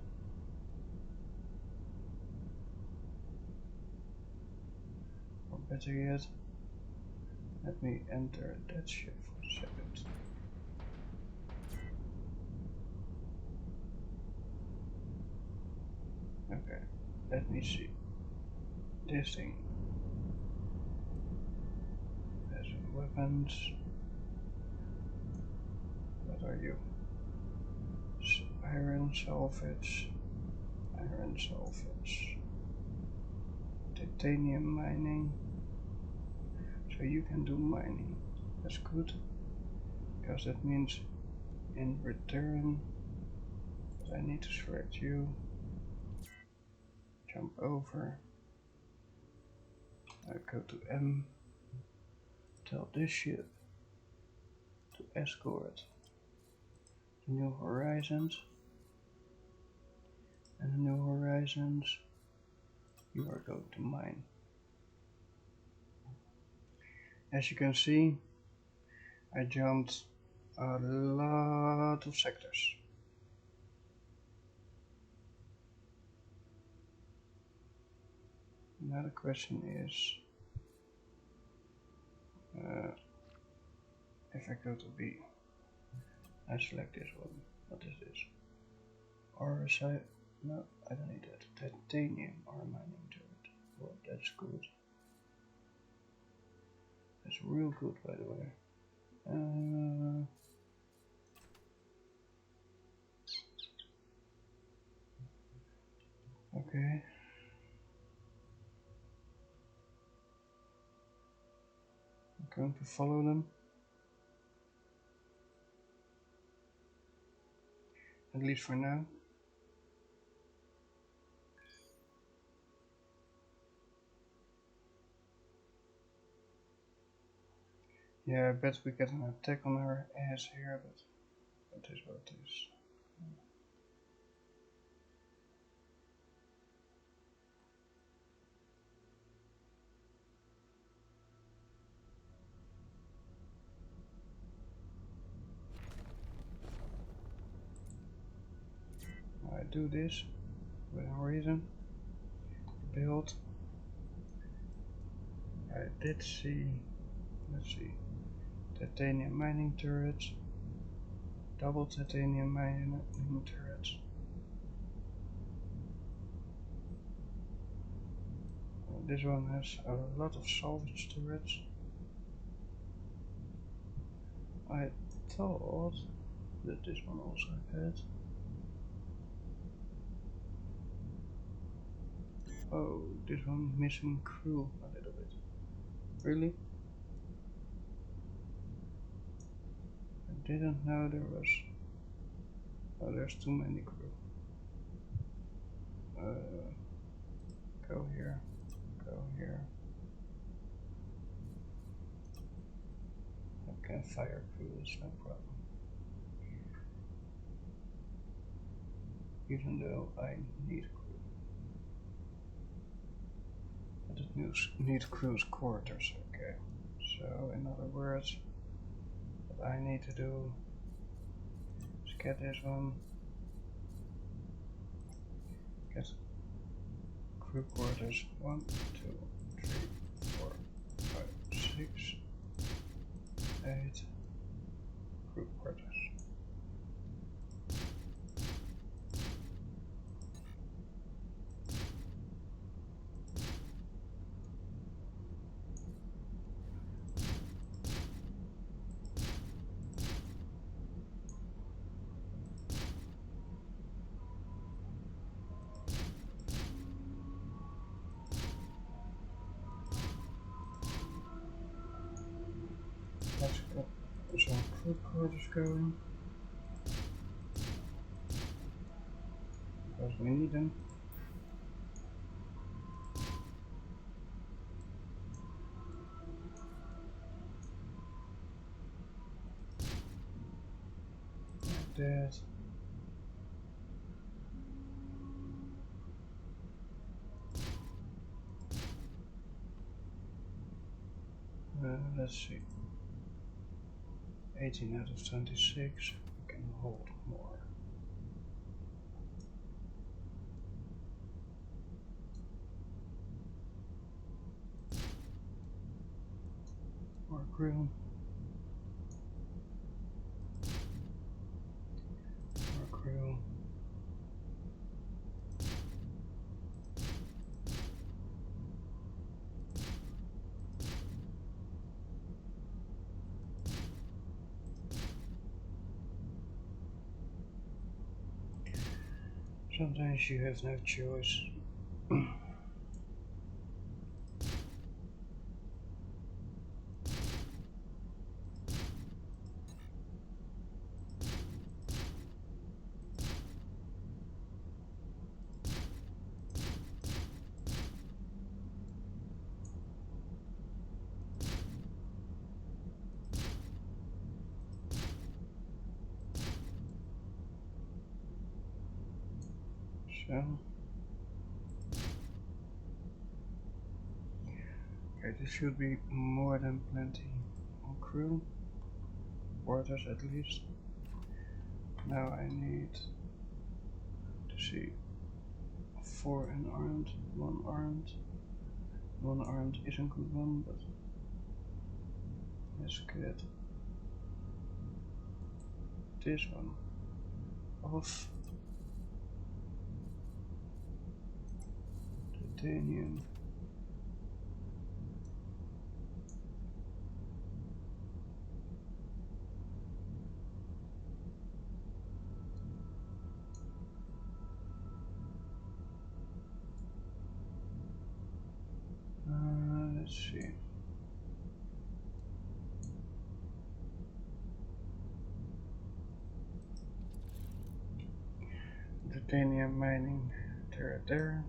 [SPEAKER 1] Or better yet, let me enter that ship for a second. Okay, let me see. This thing has weapons. What are you? Iron salvage, titanium mining. So you can do mining. That's good, because that means in return that I need to select you, jump over, I go to M, tell this ship to escort the New Horizons, and the New Horizons you are going to mine. As you can see, I jumped a lot of sectors. Now the question is, if I go to B, I select this one. What is this? RSI? No, I don't need that. Titanium ore mining turret. Well, that's good. That's real good, by the way. Okay. I'm going to follow them. At least for now. Yeah, I bet we get an attack on our ass here, but it is what it is. do this within reason. Build. I did see, let's see, titanium mining turrets, double titanium mining turrets. This one has a lot of salvage turrets. I thought that this one also had. Oh, this one missing crew a little bit. Really? I didn't know there was. Oh, there's too many crew. Go here. Go here. I can fire crew, it's no problem. Even though I need crew. But it need crew's quarters, okay. So in other words, what I need to do is get this one. Get crew quarters 1, 2, 3, 4, 5, 6, 8 crew quarters. Let's get some crew quarters going. Because we need them. Like that. Let's see. 18 out of 26. We can hold more. More crew. More crew. Sometimes you have no choice. So, okay, this should be more than plenty on crew, quarters at least. Now I need to see 4 unarmed, 1 armed. 1 armed is a good one, but let's get this one off. Titanium. Let's see. Titanium mining turret there.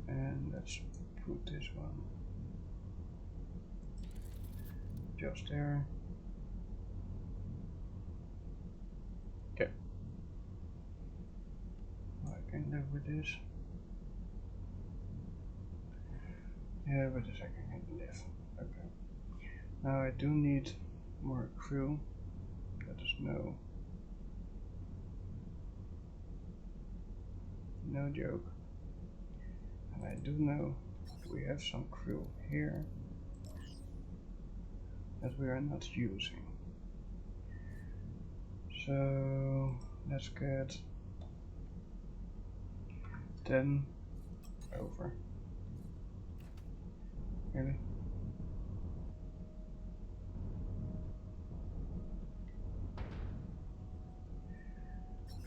[SPEAKER 1] And let's put this one just there. Okay. I can live with this. Yeah, but I can live. Okay. Now I do need more crew. That is no joke. And I do know we have some crew here that we are not using. So let's get 10 over. Really?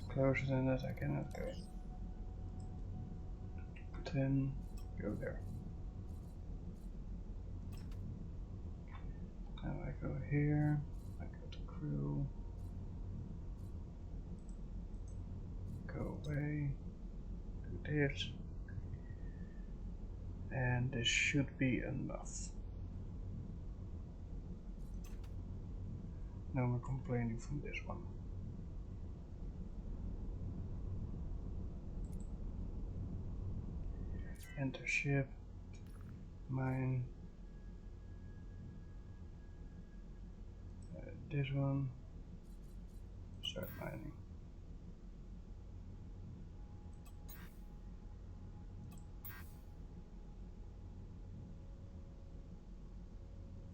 [SPEAKER 1] Closer than that I cannot go. 10, go there. Now I go here, I go to crew, go away, do this, and this should be enough. No more complaining from this one. Enter ship, mine, this one, start mining.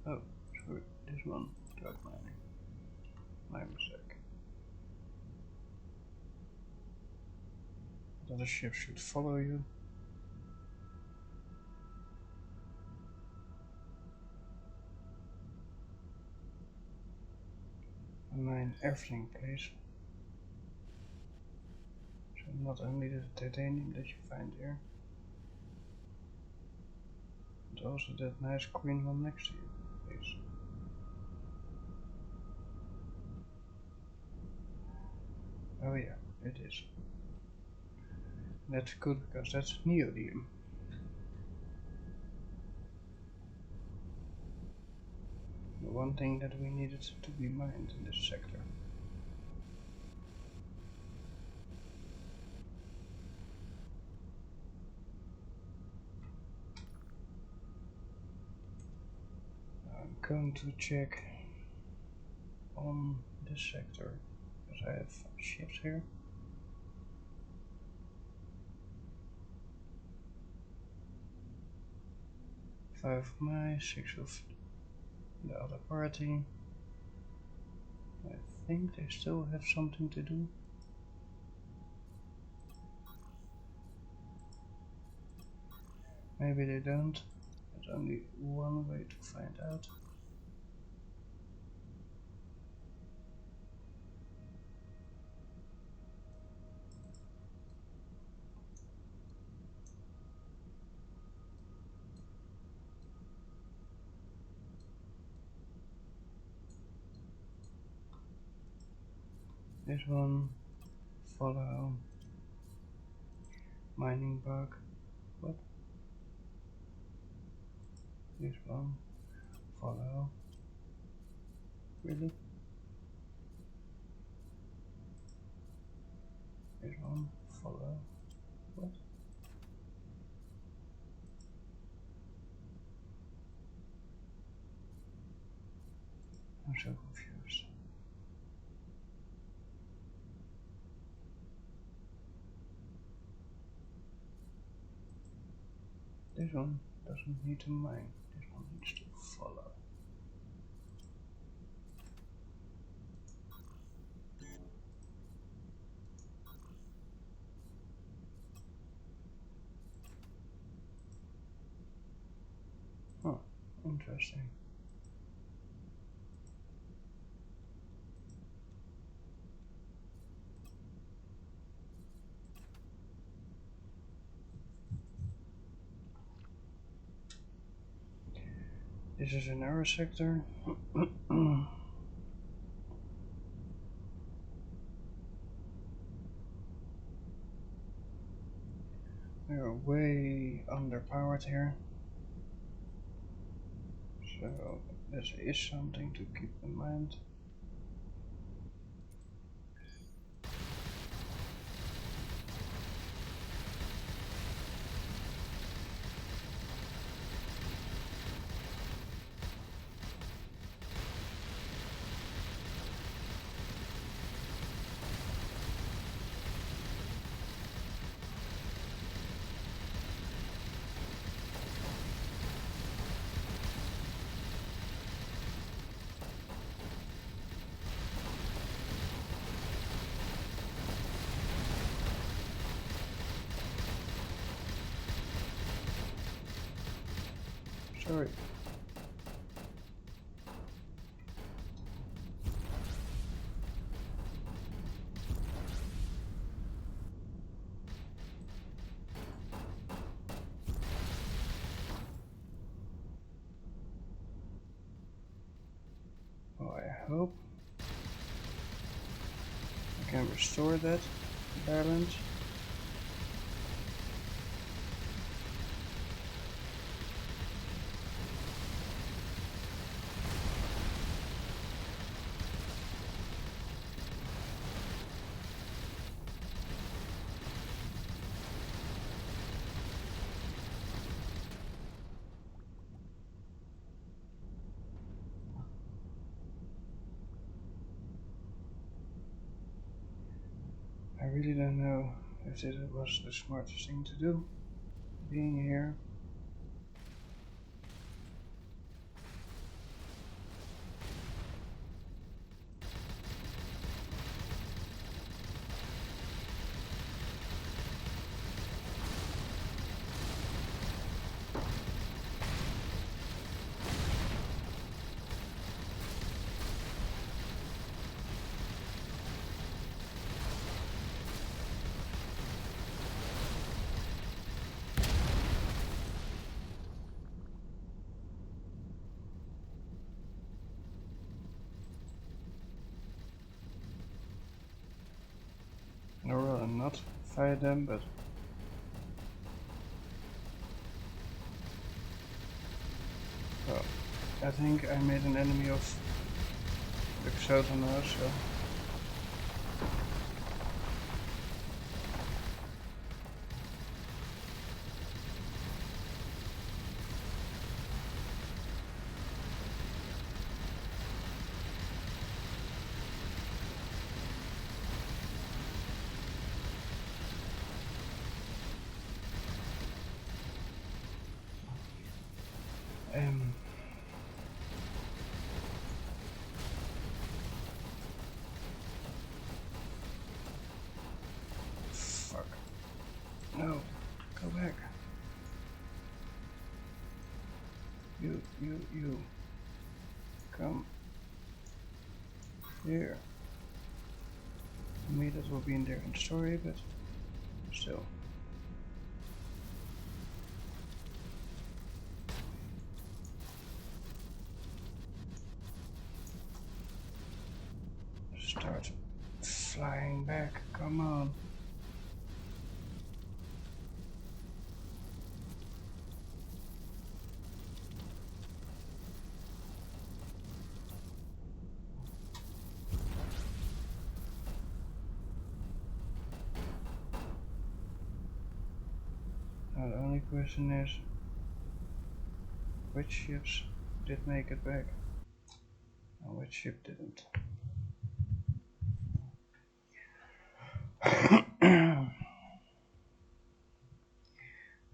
[SPEAKER 1] Oh, sorry, this one, start mining. My mistake. The other ship should follow you. Mine everything, please. So not only the titanium that you find here, but also that nice green one next to you, please. Oh yeah, it is. That's good because that's neodymium. The one thing that we needed to be mined in this sector. I'm going to check on this sector because I have ships here. 5 of my, 6 of the other party. I think they still have something to do. Maybe they don't. There's only one way to find out. This one, follow, mining bug, what? This one, follow, really? This one, follow, what? I'm so confused. This one doesn't need to mine, this one needs to follow. Huh, interesting. This is an error sector. We are way underpowered here. So this is something to keep in mind. sorry. Oh, I hope I can restore that balance. I really don't know if this was the smartest thing to do, being here. I'd rather not fight them, but well, I think I made an enemy of the Xota now, so fuck. No, go back. You. Come here. For me that will be in there in the story, but still. Start flying back, come on. Now the only question is, which ships did make it back and which ship didn't?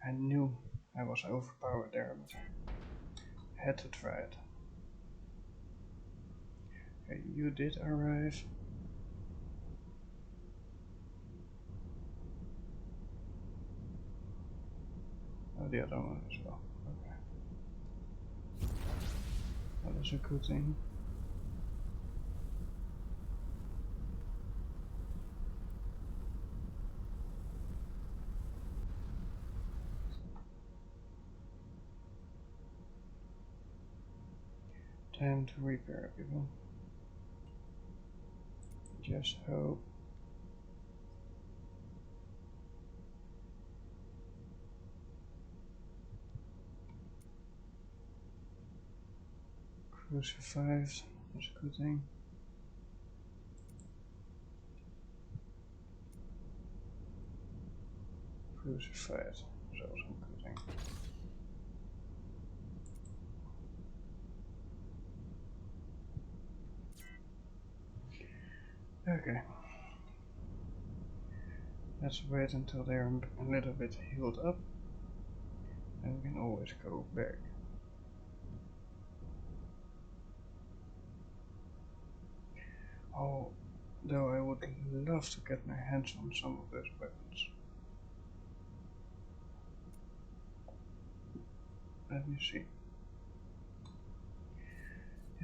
[SPEAKER 1] I knew I was overpowered there, but I had to try it. Okay, you did arrive. Oh, the other one as well. Okay. That is a good thing. Time to repair, people. Just hope. Crew survived. That's a good thing. Crew survived. That's also a good thing. Okay. Let's wait until they're a little bit healed up, and we can always go back. Oh, though I would love to get my hands on some of those weapons. Let me see.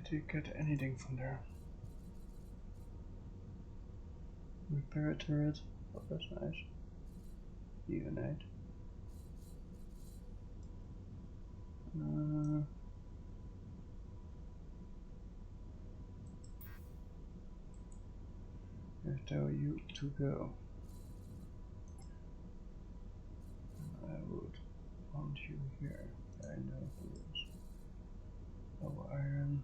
[SPEAKER 1] Did you get anything from there? Repair a turret. Oh, that's nice. Unite. I tell you to go. I would want you here. I know who is. Avorion.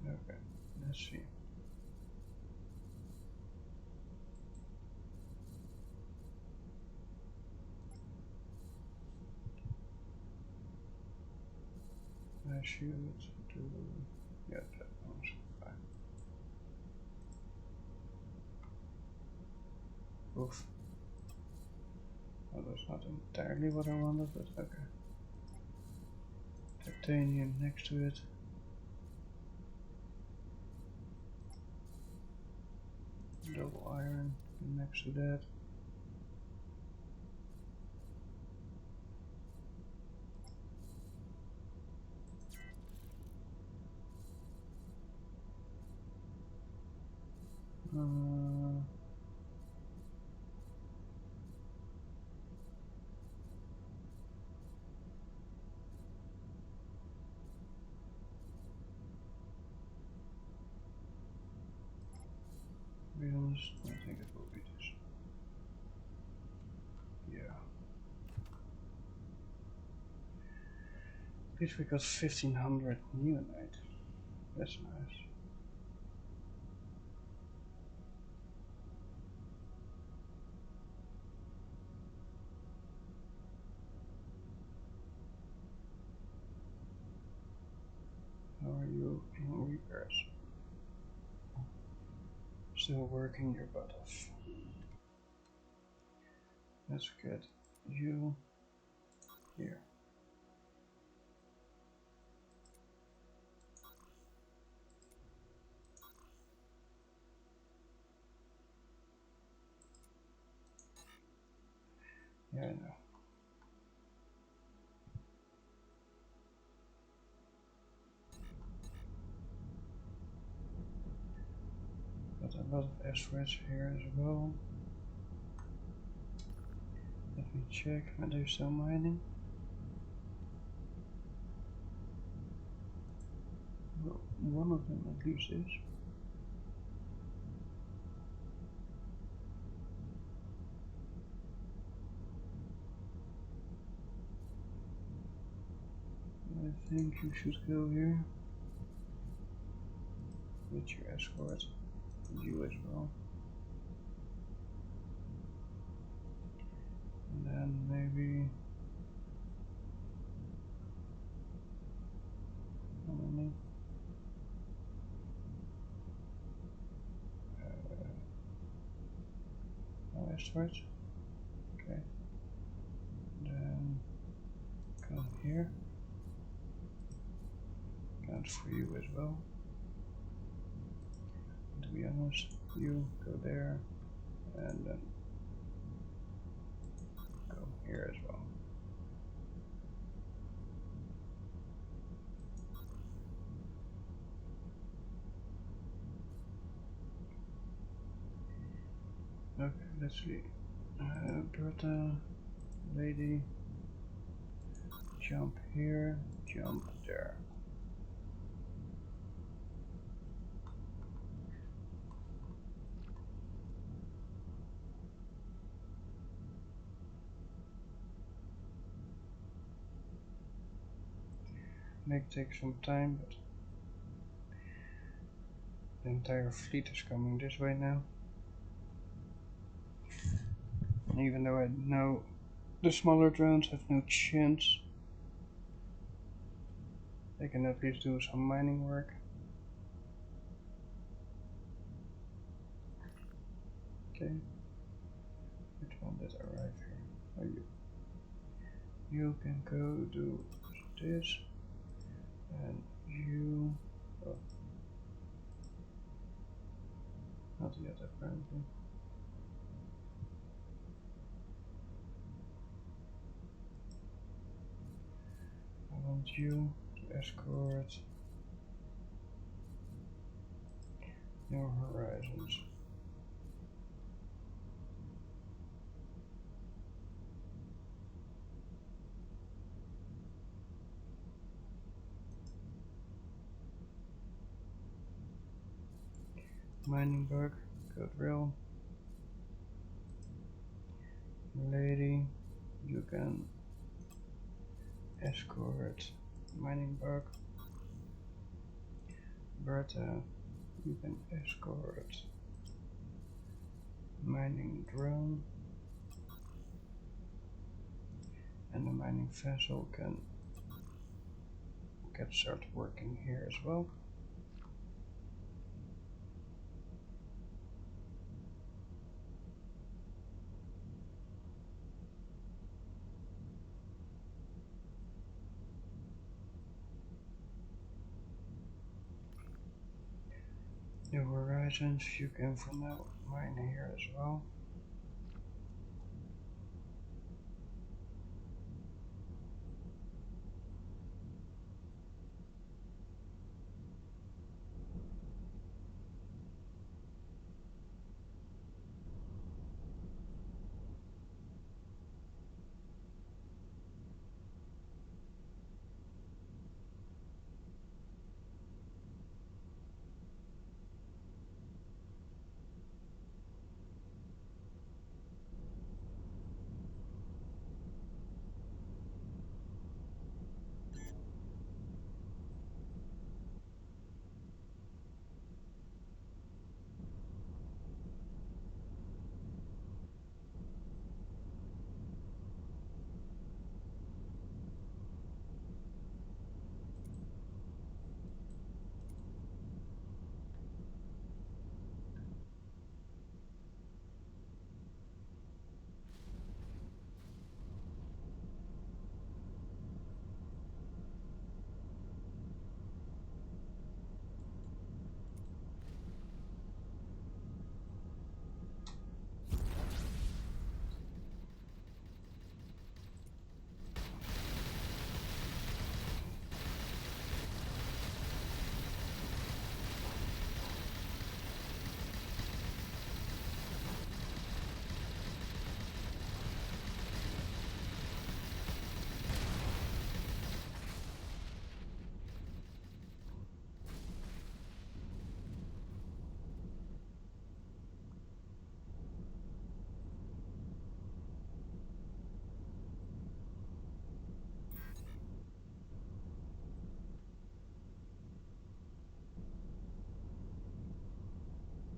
[SPEAKER 1] Okay, let's see. I should do. Yeah, that one's fine. Oof. Well, that's not entirely what I wanted, but okay. Titanium next to it. Double iron next to that. To be honest, I think it will be this. Yeah. At least we got 1500 neonite. That's nice. How are you in repairs? Still working your butt off. Let's get you here. Yeah, I know. Got a lot of asteroids here as well. Let me check. Are they still mining? Well, one of them at least is. I think you should go here with your escort, and you as well. And then maybe how many? No asteroids. Okay. Then come here. Count for you as well. To be honest, you go there and then go here as well. Okay, let's see. Bertha, lady, jump here, jump there. May take some time, but the entire fleet is coming this way now. And even though I know the smaller drones have no chance, they can at least do some mining work. Okay. Which one did arrive here? Oh, you. You can go do this. And you. Oh. Not yet, apparently. you to escort New Horizons. Mining bug, good drill. Lady, you can escort mining bug. Bertha, you can escort mining drone. And the mining vessel can start working here as well. New Horizons, you can for now mine here as well.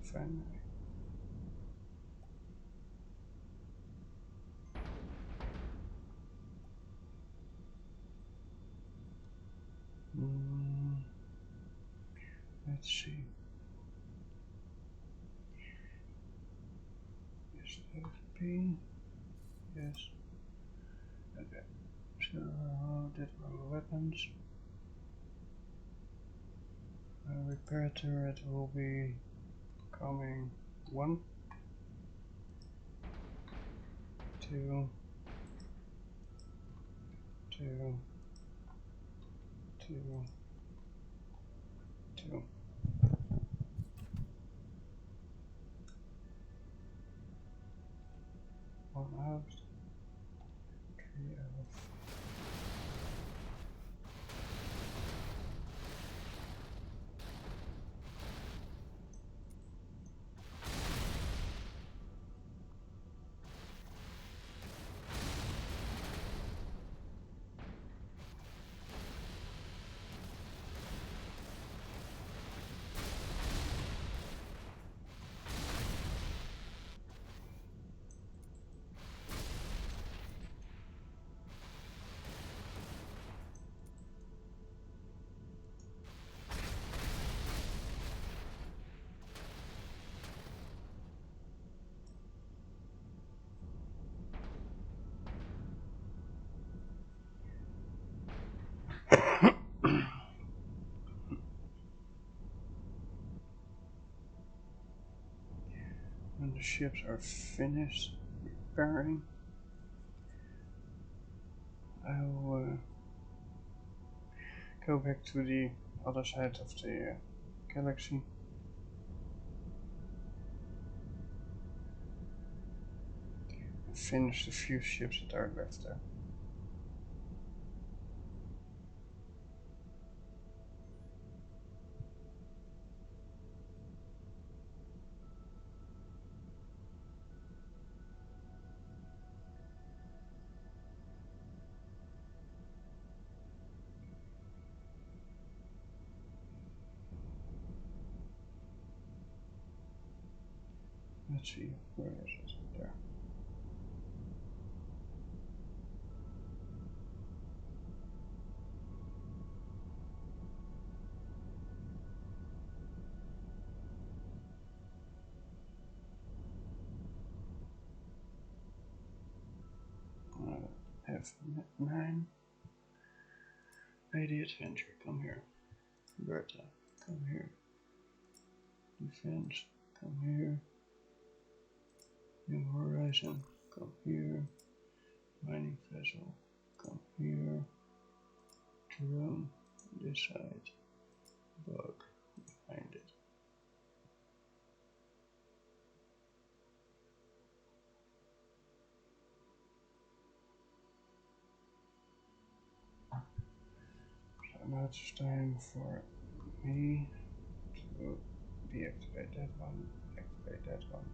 [SPEAKER 1] Finally. Let's see. Is that P? Yes. Okay. So that were weapons. Repair turret will be coming 1, 2, 2, 2, 2. One out, 3 out. When the ships are finished repairing, I'll go back to the other side of the galaxy. And finish the few ships that are left there. Let's see, where is it? There. F9. Lady Adventure, come here. Bertha, come here. Defense, come here. New Horizon, come here. Mining vessel, come here. Drone, this side. Bug, behind it. So now it's time for me to deactivate that one, activate that one.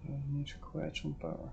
[SPEAKER 1] I need to quite some power.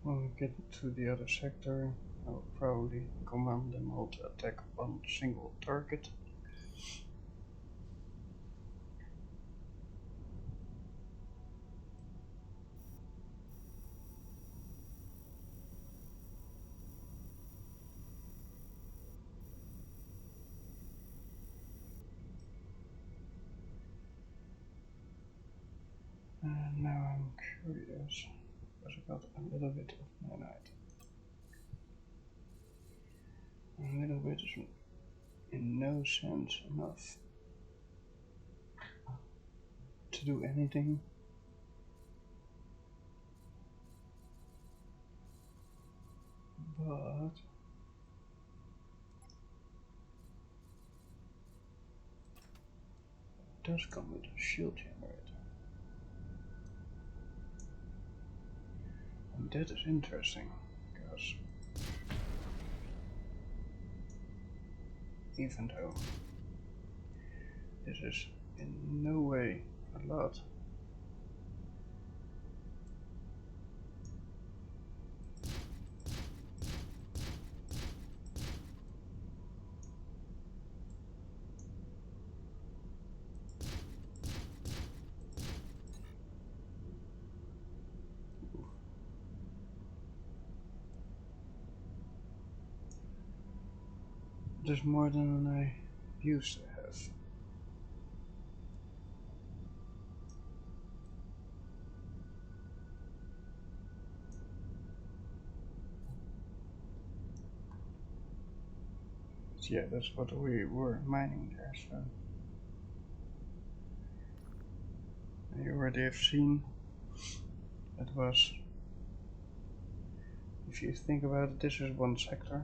[SPEAKER 1] When we get to the other sector, I'll probably command them all to attack one single target. And now I'm curious, because I got a little bit of nanite. A little bit is in no sense enough to do anything. But it does come with a shield generator. And that is interesting, because even though this is in no way a lot, it is more than I used to have. But yeah, that's what we were mining there, so you already have seen, it was, if you think about it, this is one sector.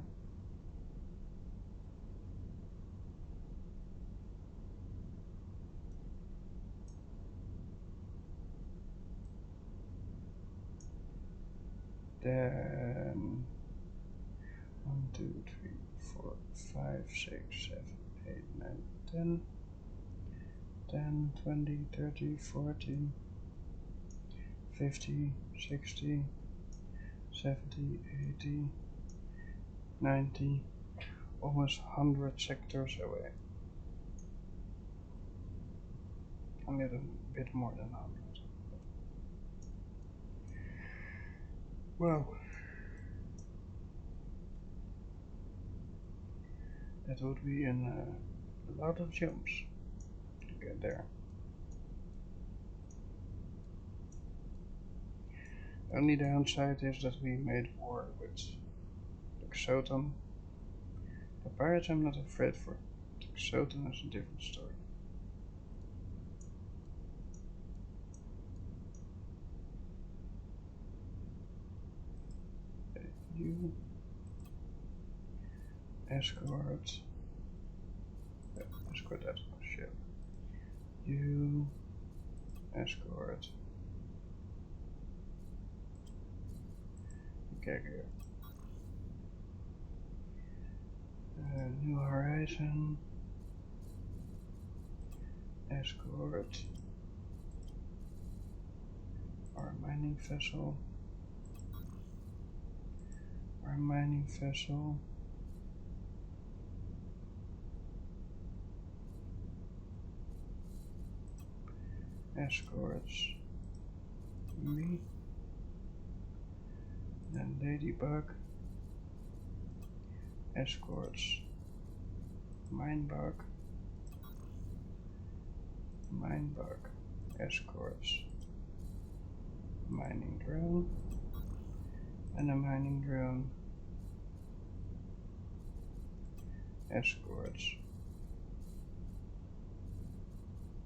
[SPEAKER 1] Then 1, 2, 3, 4, 5, 6, 7, 8, 9, 10, 10, 20, 30, 40, 50, 60, 70, 80, 90, almost 100 sectors away. A little bit more than 100. Well, that would be a lot of jumps to get there. Only downside is that we made war with the Xotan. The pirates I'm not afraid for. The Xotan is a different story. Okay, you escort. Yeah, escort that ship. You escort. Okay, good. New Horizon. Escort. Our mining vessel. Our mining vessel. Escorts me. Then Ladybug. Escorts Minebug. Minebug escorts mining drone. And a mining drone escorts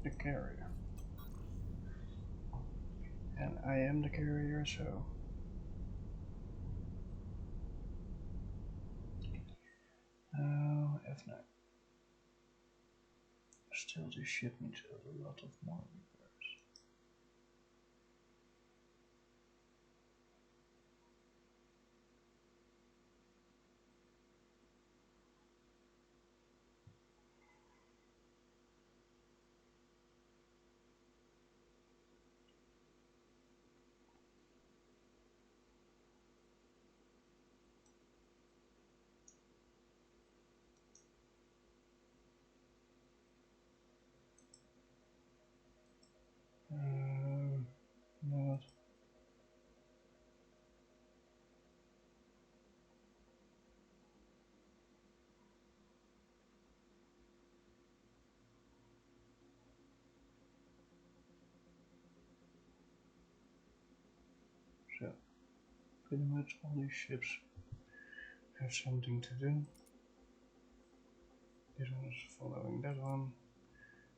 [SPEAKER 1] the carrier. And I am the carrier, so F9. Still, this ship needs a lot of more repairs. Not. So, pretty much all these ships have something to do. This one is following that one.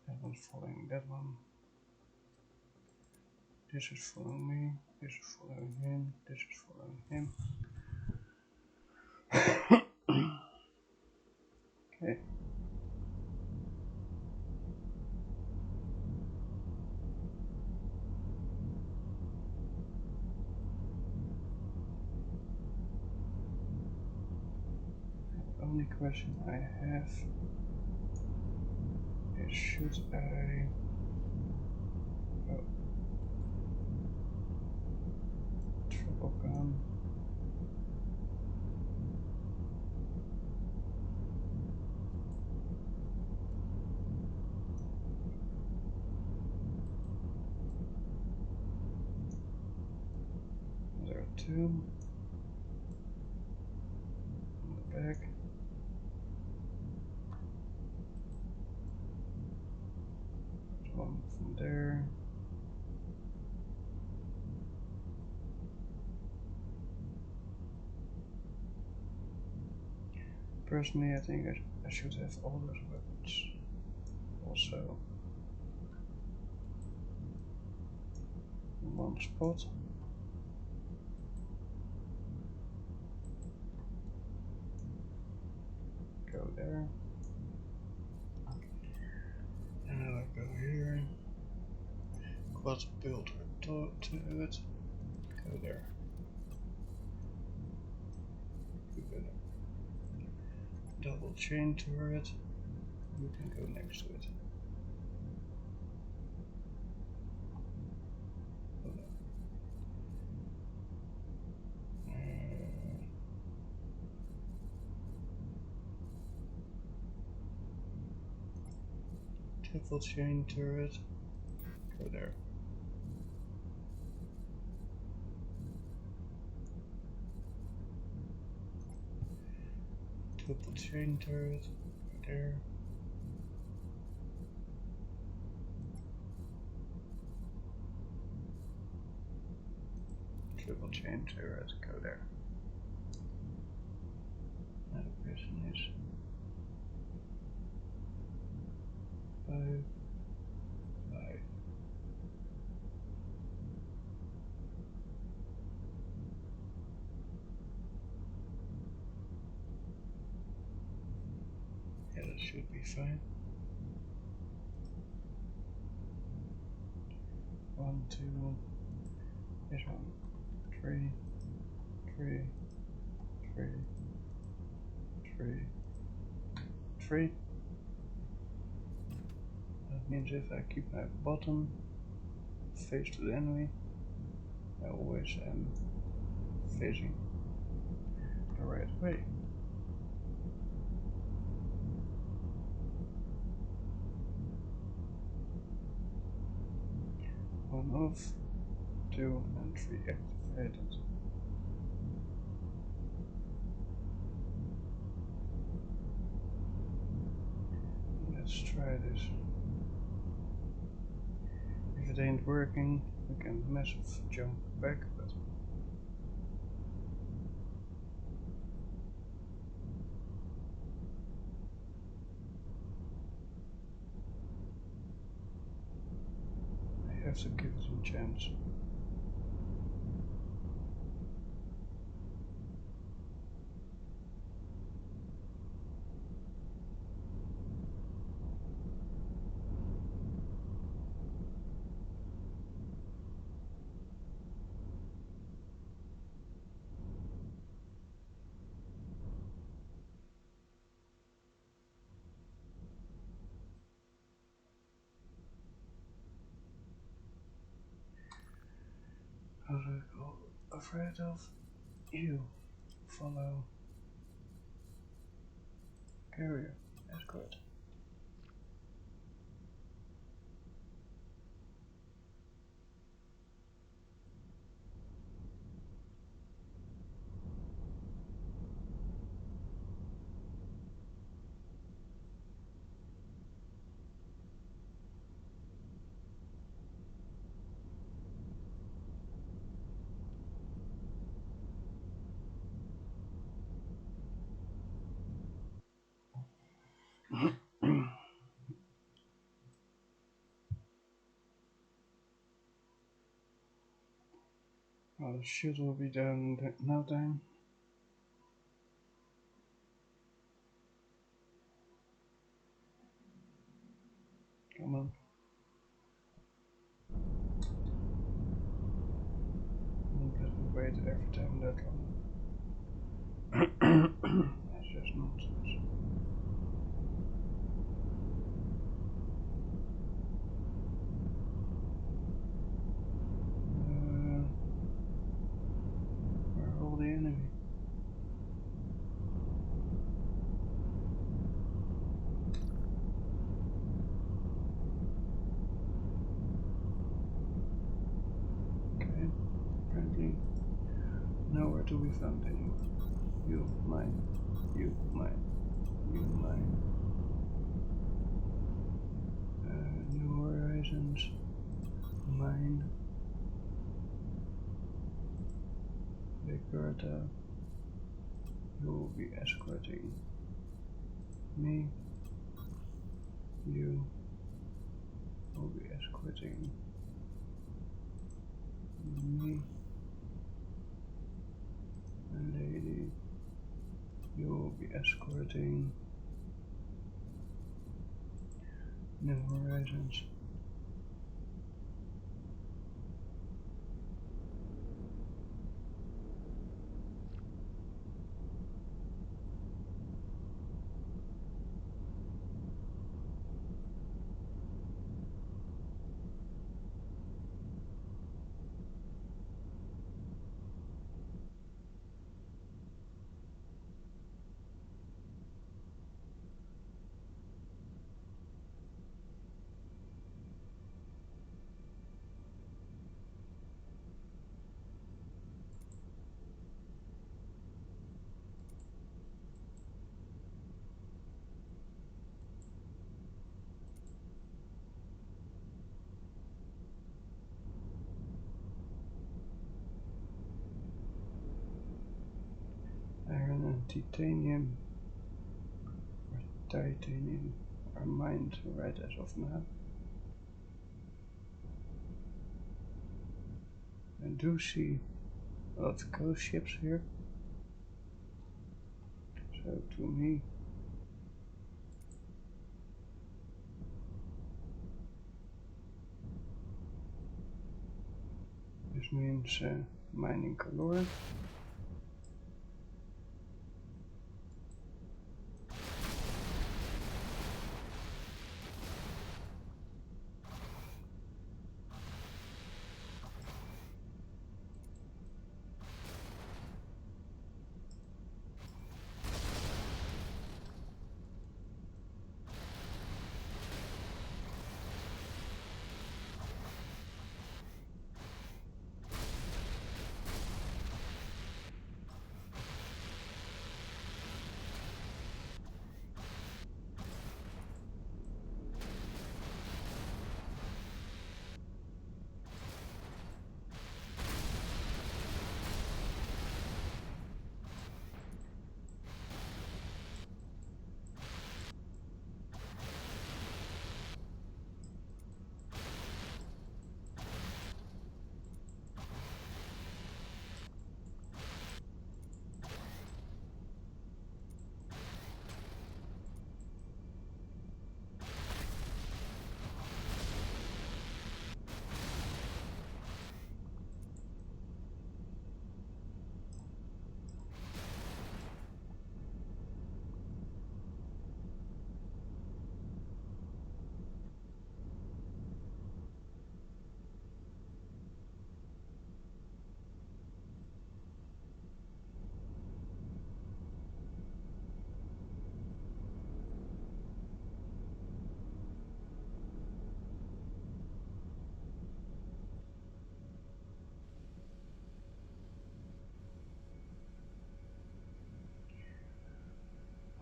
[SPEAKER 1] That one's following that one. This is following me. This is following him. This is following him. Okay. The only question I have is, should I... Oh. Triple gun. There are two on the back. There's one from there. Personally, I think I should have all those weapons also. in one spot. Go there. And I'll go here. Quad builder to it. Go there. We're gonna double chain turret. You can go next to it. Hold on. Triple chain turret. Go there. Triple chain turret. Go there. Triple chain turret. Go there. Now the question is 5, 5. Yeah, that should be fine. 1, 2, this one, 3, 3, 3, 3, 3. That means if I keep my bottom face to the enemy, I always am facing the right way. One off, 2 and 3 activated. Let's try this. If it ain't working, we can massive jump back, but I have to give it a chance. Afraid of you. Follow carrier. Escort. Well, the shit will be done in no time. Come on. Don't let me wait every time that long. That's just nonsense. Where are all the enemy? Okay, apparently nowhere to be found anymore. You, mine, you, mine, you, mine. New Horizons, mine. Berta, you will be escorting me. You will be escorting me. And lady, you will be escorting New Horizons. Iron and titanium, or titanium, are mined right as of now. I do see a lot of ghost ships here, so to me this means mining galore.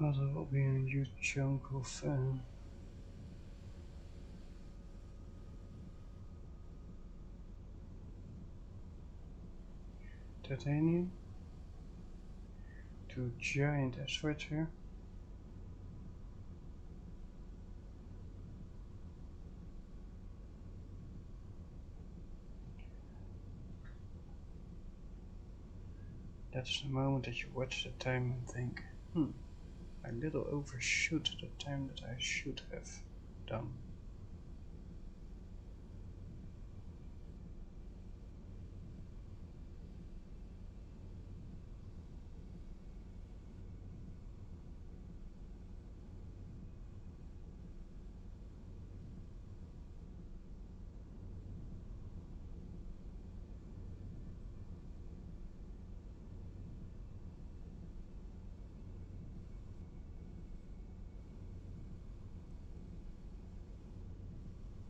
[SPEAKER 1] Well, there will be a huge chunk of titanium. Two giant asteroids here. That's the moment that you watch the time and think, I little overshoot the time that I should have done.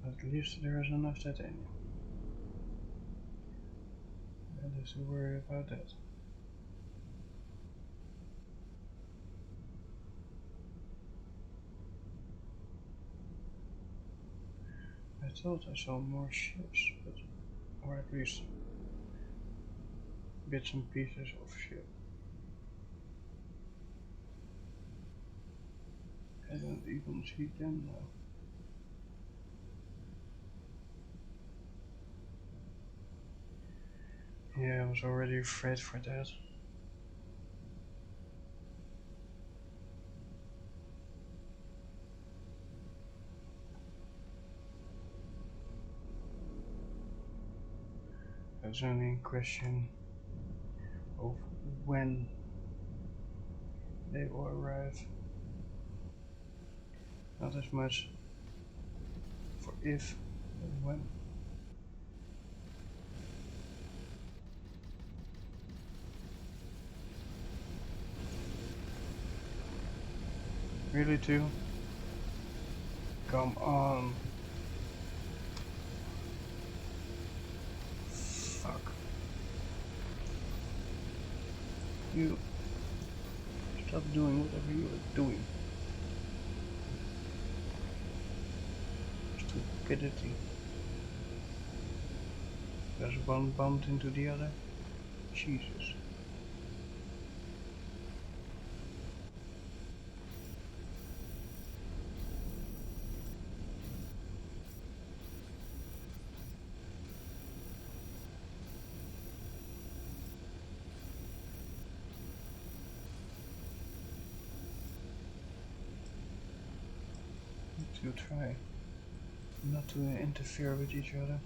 [SPEAKER 1] At least there is enough titanium. I don't have to worry about that. I thought I saw more ships, or at least bits and pieces of ship. I don't even see them now. Yeah, I was already afraid for that. It's only a question of when they will arrive. Not as much for if, but when. Really too? Come on. Fuck. You stop doing whatever you are doing. Stupidity. There's one bumped into the other. Jesus. To try not to interfere with each other.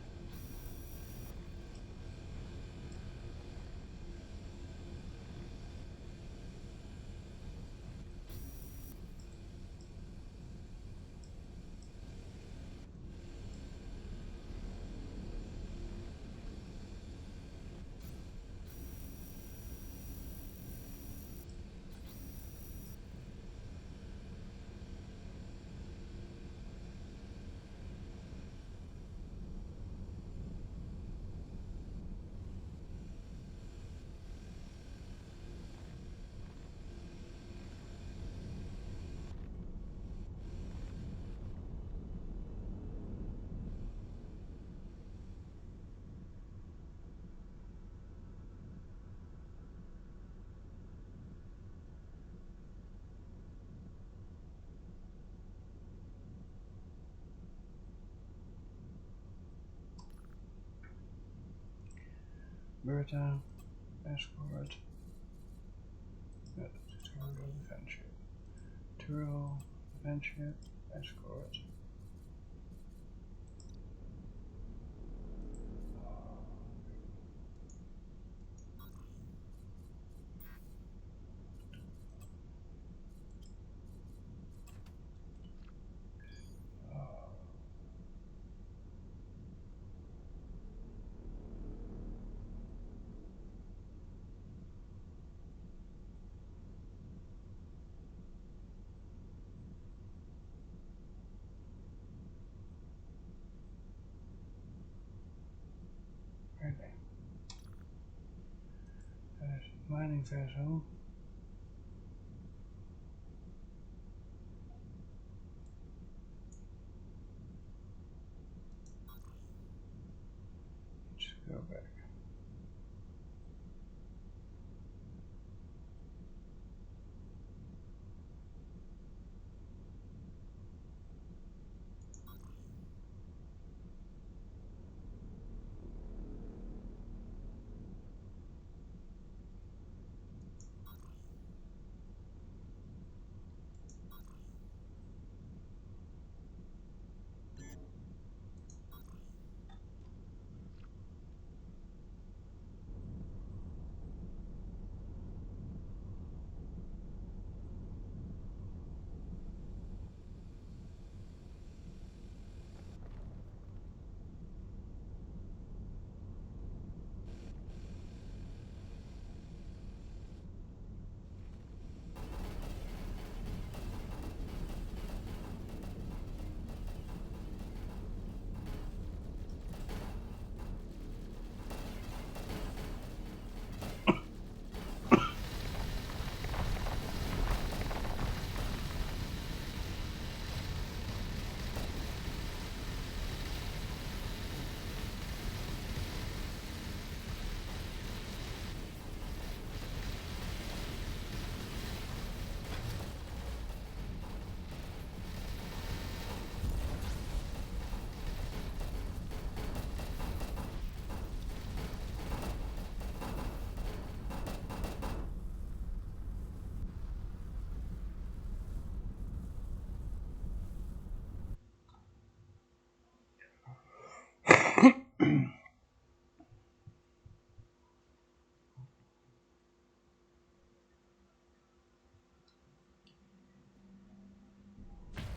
[SPEAKER 1] Berta, escort, tutorial adventure. Tutorial adventure, escort. Really? There's a mining vessel. Let's go back.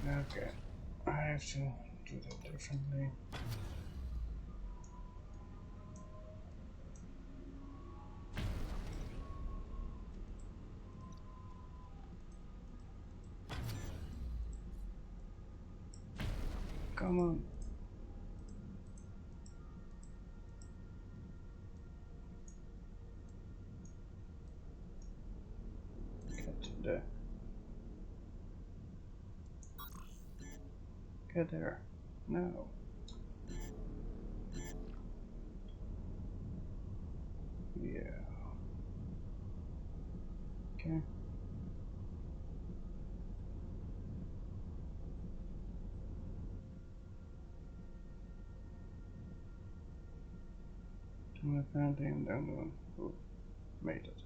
[SPEAKER 1] Okay, I have to do that differently. Come on. Get there. No. Yeah. Okay. And apparently I'm the only one who made it.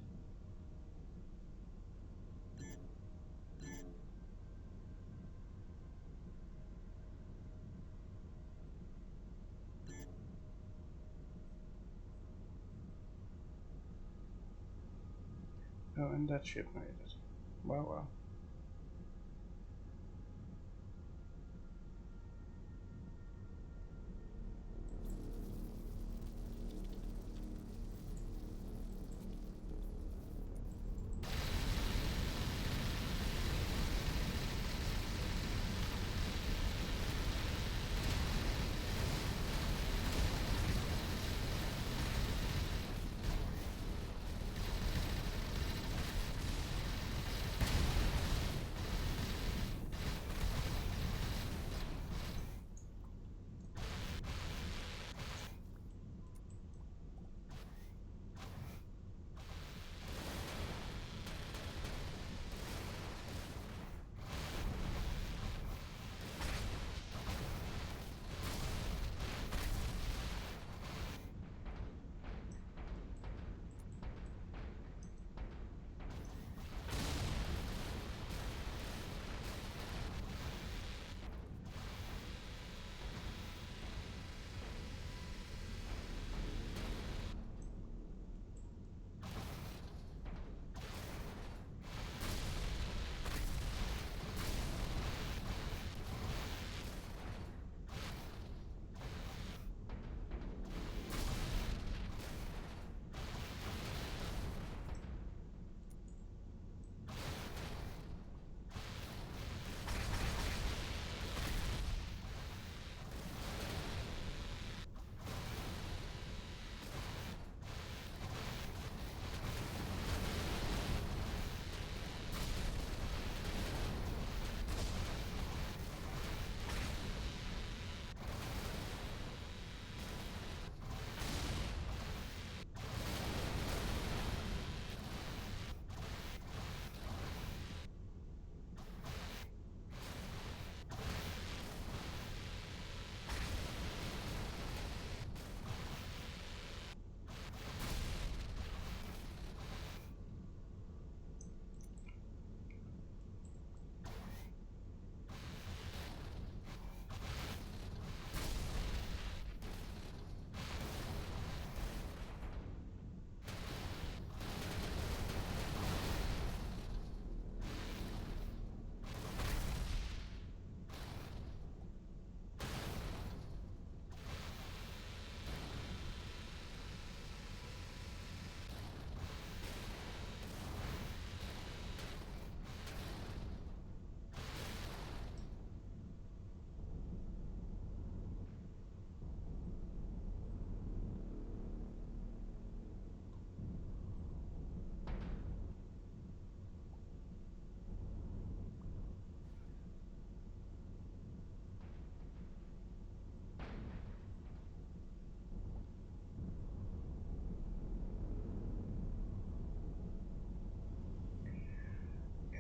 [SPEAKER 1] Oh, and that ship made it. Wow, wow.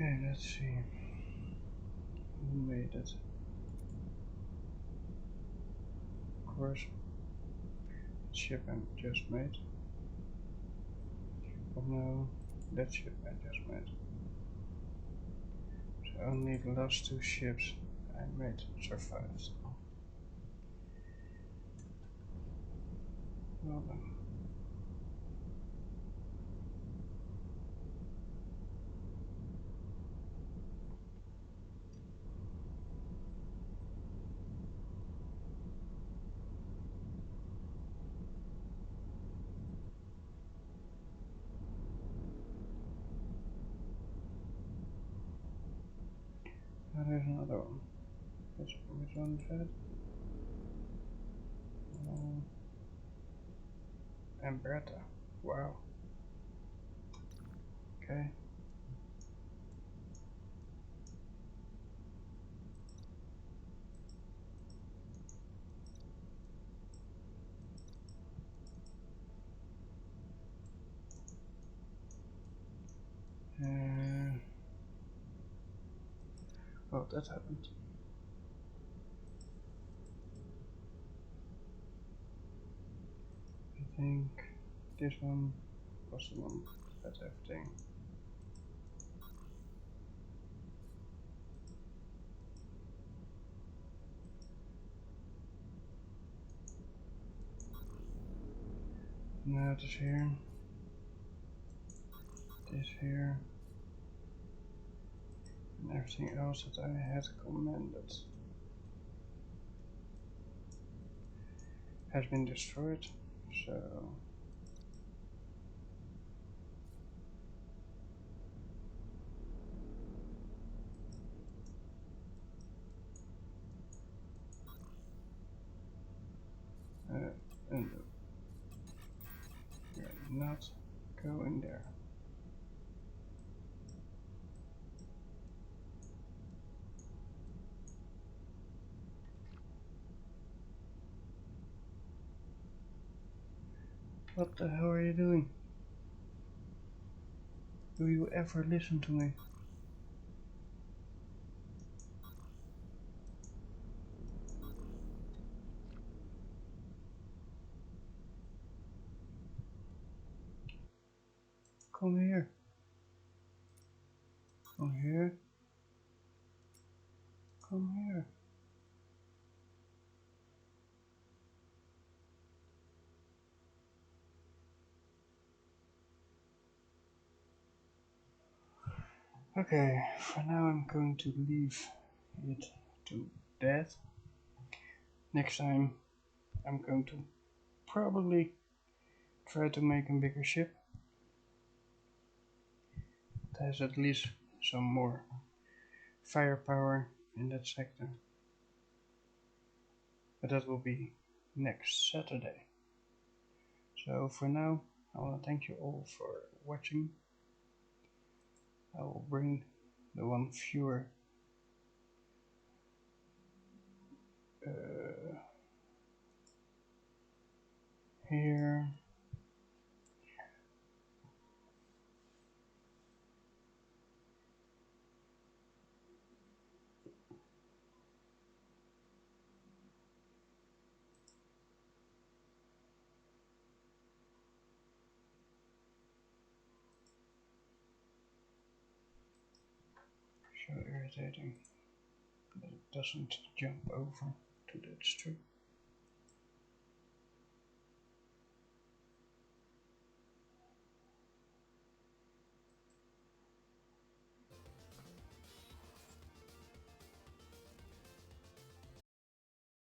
[SPEAKER 1] Okay, let's see. Who made it? Of course, the ship I just made. Oh no, that ship I just made. So only the last two ships I made survived. Well then. there's another one. Which one is that? Amberta. Wow. Okay. Oh, that happened. I think this one was the one that everything. Now this here. This here. And everything else that I had commanded has been destroyed. So and you're not going there. What the hell are you doing? Do you ever listen to me? Come here. Come here. Come here. Okay, for now I'm going to leave it to that. Next time I'm going to probably try to make a bigger ship that has at least some more firepower in that sector. But that will be next Saturday. So for now, I want to thank you all for watching. I will bring the one viewer here. So irritating that it doesn't jump over to that strip.